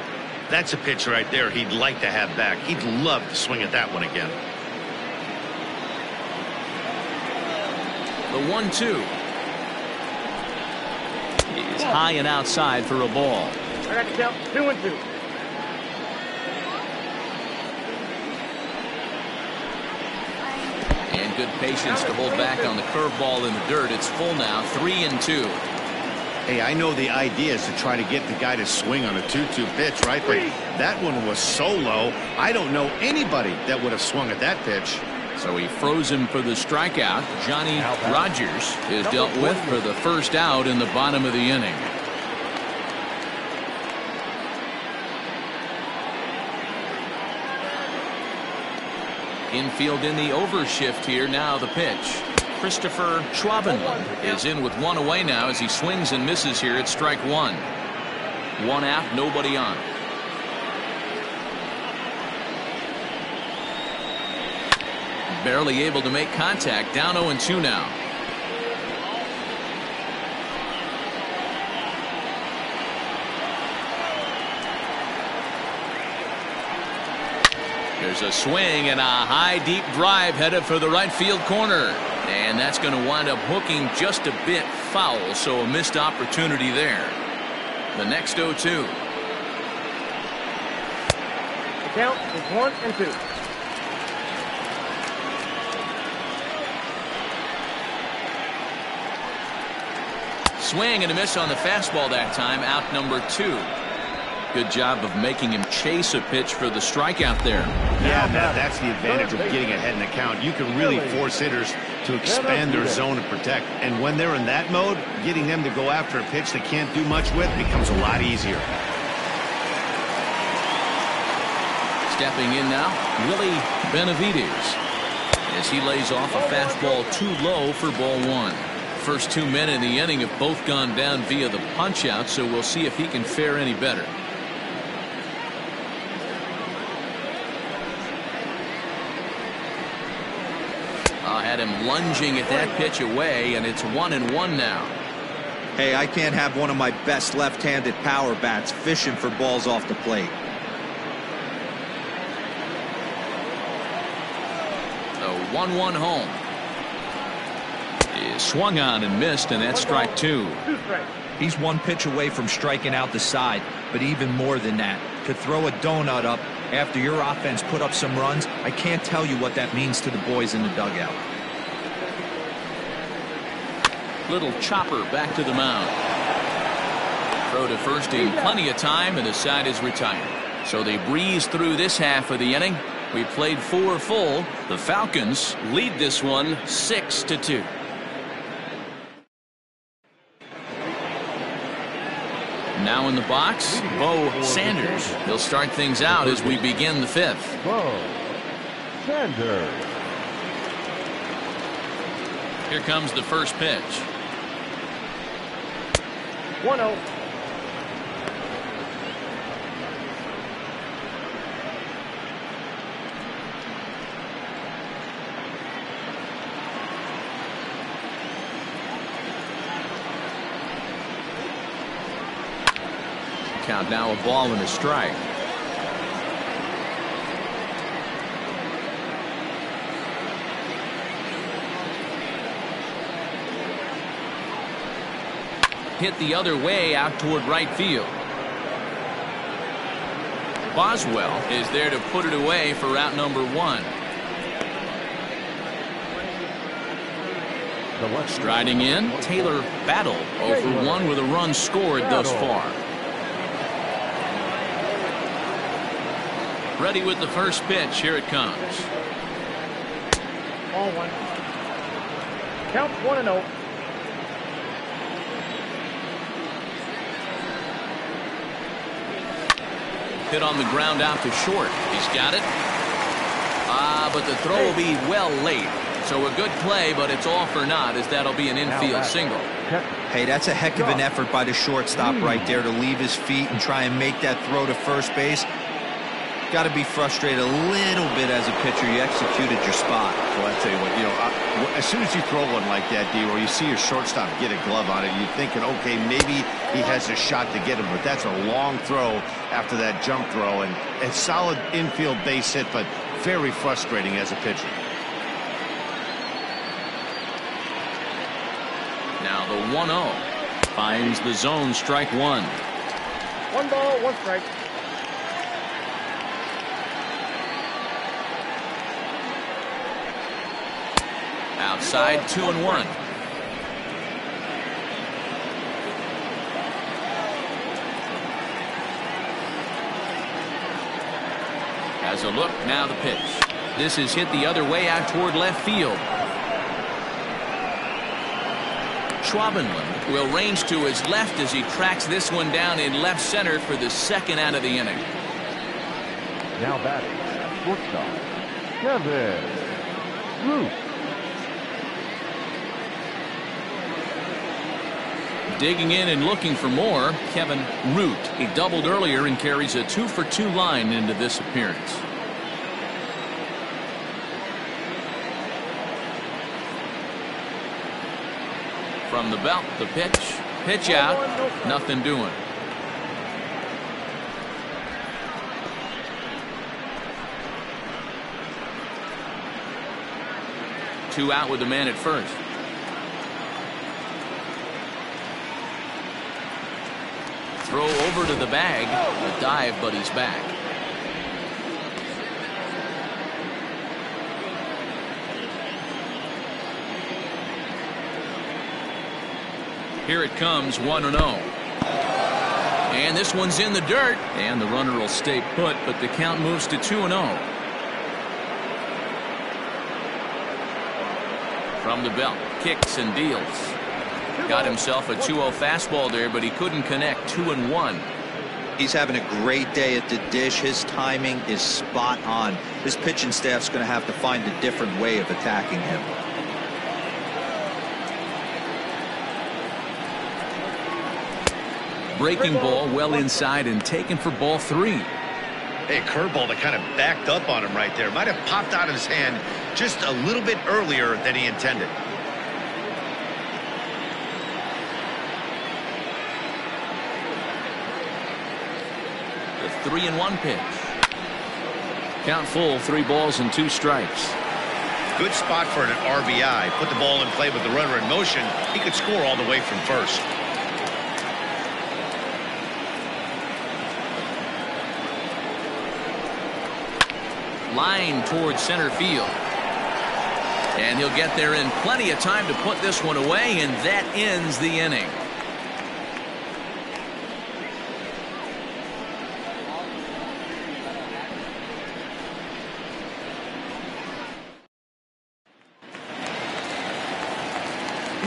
S4: That's a pitch right there he'd like to have back. He'd love to swing at that one again.
S1: The 1-2 is high and outside for a ball.
S6: I got to count 2-2.
S1: And good patience to hold back on the curveball in the dirt. It's full now, 3-2.
S2: Hey, I know the idea is to try to get the guy to swing on a 2-2 pitch, right? But that one was so low, I don't know anybody that would have swung at that pitch.
S1: So he froze him for the strikeout. Johnny Rogers is dealt with for the first out in the bottom of the inning. Infield in the overshift here. Now the pitch. Christopher Schwabenland is in with 1 away now as he swings and misses here at strike 1. 1 out, nobody on. Barely able to make contact. Down 0-2 now. There's a swing and a high deep drive headed for the right field corner. And that's going to wind up hooking just a bit foul, so a missed opportunity there. The next 0-2.
S6: The count is 1-2.
S1: Swing and a miss on the fastball that time. Out number 2. Good job of making him chase a pitch for the strikeout there.
S2: Yeah, that's the advantage of getting ahead in the count. You can really force hitters to expand their zone and protect. And when they're in that mode, getting them to go after a pitch they can't do much with becomes a lot easier.
S1: Stepping in now, Willie Benavides, as he lays off a fastball too low for ball 1. First 2 men in the inning have both gone down via the punch out, so we'll see if he can fare any better. Had him lunging at that pitch away, and it's 1-1 now.
S5: Hey, I can't have one of my best left-handed power bats fishing for balls off the plate.
S1: The 1-1 home is swung on and missed, and that's strike 2.
S5: He's one pitch away from striking out the side, but even more than that, to throw a donut up after your offense put up some runs, I can't tell you what that means to the boys in the dugout.
S1: Little chopper back to the mound. Throw to first in plenty of time, and the side is retired. So they breeze through this half of the inning. We played 4 full. The Falcons lead this one 6-2. Now in the box, Bo Sanders. He'll start things out as we begin the 5th.
S3: Bo Sanders.
S1: Here comes the first pitch.
S6: 1-0.
S1: Count now a ball and a strike. Hit the other way out toward right field. Boswell is there to put it away for out number 1. Striding in, Taylor Battle 0 for 1 with a run scored thus far. Ready with the first pitch. Here it comes.
S6: Ball 1. Count 1-0.
S1: Hit on the ground out to short. He's got it. But the throw will be well late. So a good play, but it's all for naught, as that'll be an infield single.
S5: Hey, that's a heck of an effort by the shortstop right there to leave his feet and try and make that throw to first base. Got to be frustrated a little bit as a pitcher. You executed your spot.
S2: Well, I tell you what, as soon as you throw one like that, D-Roy, you see your shortstop get a glove on it. You're thinking, okay, maybe he has a shot to get him, but that's a long throw after that jump throw, and a solid infield base hit, but very frustrating as a pitcher.
S1: Now the 1-0 finds the zone, strike 1.
S6: 1 ball, 1 strike.
S1: Outside, 2-1. Has a look, now the pitch. This is hit the other way out toward left field. Schwabenland will range to his left as he tracks this one down in left center for the second out of the inning.
S3: Now batting, shortstop, Kevin Root.
S1: Digging in and looking for more, Kevin Root. He doubled earlier and carries a 2-for-2 line into this appearance. From the belt, the pitch out, nothing doing. 2 out with the man at first. Throw over to the bag. A dive, but he's back. Here it comes, 1-0. And this one's in the dirt. And the runner will stay put, but the count moves to 2-0. From the belt, kicks and deals. Got himself a 2-0 fastball there, but he couldn't connect. 2-1.
S5: He's having a great day at the dish. His timing is spot on. His pitching staff's going to have to find a different way of attacking him.
S1: Breaking ball well inside and taken for ball 3.
S2: Hey, curveball that kind of backed up on him right there. Might have popped out of his hand just a little bit earlier than he intended.
S1: The 3-1 pitch. Count full, 3 balls and 2 strikes.
S2: Good spot for an RBI. Put the ball in play with the runner in motion. He could score all the way from first.
S1: Line towards center field. And he'll get there in plenty of time to put this one away, and that ends the inning.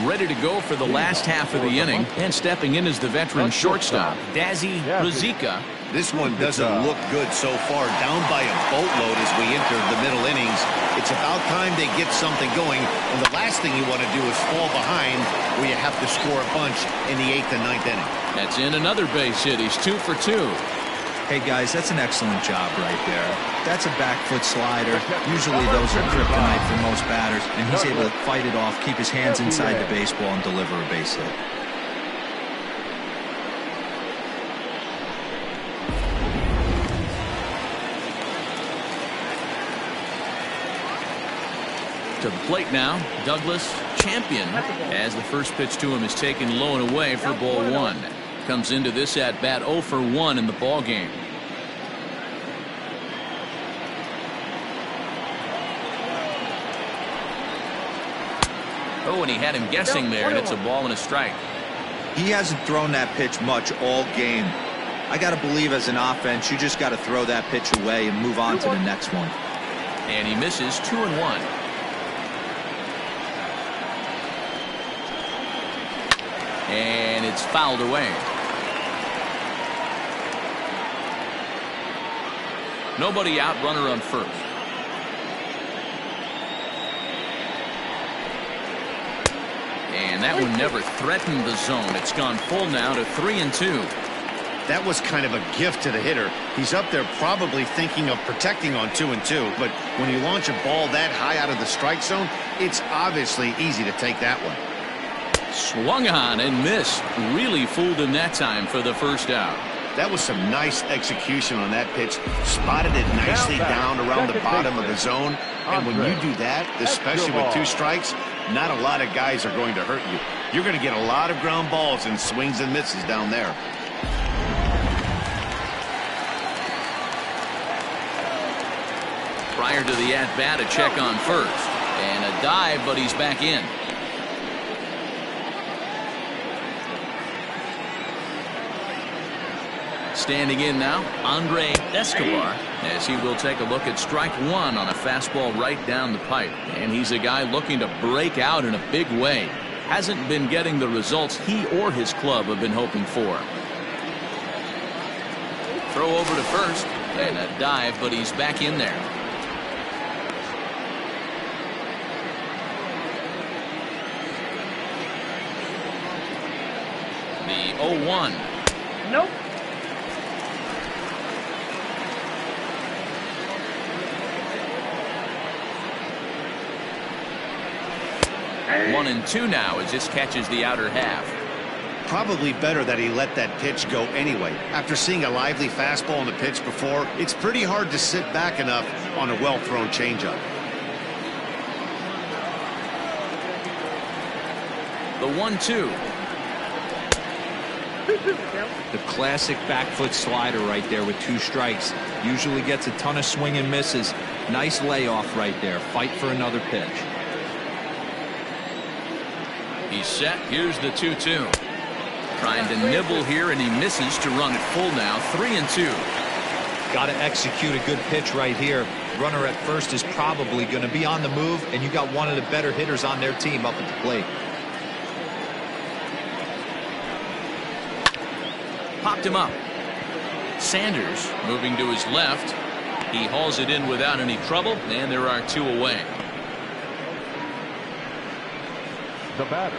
S1: Ready to go for the last half of the inning, and stepping in is the veteran shortstop, Dazzy Ruzicka.
S2: This one doesn't look good so far. Down by a boatload as we enter the middle innings. It's about time they get something going, and the last thing you want to do is fall behind where you have to score a bunch in the 8th and 9th inning.
S1: That's in another base hit. He's 2 for 2.
S5: Hey, guys, that's an excellent job right there. That's a back foot slider. Usually those are kryptonite for most batters, and he's able to fight it off, keep his hands inside the baseball, and deliver a base hit.
S1: To the plate now, Douglas Champion, as the first pitch to him is taken low and away for ball 1. Comes into this at bat 0 for 1 in the ball game. Oh, and he had him guessing there, and it's a ball and a strike.
S5: He hasn't thrown that pitch much all game. I got to believe as an offense, you just got to throw that pitch away and move on to the next one.
S1: And he misses 2-1. And it's fouled away. Nobody out, runner on first. And that one never threatened the zone. It's gone full now to 3-2.
S2: That was kind of a gift to the hitter. He's up there probably thinking of protecting on 2-2, but when you launch a ball that high out of the strike zone, it's obviously easy to take that one.
S1: Swung on and missed. Really fooled him that time for the first out.
S2: That was some nice execution on that pitch. Spotted it nicely down around the bottom of the zone. And when you do that, especially with 2 strikes, not a lot of guys are going to hurt you. You're going to get a lot of ground balls and swings and misses down there.
S1: Prior to the at-bat, a check on first. And a dive, but he's back in. Standing in now, Andre Escobar, as he will take a look at strike 1 on a fastball right down the pipe. And he's a guy looking to break out in a big way. Hasn't been getting the results he or his club have been hoping for. Throw over to first, and a dive, but he's back in there. The 0-1.
S6: Nope.
S1: Hey. 1-2 now as this catches the outer half.
S2: Probably better that he let that pitch go anyway. After seeing a lively fastball on the pitch before, it's pretty hard to sit back enough on a well-thrown changeup.
S1: The 1-2.
S5: The classic back foot slider right there with 2 strikes. Usually gets a ton of swing and misses. Nice layoff right there. Fight for another pitch.
S1: He's set. Here's the 2-2. Trying to nibble here, and he misses to run it full now. 3-2.
S5: Got to execute a good pitch right here. Runner at first is probably going to be on the move, and you got one of the better hitters on their team up at the plate.
S1: Popped him up. Sanders moving to his left. He hauls it in without any trouble, and there are 2 away.
S3: The batter,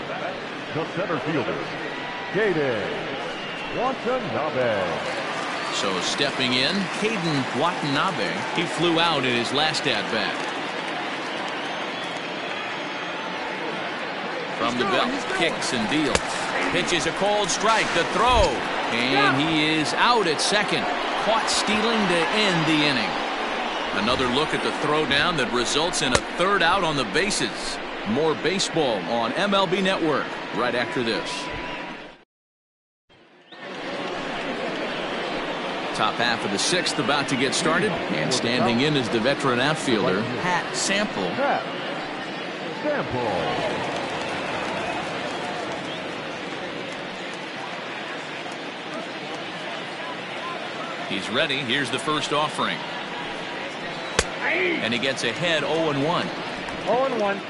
S3: the center fielder, Caden Watanabe.
S1: So stepping in, Caden Watanabe. He flew out in his last at-bat. From the belt, kicks and deals. Pitches a cold strike. The throw. And he is out at second. Caught stealing to end the inning. Another look at the throwdown that results in a 3rd out on the bases. More baseball on MLB Network right after this. Top half of the 6th about to get started, and standing in is the veteran outfielder Pat Sample. He's ready. Here's the first offering, and he gets ahead 0-1.
S6: 0-1.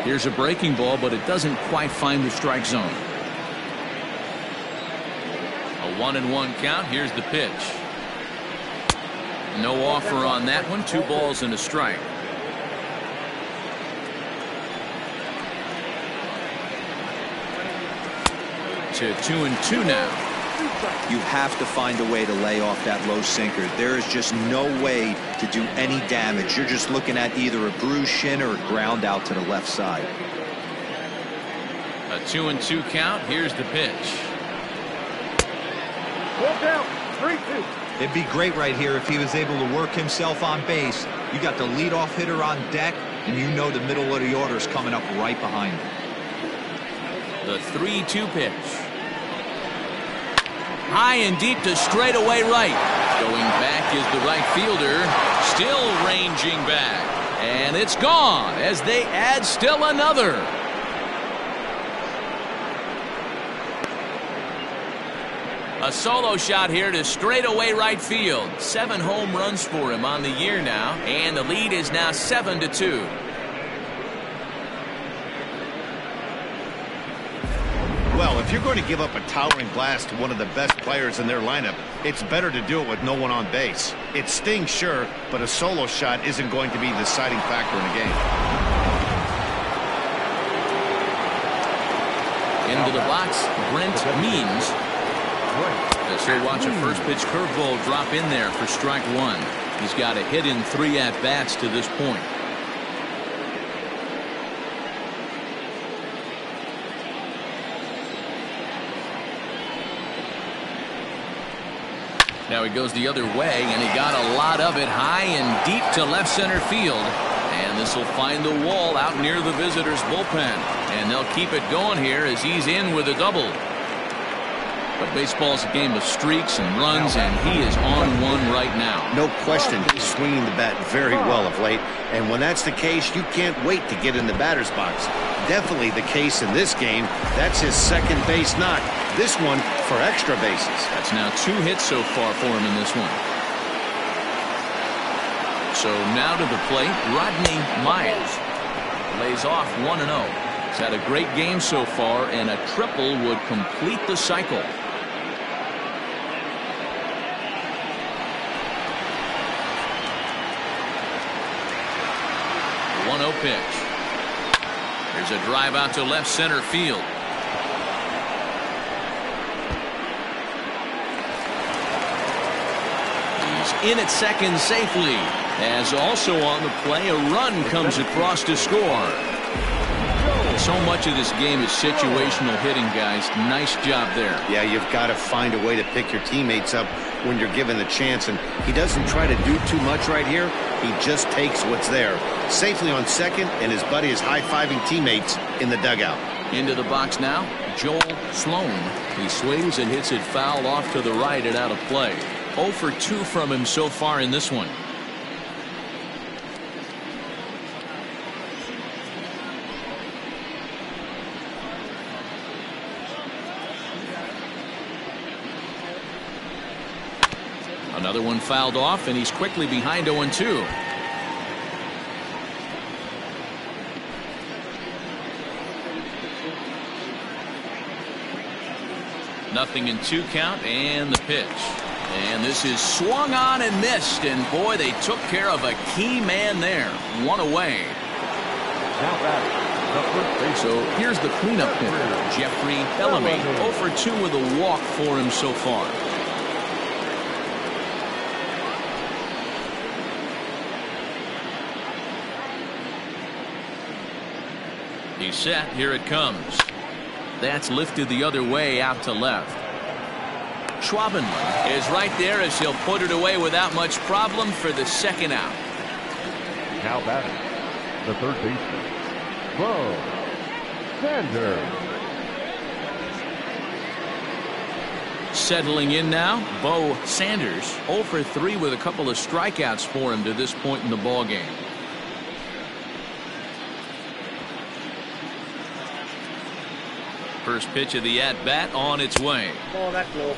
S1: Here's a breaking ball, but it doesn't quite find the strike zone. A 1-1 count. Here's the pitch. No offer on that one. 2 balls and a strike. To 2-2 now.
S5: You have to find a way to lay off that low sinker. There is just no way to do any damage. You're just looking at either a bruised shin or a ground out to the left side.
S1: A 2-2 count. Here's the pitch.
S6: 4 down. 3-2.
S5: It'd be great right here if he was able to work himself on base. You got the leadoff hitter on deck, and you know the middle of the order is coming up right behind him.
S1: The 3-2 pitch. High and deep to straightaway right. Going back is the right fielder. Still ranging back. And it's gone as they add still another. A solo shot here to straightaway right field. 7 home runs for him on the year now. And the lead is now 7-2.
S2: Well, if you're going to give up a towering blast to one of the best players in their lineup, it's better to do it with no one on base. It stings, sure, but a solo shot isn't going to be the deciding factor in a game.
S1: Into the box, Brent Means. As he'll watch a first pitch curveball drop in there for strike 1. He's got a hit in 3 at-bats to this point. Now he goes the other way, and he got a lot of it high and deep to left center field. And this will find the wall out near the visitors' bullpen. And they'll keep it going here as he's in with a double. But baseball's a game of streaks and runs, and he is on one right now.
S2: No question, he's swinging the bat very well of late. And when that's the case, you can't wait to get in the batter's box. Definitely the case in this game. That's his second base knock. This one for extra bases.
S1: That's now 2 hits so far for him in this one. So now to the plate, Rodney Miles lays off 1-0. He's had a great game so far, and a triple would complete the cycle. 1-0 pitch. There's a drive out to left center field. He's in at second safely. As also on the play, a run comes across to score. So much of this game is situational hitting, guys. Nice job there.
S2: Yeah, you've got to find a way to pick your teammates up when you're given the chance, and he doesn't try to do too much right here. He just takes what's there. Safely on second, and his buddy is high-fiving teammates in the dugout.
S1: Into the box now, Joel Sloan. He swings and hits it foul off to the right and out of play. 0 for 2 from him so far in this one. Another one fouled off, and he's quickly behind 0-2. Nothing in 2 count, and the pitch. And this is swung on and missed, and boy, they took care of a key man there. 1 away. So here's the cleanup hitter, Jeffrey Bellamy. 0 for 2 with a walk for him so far. He's set. Here it comes. That's lifted the other way out to left. Schwabenland is right there as he'll put it away without much problem for the second out.
S3: Now batting, the third baseman, Bo Sanders.
S1: Settling in now, Bo Sanders. 0 for 3 with a couple of strikeouts for him to this point in the ball game. First pitch of the at-bat on its way.
S6: Ball that low.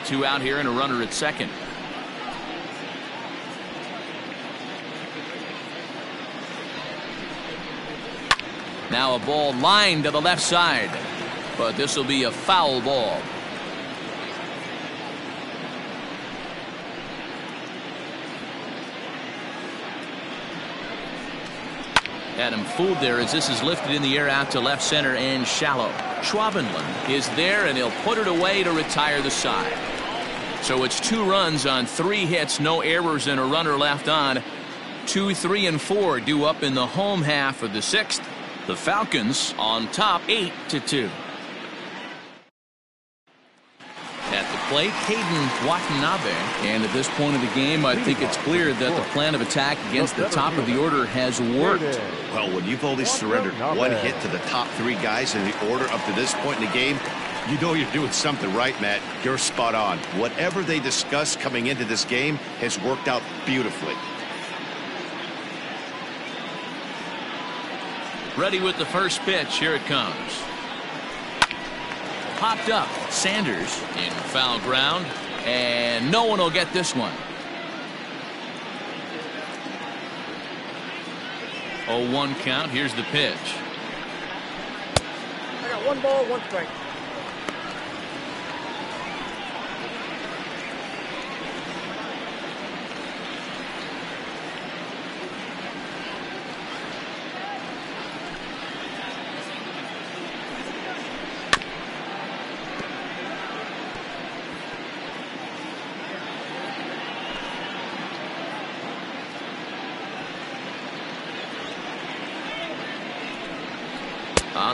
S1: Two out here and a runner at second. Now a ball lined to the left side, but this will be a foul ball. Had him fooled there as this is lifted in the air out to left center and shallow. Schwabenland is there, and he'll put it away to retire the side. So it's 2 runs on 3 hits, no errors, and a runner left on. 2, 3, and 4 due up in the home half of the 6th. The Falcons on top 8-2. At the plate, Hayden Watanabe. And at this point of the game, I think it's clear that the plan of attack against the top of the order has worked.
S2: Well, when you've only surrendered 1 hit to the top 3 guys in the order up to this point in the game, you know you're doing something right, Matt. You're spot on. Whatever they discussed coming into this game has worked out beautifully.
S1: Ready with the first pitch. Here it comes. Popped up. Sanders in foul ground, and no one will get this one. 0-1 count. Here's the pitch.
S6: I got 1 ball, 1 strike.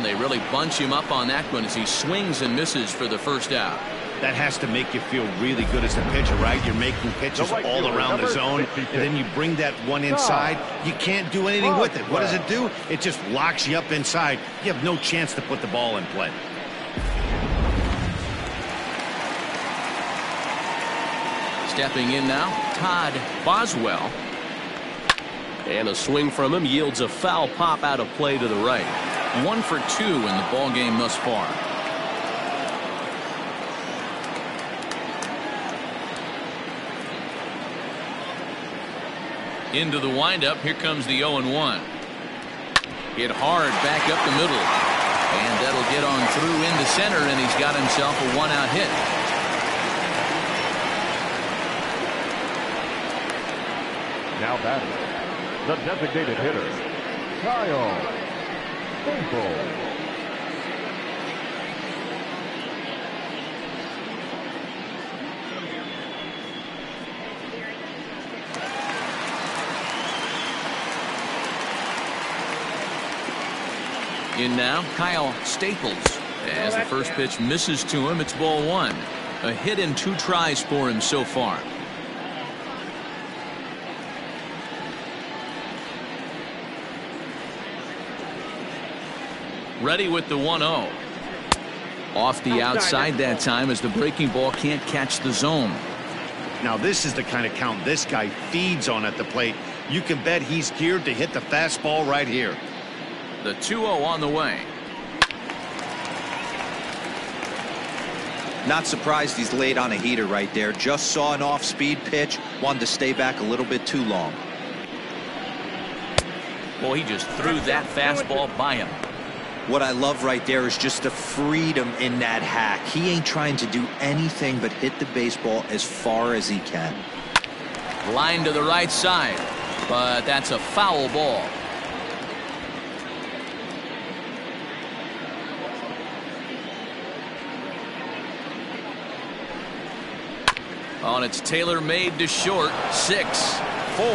S1: They really bunch him up on that one as he swings and misses for the first out.
S2: That has to make you feel really good as a pitcher, right? You're making pitches all around the zone, and then you bring that one inside. You can't do anything with it. What does it do? It just locks you up inside. You have no chance to put the ball in play.
S1: Stepping in now, Todd Boswell. And a swing from him yields a foul pop out of play to the right. 1 for 2 in the ball game thus far. Into the windup. Here comes the 0-1. Hit hard back up the middle, and that'll get on through into center, and he's got himself a 1-out hit.
S3: Now batting, the designated hitter, Kyle Finkel.
S1: In now, Kyle Staples. As the first pitch misses to him, it's ball one. A hit and 2 tries for him so far. Ready with the 1-0. Off the outside that time as the breaking ball can't catch the zone.
S2: Now this is the kind of count this guy feeds on at the plate. You can bet he's geared to hit the fastball right here.
S1: The 2-0 on the way.
S5: Not surprised he's laid on a heater right there. Just saw an off-speed pitch. Wanted to stay back a little bit too long.
S1: Well, he just threw that fastball by him.
S5: What I love right there is just the freedom in that hack. He ain't trying to do anything but hit the baseball as far as he can.
S1: Line to the right side, but that's a foul ball. On its tailor-made to short. 6, 4,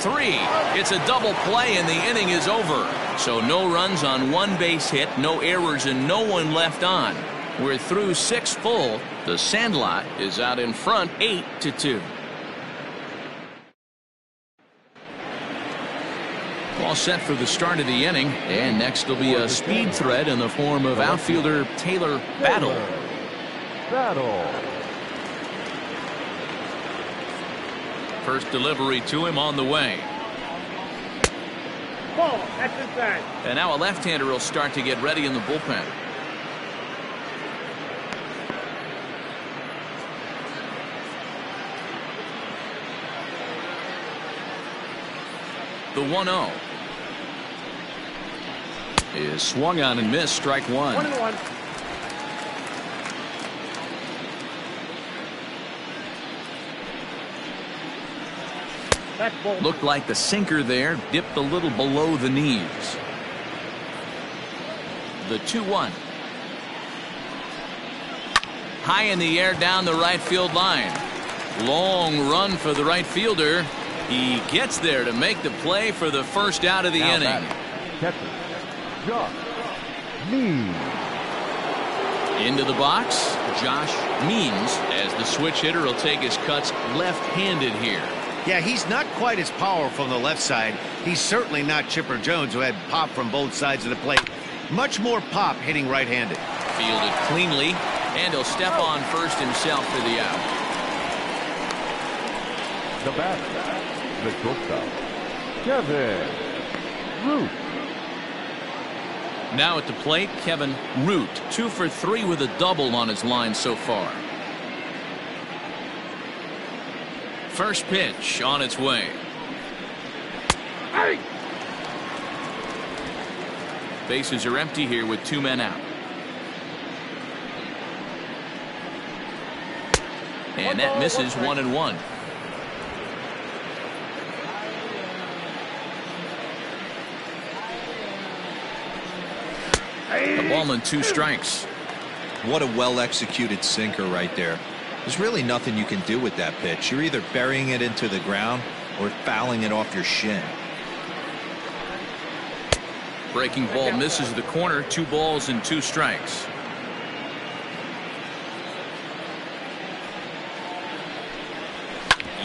S1: 3. It's a double play and the inning is over. So no runs on 1 base hit, no errors, and no one left on. We're through 6 full. The Sandlot is out in front 8-2. All set for the start of the inning, and next will be a speed threat in the form of outfielder Taylor Battle. First delivery to him on the way.
S6: Ball, that's inside.
S1: And now a left-hander will start to get ready in the bullpen. The 1-0 is swung on and missed. Strike one.
S6: 1-1.
S1: Looked like the sinker there dipped a little below the knees. The 2-1. High in the air down the right field line. Long run for the right fielder. He gets there to make the play for the first out of the inning. Into the box, Josh Means, as the switch hitter will take his cuts left-handed here.
S2: Yeah, he's not quite as powerful on the left side. He's certainly not Chipper Jones, who had pop from both sides of the plate. Much more pop hitting right-handed.
S1: Fielded cleanly, and he'll step on first himself for the out.
S3: The batter, the shortstop, Kevin Root.
S1: Now at the plate, Kevin Root, 2 for 3 with a double on his line so far. First pitch on its way.
S6: Hey.
S1: Bases are empty here with 2 men out. And that misses 1-1. The ball and 2 strikes.
S5: What a well-executed sinker right there. There's really nothing you can do with that pitch. You're either burying it into the ground or fouling it off your shin.
S1: Breaking ball misses the corner. 2 balls and 2 strikes.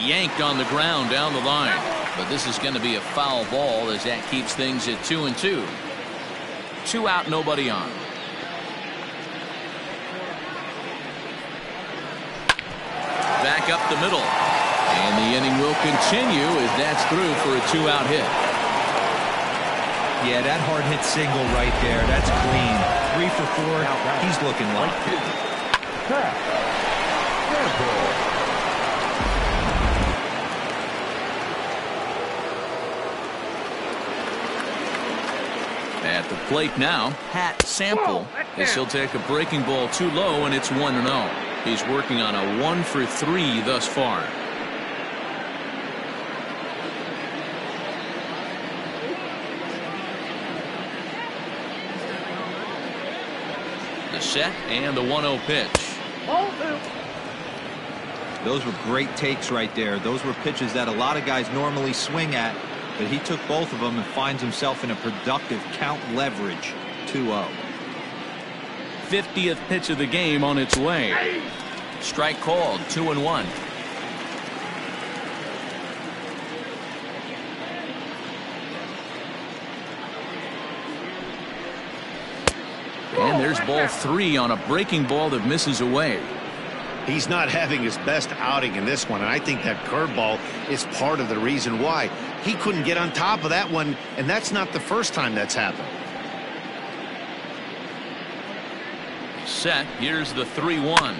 S1: Yanked on the ground down the line. But this is going to be a foul ball as that keeps things at 2-2. 2 out, nobody on. Back up the middle. And the inning will continue as that's through for a 2-out hit.
S5: Yeah, that hard hit single right there. That's clean. 3 for 4. He's looking locked in.
S1: At the plate now, Pat Sample, as he'll take a breaking ball too low, and it's 1-0. He's working on a 1 for 3 thus far. The set and the 1-0 pitch.
S5: Those were great takes right there. Those were pitches that a lot of guys normally swing at, but he took both of them and finds himself in a productive count leverage. 2-0.
S1: 50th pitch of the game on its way. Strike called, 2-1. And there's ball 3 on a breaking ball that misses away.
S2: He's not having his best outing in this one, and I think that curveball is part of the reason why. He couldn't get on top of that one, and that's not the first time that's happened.
S1: Set. Here's the 3-1.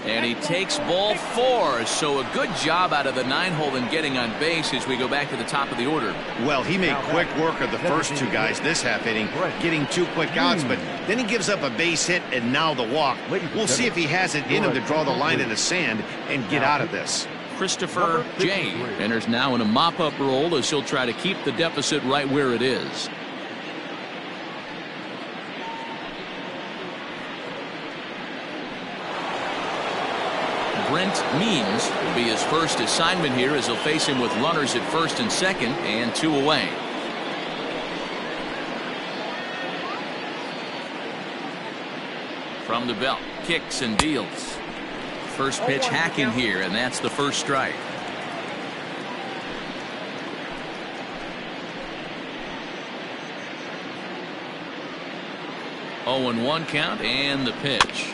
S1: And he takes ball 4. So a good job out of the 9-hole in getting on base as we go back to the top of the order.
S2: Well, he made quick work of the first 2 guys this half inning, getting 2 quick outs, but then he gives up a base hit and now the walk. We'll see if he has it in him to draw the line in the sand and get out of this.
S1: Christopher J. enters now in a mop-up role as he'll try to keep the deficit right where it is. Brent Means will be his first assignment here as he'll face him with runners at first and second and 2 away. From the belt, kicks and deals. First pitch hacking here, and that's the first strike. Oh, 1 count and the pitch.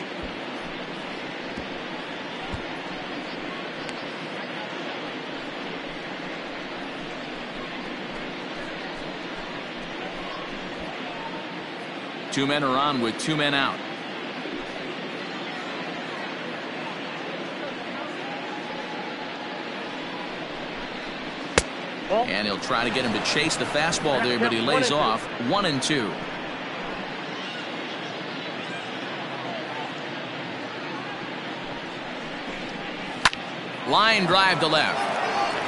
S1: Two men are on with 2 men out. And he'll try to get him to chase the fastball there, but he lays off. 1-2. Line drive to left.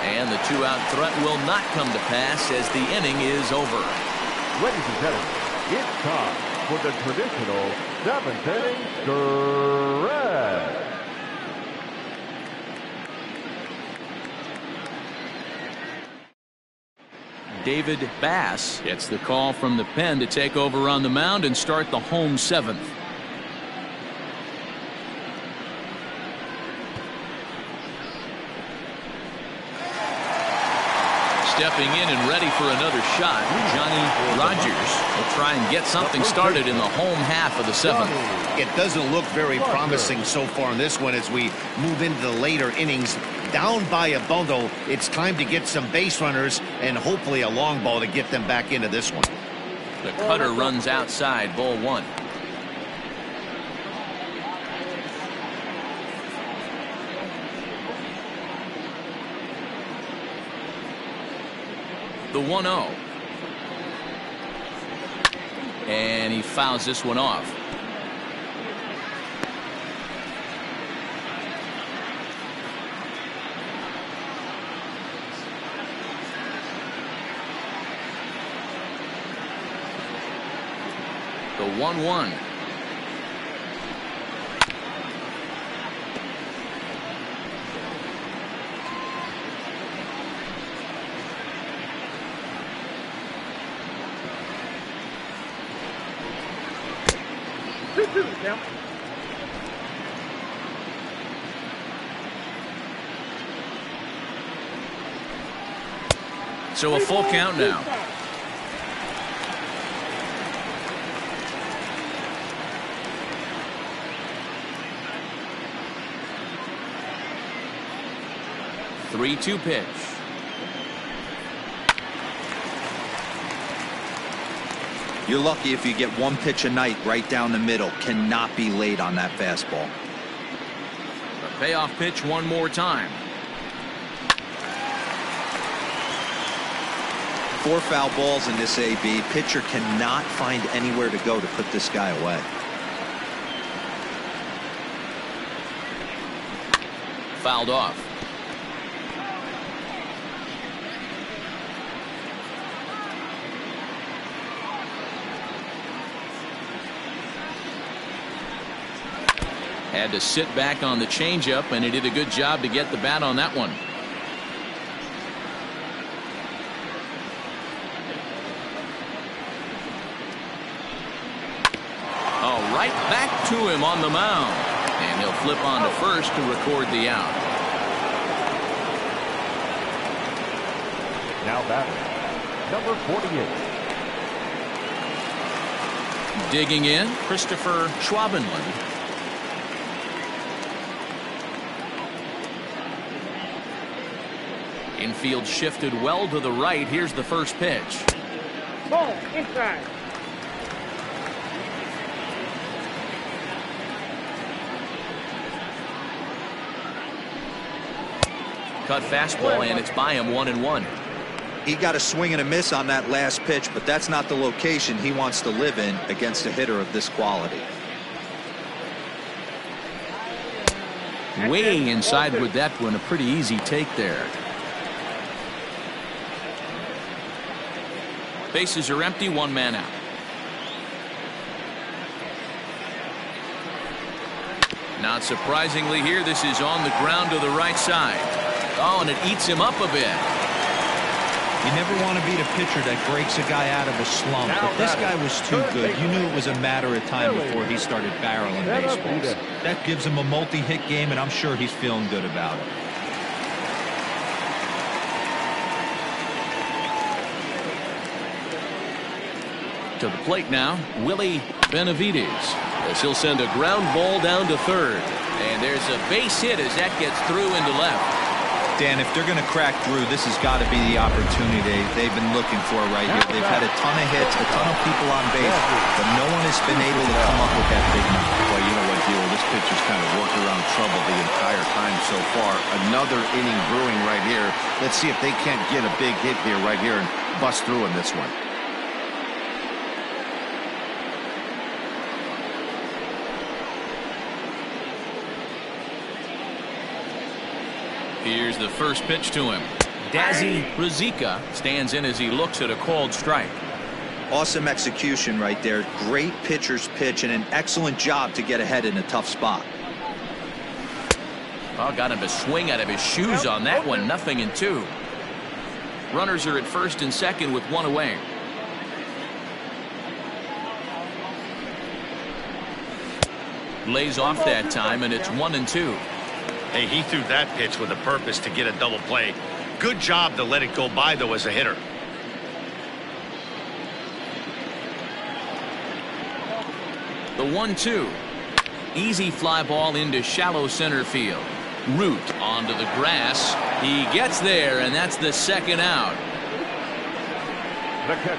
S1: And the 2-out threat will not come to pass as the inning is over.
S3: Ladies and gentlemen, it's time for the traditional 7th inning stretch.
S1: David Bass gets the call from the pen to take over on the mound and start the home 7th. Stepping in and ready for another shot, Johnny Rogers will try and get something started in the home half of the 7th.
S2: It doesn't look very promising so far in this one as we move into the later innings. Down by a bundle, it's time to get some base runners and hopefully a long ball to get them back into this one.
S1: The cutter runs outside, ball 1. The 1-0. And he fouls this one off. The 1-1. So a full count now. Three-two pitch.
S5: You're lucky if you get 1 pitch a night right down the middle. Cannot be late on that fastball.
S1: The payoff pitch one more time.
S5: 4 foul balls in this AB. Pitcher cannot find anywhere to go to put this guy away.
S1: Fouled off. Had to sit back on the changeup, and he did a good job to get the bat on that one. Oh, right back to him on the mound. And he'll flip on to first to record the out.
S3: Now batting, number 48.
S1: Digging in, Christopher Schwabenland. Infield shifted well to the right. Here's the first pitch.
S6: Ball inside.
S1: Cut fastball, and it's by him 1-1.
S5: He got a swing and a miss on that last pitch, but that's not the location he wants to live in against a hitter of this quality.
S1: Way inside with that one. A pretty easy take there. Bases are empty, one man out. Not surprisingly here, this is on the ground to the right side. Oh, and it eats him up a bit.
S5: You never want to be the pitcher that breaks a guy out of a slump, but this guy was too good. You knew it was a matter of time before he started barreling baseballs. That gives him a multi-hit game, and I'm sure he's feeling good about it.
S1: To the plate now, Willie Benavides, as he'll send a ground ball down to third. And there's a base hit as that gets through into left.
S5: Dan, if they're going to crack through, this has got to be the opportunity they've been looking for right here. They've had a ton of hits, a ton of people on base, but no one has been able to come up with that big number.
S2: Well, you know what, Gio, this pitcher's kind of worked around trouble the entire time so far. Another inning brewing right here. Let's see if they can't get a big hit here right here and bust through in this one.
S1: Here's the first pitch to him. Dazzy Rizika stands in as he looks at a called strike.
S5: Awesome execution right there. Great pitcher's pitch and an excellent job to get ahead in a tough spot.
S1: Oh, got him to swing out of his shoes on that one. 0-2. Runners are at first and second with one away. Lays off that time, and it's 1-2.
S4: Hey, he threw that pitch with a purpose to get a double play. Good job to let it go by, though, as a hitter.
S1: The 1-2. Easy fly ball into shallow center field. Root onto the grass. He gets there, and that's the second out.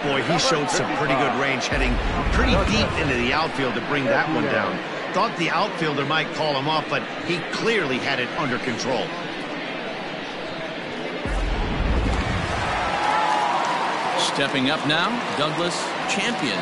S2: Boy, he showed some pretty good range, heading pretty deep into the outfield to bring that one down. Thought the outfielder might call him off, but he clearly had it under control.
S1: Stepping up now, Douglas Champion.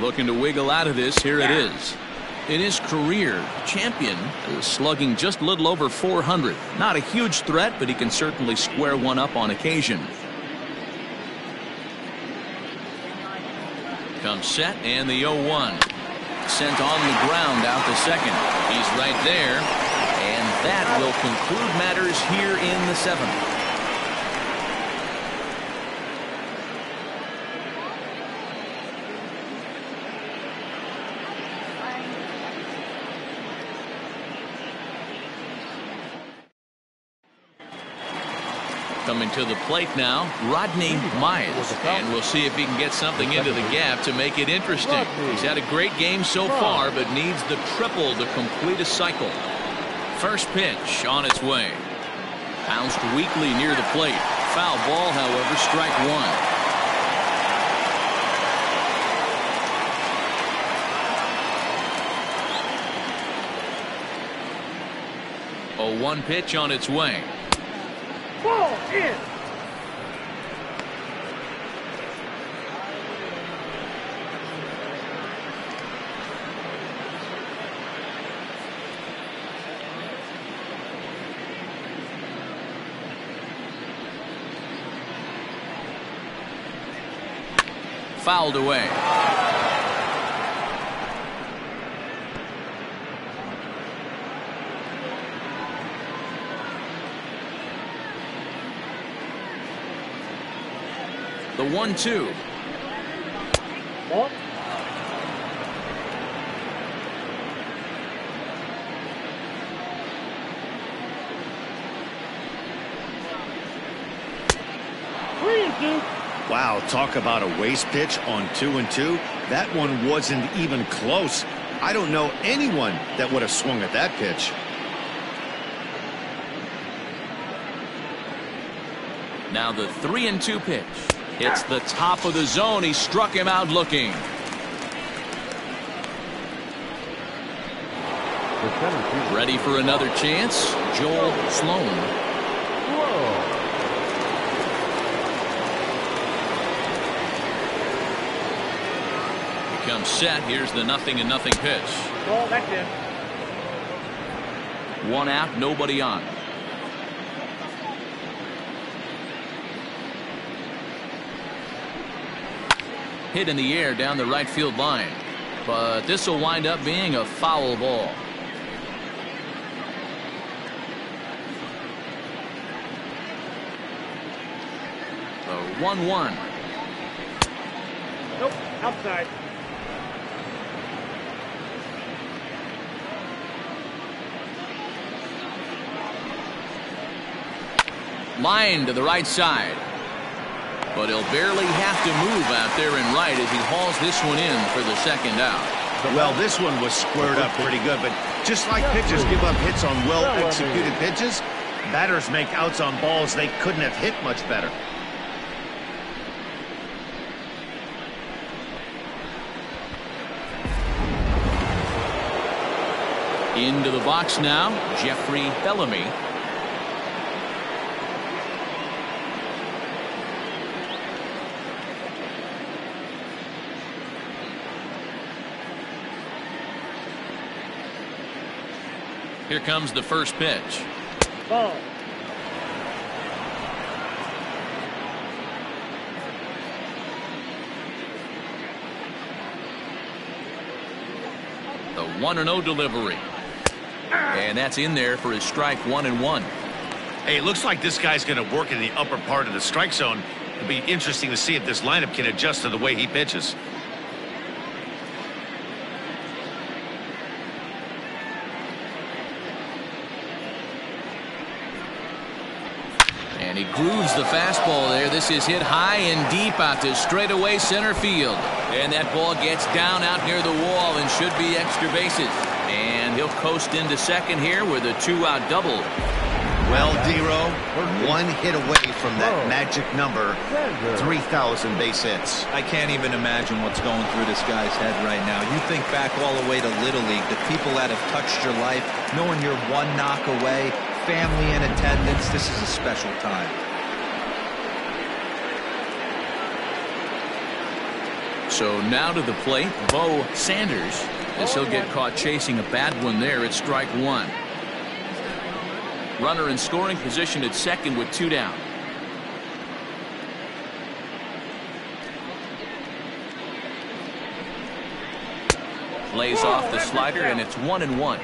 S1: Looking to wiggle out of this. Here it is. In his career, Champion is slugging just a little over 400. Not a huge threat, but he can certainly square one up on occasion. Comes set, and the 0-1. Sent on the ground out to second. He's right there, and that will conclude matters here in the 7th. Coming to the plate now, Rodney Mize, and we'll see if he can get something into the gap to make it interesting. He's had a great game so far, but needs the triple to complete a cycle. First pitch on its way. Bounced weakly near the plate. Foul ball, however, strike one. 0-1 pitch on its way.
S6: Ball in.
S1: fouled away. The 1-2.
S6: Ball.
S2: Wow, talk about a waste pitch on 2-2. That one wasn't even close. I don't know anyone that would have swung at that pitch.
S1: Now the 3-2 pitch. It's the top of the zone. He struck him out looking. Ready for another chance. Joel Sloan. Comes set. Here's the 0-0 pitch.
S6: Ball, that's it.
S1: One out, nobody on. Hit in the air down the right field line, but this will wind up being a foul ball. The 1-1.
S6: Nope, outside.
S1: Line to the right side, but he'll barely have to move out there in right as he hauls this one in for the second out.
S2: Well, this one was squared up pretty good, but just like pitchers give up hits on well-executed pitches, batters make outs on balls they couldn't have hit much better.
S1: Into the box now, Jeffrey Bellamy. Here comes the first pitch.
S6: Ball.
S1: The 1-0 delivery. And that's in there for his strike 1-1.
S4: Hey, it looks like this guy's going to work in the upper part of the strike zone. It'll be interesting to see if this lineup can adjust to the way he pitches.
S1: And he grooves the fastball there. This is hit high and deep out to straightaway center field. And that ball gets down out near the wall and should be extra bases. And he'll coast into second here with a 2-out double.
S2: Well, D-Row, one hit away from that magic number, 3,000 base hits.
S5: I can't even imagine what's going through this guy's head right now. You think back all the way to Little League, the people that have touched your life, knowing you're one knock away, family in attendance. This is a special time.
S1: So now to the plate, Bo Sanders, as he'll get caught chasing a bad one there at strike one. Runner in scoring position at second with 2 down. Lays off the slider, and it's 1-1.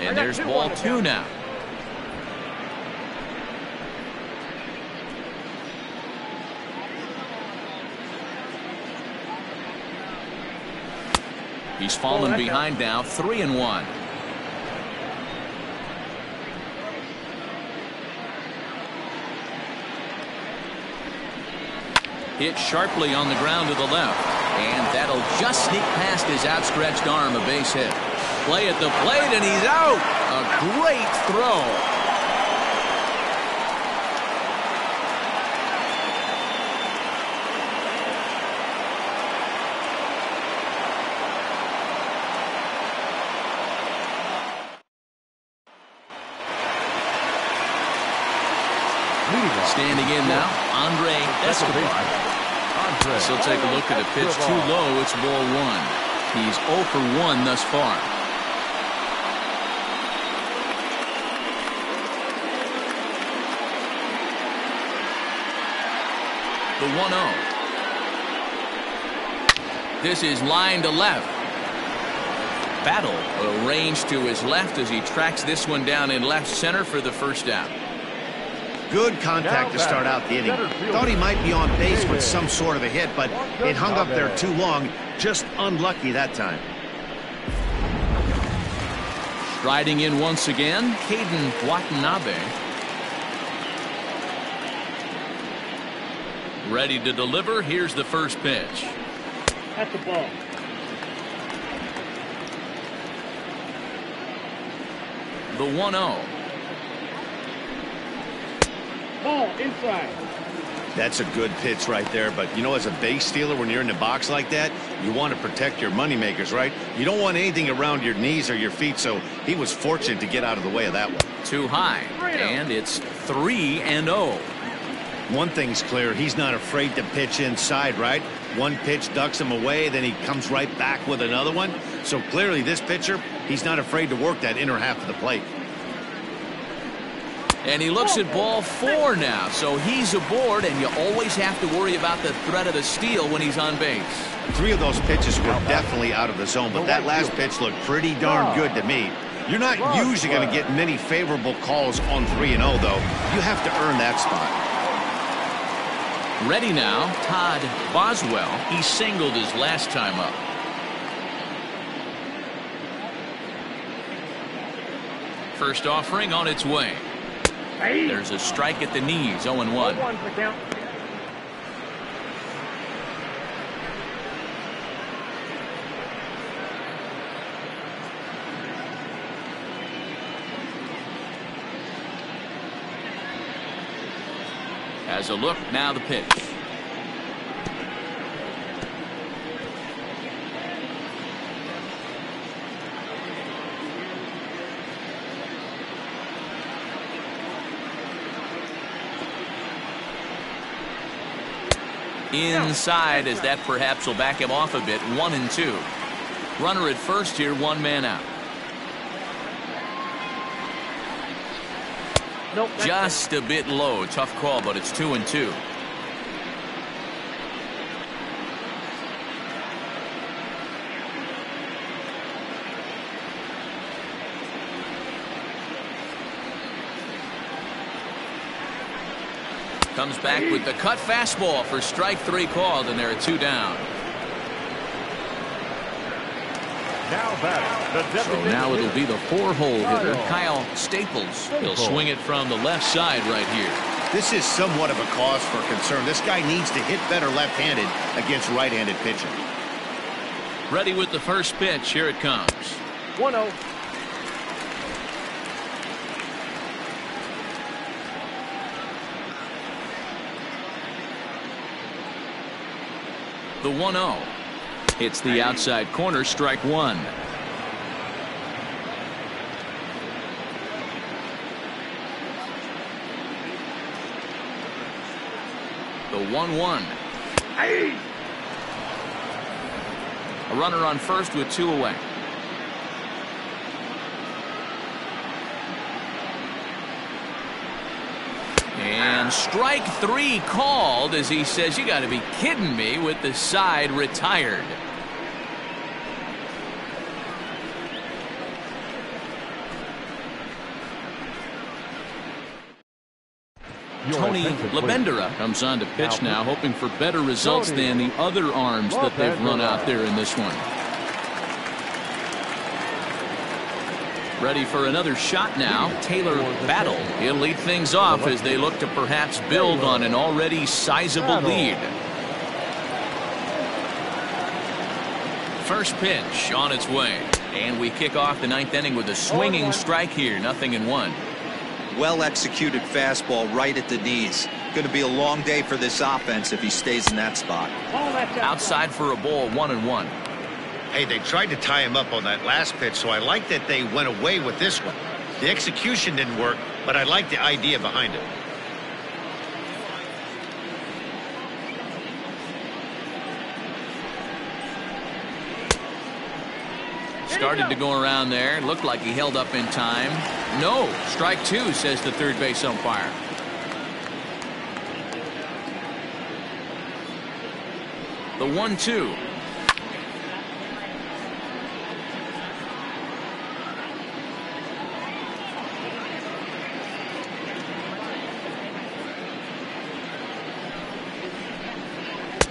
S1: And there's ball 2 now. He's fallen behind now, 3-1. Hit sharply on the ground to the left. And that'll just sneak past his outstretched arm, a base hit. Play at the plate, and he's out. A great throw. Standing in now, Andre Escobar. So take a look at the pitch too low. It's ball 1. He's 0 for 1 thus far. The 1-0. This is line to left. Battle arranged to his left as he tracks this one down in left center for the first down.
S2: Good contact to start out the inning. Thought he might be on base with some sort of a hit, but it hung up there too long. Just unlucky that time.
S1: Striding in once again, Caden Watanabe. Ready to deliver. Here's the first pitch.
S6: At the ball.
S1: The 1-0.
S6: Ball inside.
S2: That's a good pitch right there, but you know, as a base stealer, when you're in the box like that, you want to protect your moneymakers, right? You don't want anything around your knees or your feet, so he was fortunate to get out of the way of that one.
S1: Too high, and it's 3-0.
S2: One thing's clear, he's not afraid to pitch inside, right? One pitch ducks him away, then he comes right back with another one. So clearly this pitcher, he's not afraid to work that inner half of the plate.
S1: And he looks at ball 4 now, so he's aboard, and you always have to worry about the threat of the steal when he's on base.
S2: 3 of those pitches were definitely out of the zone, but that last pitch looked pretty darn good to me. You're not usually going to get many favorable calls on 3-0, though. You have to earn that spot.
S1: Ready now, Todd Boswell. He singled his last time up. First offering on its way. There's a strike at the knees, 0-1.
S6: 1-1 for count.
S1: Has a look, now the pitch. Inside, as that perhaps will back him off a bit. 1-2. Runner at first here, 1 man out.
S6: Nope,
S1: Just a bit low. Tough call, but it's 2-2. Comes back with the cut fastball for strike 3 called, and there are 2 down.
S3: Now batting,
S1: So now it'll be the 4-hole hitter, Kyle Staples. He'll swing it from the left side right here.
S2: This is somewhat of a cause for concern. This guy needs to hit better left-handed against right-handed pitching.
S1: Ready with the first pitch. Here it comes.
S6: 1-0.
S1: The 1-0. Hits the outside corner, strike 1. The 1-1. A runner on first with 2 away. And strike 3 called, as he says, you got to be kidding me, with the side retired. Tony Labendera comes on to pitch now, hoping for better results than the other arms that they've run out there in this one. Ready for another shot now. Taylor Battle. He'll lead things off as they look to perhaps build on an already sizable lead. First pitch on its way. And we kick off the 9th inning with a swinging strike here. 0-1.
S5: Well executed fastball right at the knees. Going to be a long day for this offense if he stays in that spot.
S1: Outside for a ball, 1-1.
S2: Hey, they tried to tie him up on that last pitch, so I like that they went away with this one. The execution didn't work, but I like the idea behind it.
S1: Started to go around there. Looked like he held up in time. No. Strike 2, says the third base umpire. The 1-2.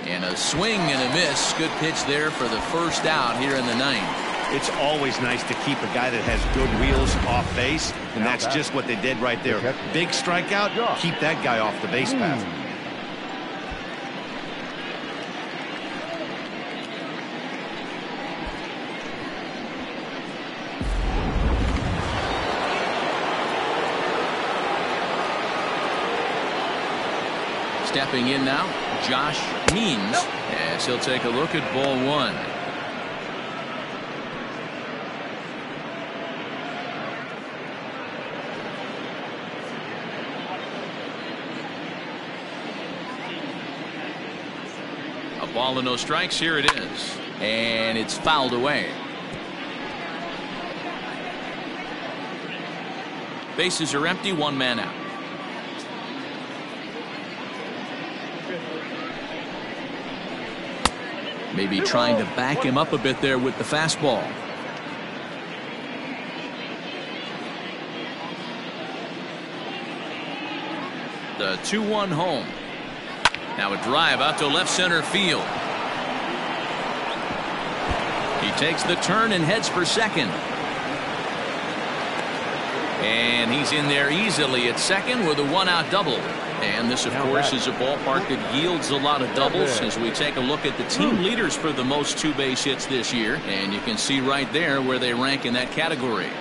S1: And a swing and a miss. Good pitch there for the first out here in the ninth.
S2: It's always nice to keep a guy that has good wheels off base, and that's just what they did right there. Big strikeout, keep that guy off the base path.
S1: Stepping in now, Josh Means, as he'll take a look at ball one. A ball and no strikes. Here it is, and it's fouled away. Bases are empty, one man out. Maybe trying to back him up a bit there with the fastball. The 2-1 home. Now a drive out to left center field. He takes the turn and heads for second. And he's in there easily at second with a one-out double. And this, of course, is a ballpark that yields a lot of doubles as we take a look at the team leaders for the most two-base hits this year. And you can see right there where they rank in that category.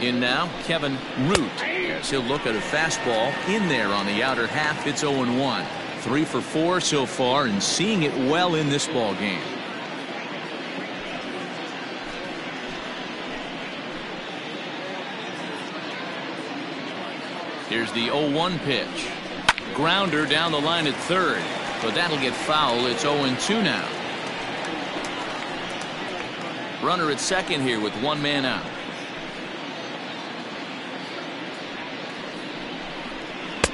S1: In now, Kevin Root, as he'll look at a fastball in there on the outer half. It's 0-1. 3 for 4 so far, and seeing it well in this ball game. Here's the 0-1 pitch. Grounder down the line at third, but that'll get foul. It's 0-2 now. Runner at second here with one man out.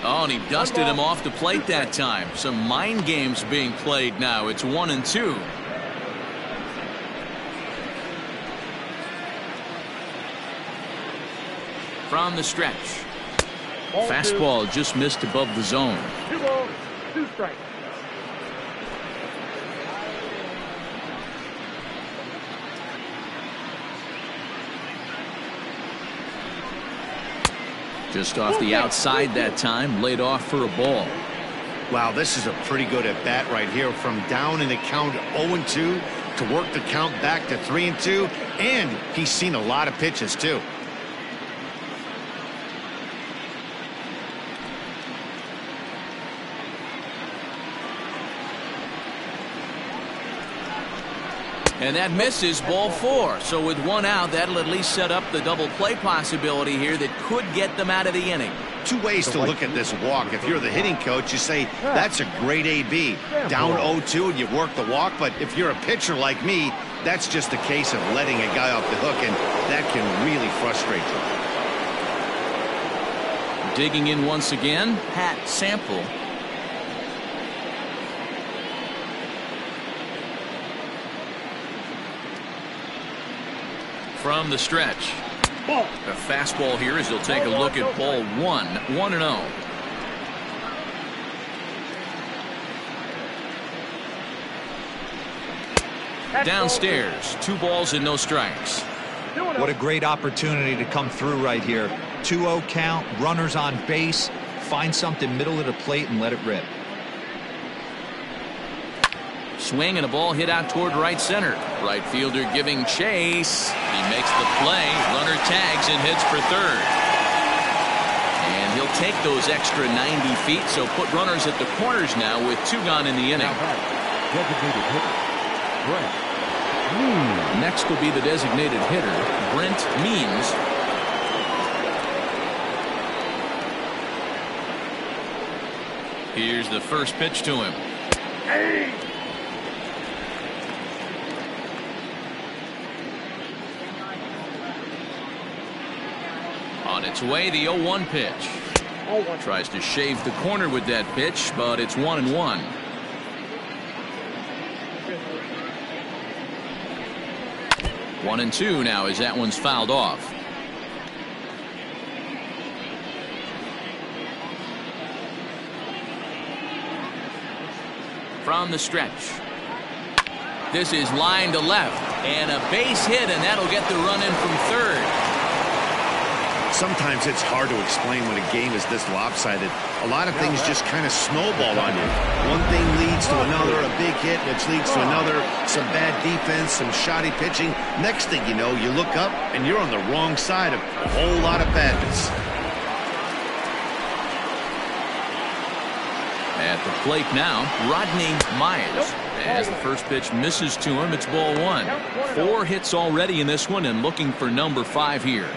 S1: Oh, and he dusted him off the plate that time. Some mind games being played now. It's 1-2. From the stretch. Fastball just missed above the zone.
S6: 2 balls, 2 strikes.
S1: Just off the outside that time, laid off for a ball.
S2: Wow, this is a pretty good at bat right here. From down in the count 0-2 to work the count back to 3-2, and he's seen a lot of pitches too.
S1: And that misses, ball 4. So with one out, that'll at least set up the double play possibility here that could get them out of the inning.
S2: 2 ways to look at this walk. If you're the hitting coach, you say, that's a great AB. Down 0-2 and you work the walk. But if you're a pitcher like me, that's just a case of letting a guy off the hook, and that can really frustrate you.
S1: Digging in once again, Pat Sample. From the stretch. A fastball here as he'll take a look at ball 1. 1-0. Downstairs, 2 balls and no strikes.
S5: What a great opportunity to come through right here. 2-0 count, runners on base. Find something middle of the plate and let it rip.
S1: Swing and a ball hit out toward right center. Right fielder giving chase. He makes the play. Runner tags and hits for third. And he'll take those extra 90 feet, so put runners at the corners now with 2 gone in the inning.
S3: Designated hitter, Brent.
S1: Next will be the designated hitter, Brent Means. Here's the first pitch to him. On its way, the 0-1 pitch. Tries to shave the corner with that pitch, but it's 1-1. One and two now as that one's fouled off. From the stretch. This is line to left, and a base hit, and that'll get the run in from third.
S2: Sometimes it's hard to explain when a game is this lopsided. A lot of things just kind of snowball on you. One thing leads to another, a big hit, which leads to another, some bad defense, some shoddy pitching. Next thing you know, you look up, and you're on the wrong side of a whole lot of badness.
S1: At the plate now, Rodney Myers. As the first pitch misses to him, it's ball one. 4 hits already in this one and looking for number 5 here.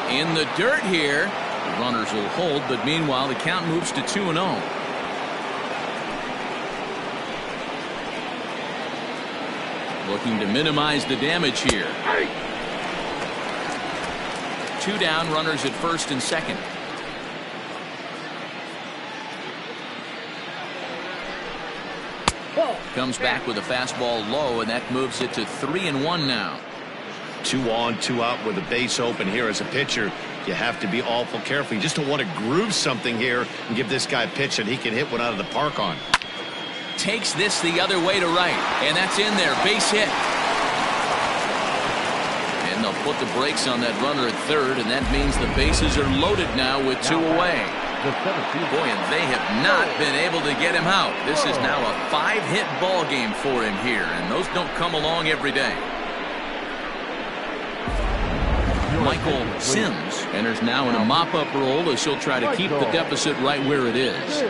S1: In the dirt here. The runners will hold, but meanwhile the count moves to 2-0. Looking to minimize the damage here. 2 down, runners at first and second. Comes back with a fastball low, and that moves it to 3-1 now.
S2: 2 on, 2 out with a base open here as a pitcher. You have to be awful careful. You just don't want to groove something here and give this guy a pitch that he can hit one out of the park on.
S1: Takes this the other way to right, and that's in there. Base hit. And they'll put the brakes on that runner at third, and that means the bases are loaded now with 2 away. Boy, and they have not been able to get him out. This is now a 5-hit ball game for him here, and those don't come along every day. Michael Sims enters now in a mop-up role as he'll try to keep the deficit right where it is.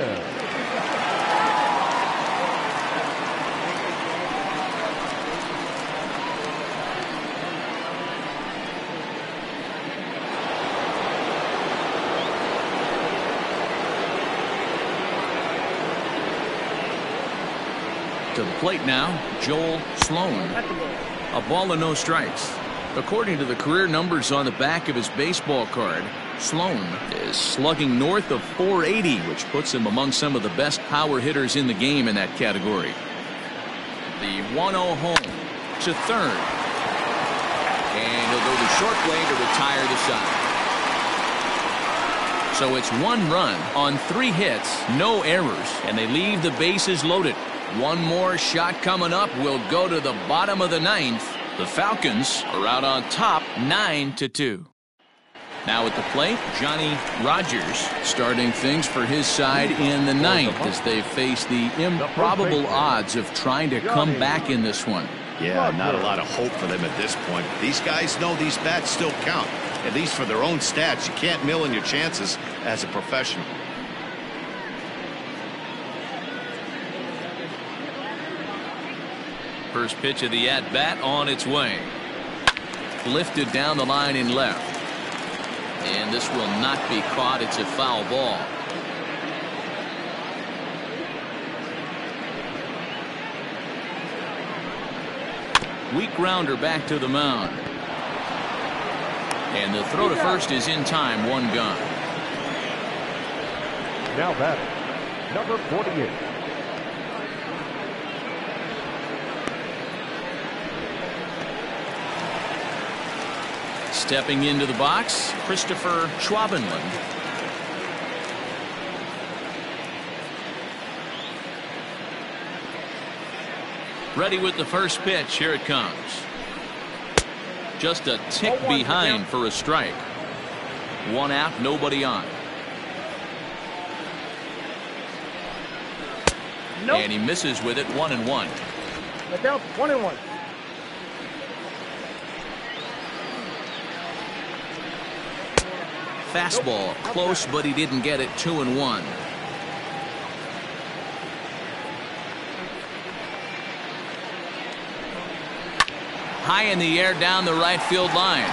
S1: To the plate now, Joel Sloan. A ball and no strikes. According to the career numbers on the back of his baseball card, Sloan is slugging north of 480, which puts him among some of the best power hitters in the game in that category. The 1-0 home to third. And he'll go the short way to retire the side. So it's 1 run on 3 hits, no errors, and they leave the bases loaded. One more shot coming up will go to the bottom of the 9th. The Falcons are out on top 9-2. Now at the plate, Johnny Rogers starting things for his side in the 9th as they face the improbable odds of trying to come back in this one.
S2: Yeah, not a lot of hope for them at this point. These guys know these bats still count, at least for their own stats. You can't mill in your chances as a professional.
S1: First pitch of the at-bat on its way. Lifted down the line in left. And this will not be caught. It's a foul ball. Weak grounder back to the mound. And the throw to first is in time. 1 gone.
S3: Now batting, number 48.
S1: Stepping into the box, Christopher Schwabenland. Ready with the first pitch. Here it comes. Just a tick behind for a strike. 1 out, nobody on.
S6: Nope.
S1: And he misses with it. 1-1.
S6: Let down 1-1.
S1: Fastball close, but he didn't get it. 2-1. High in the air down the right field line.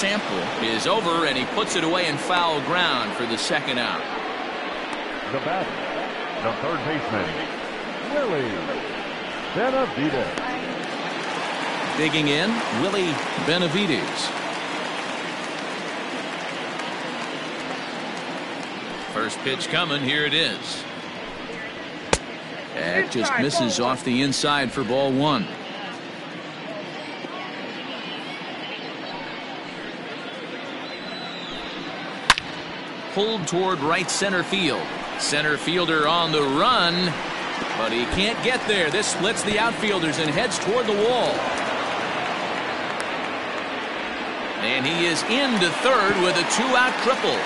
S1: sample is over, and he puts it away in foul ground for the second out.
S3: The batter, the third baseman, Willie Benavides.
S1: Digging in, Willie Benavides. First pitch coming. Here it is. That just misses off the inside for ball one. Pulled toward right center field. Center fielder on the run, but he can't get there. This splits the outfielders and heads toward the wall. And he is into third with a two-out triple.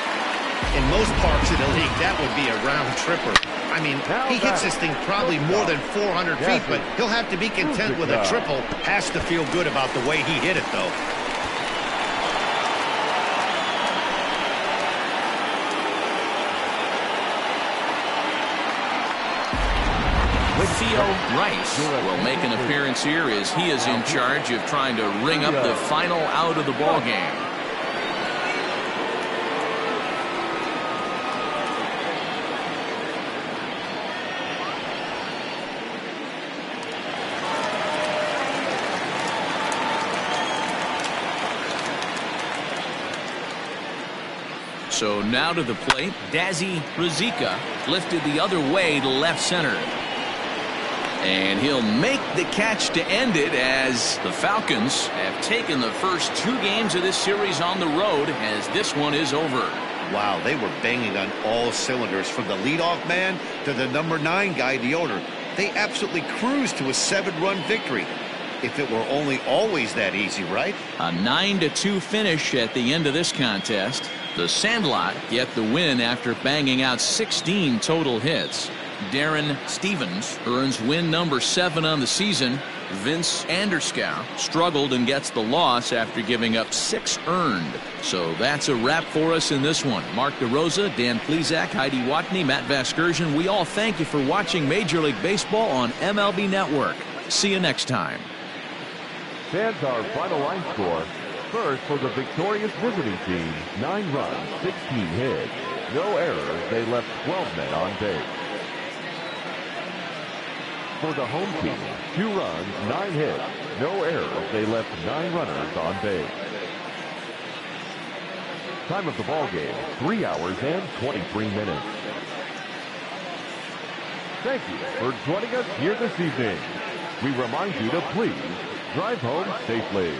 S2: In most parks of the league, that would be a round tripper. I mean, he hits this thing probably more than 400 feet, but he'll have to be content with a triple. Has to feel good about the way he hit it, though.
S1: Theo Rice will make an appearance here as he is in charge of trying to ring up the final out of the ball game. So now to the plate, Dazzy Rizika lifted the other way to left center. And he'll make the catch to end it as the Falcons have taken the first two games of this series on the road as this one is over.
S2: Wow, they were banging on all cylinders from the leadoff man to the number 9 guy in the order. They absolutely cruised to a 7-run victory. If it were only always that easy, right?
S1: A 9-2 finish at the end of this contest. The Sandlot get the win after banging out 16 total hits. Darren Stevens earns win number 7 on the season. Vince Anderskow struggled and gets the loss after giving up 6 earned. So that's a wrap for us in this one. Mark DeRosa, Dan Plesac, Heidi Watney, Matt Vasgersian. We all thank you for watching Major League Baseball on MLB Network. See you next time.
S3: Stands our final line score. First for the victorious visiting team, 9 runs, 16 hits. No errors, they left 12 men on base. For the home team, 2 runs, 9 hits. No errors, they left 9 runners on base. Time of the ball game, 3 hours and 23 minutes. Thank you for joining us here this evening. We remind you to please drive home safely.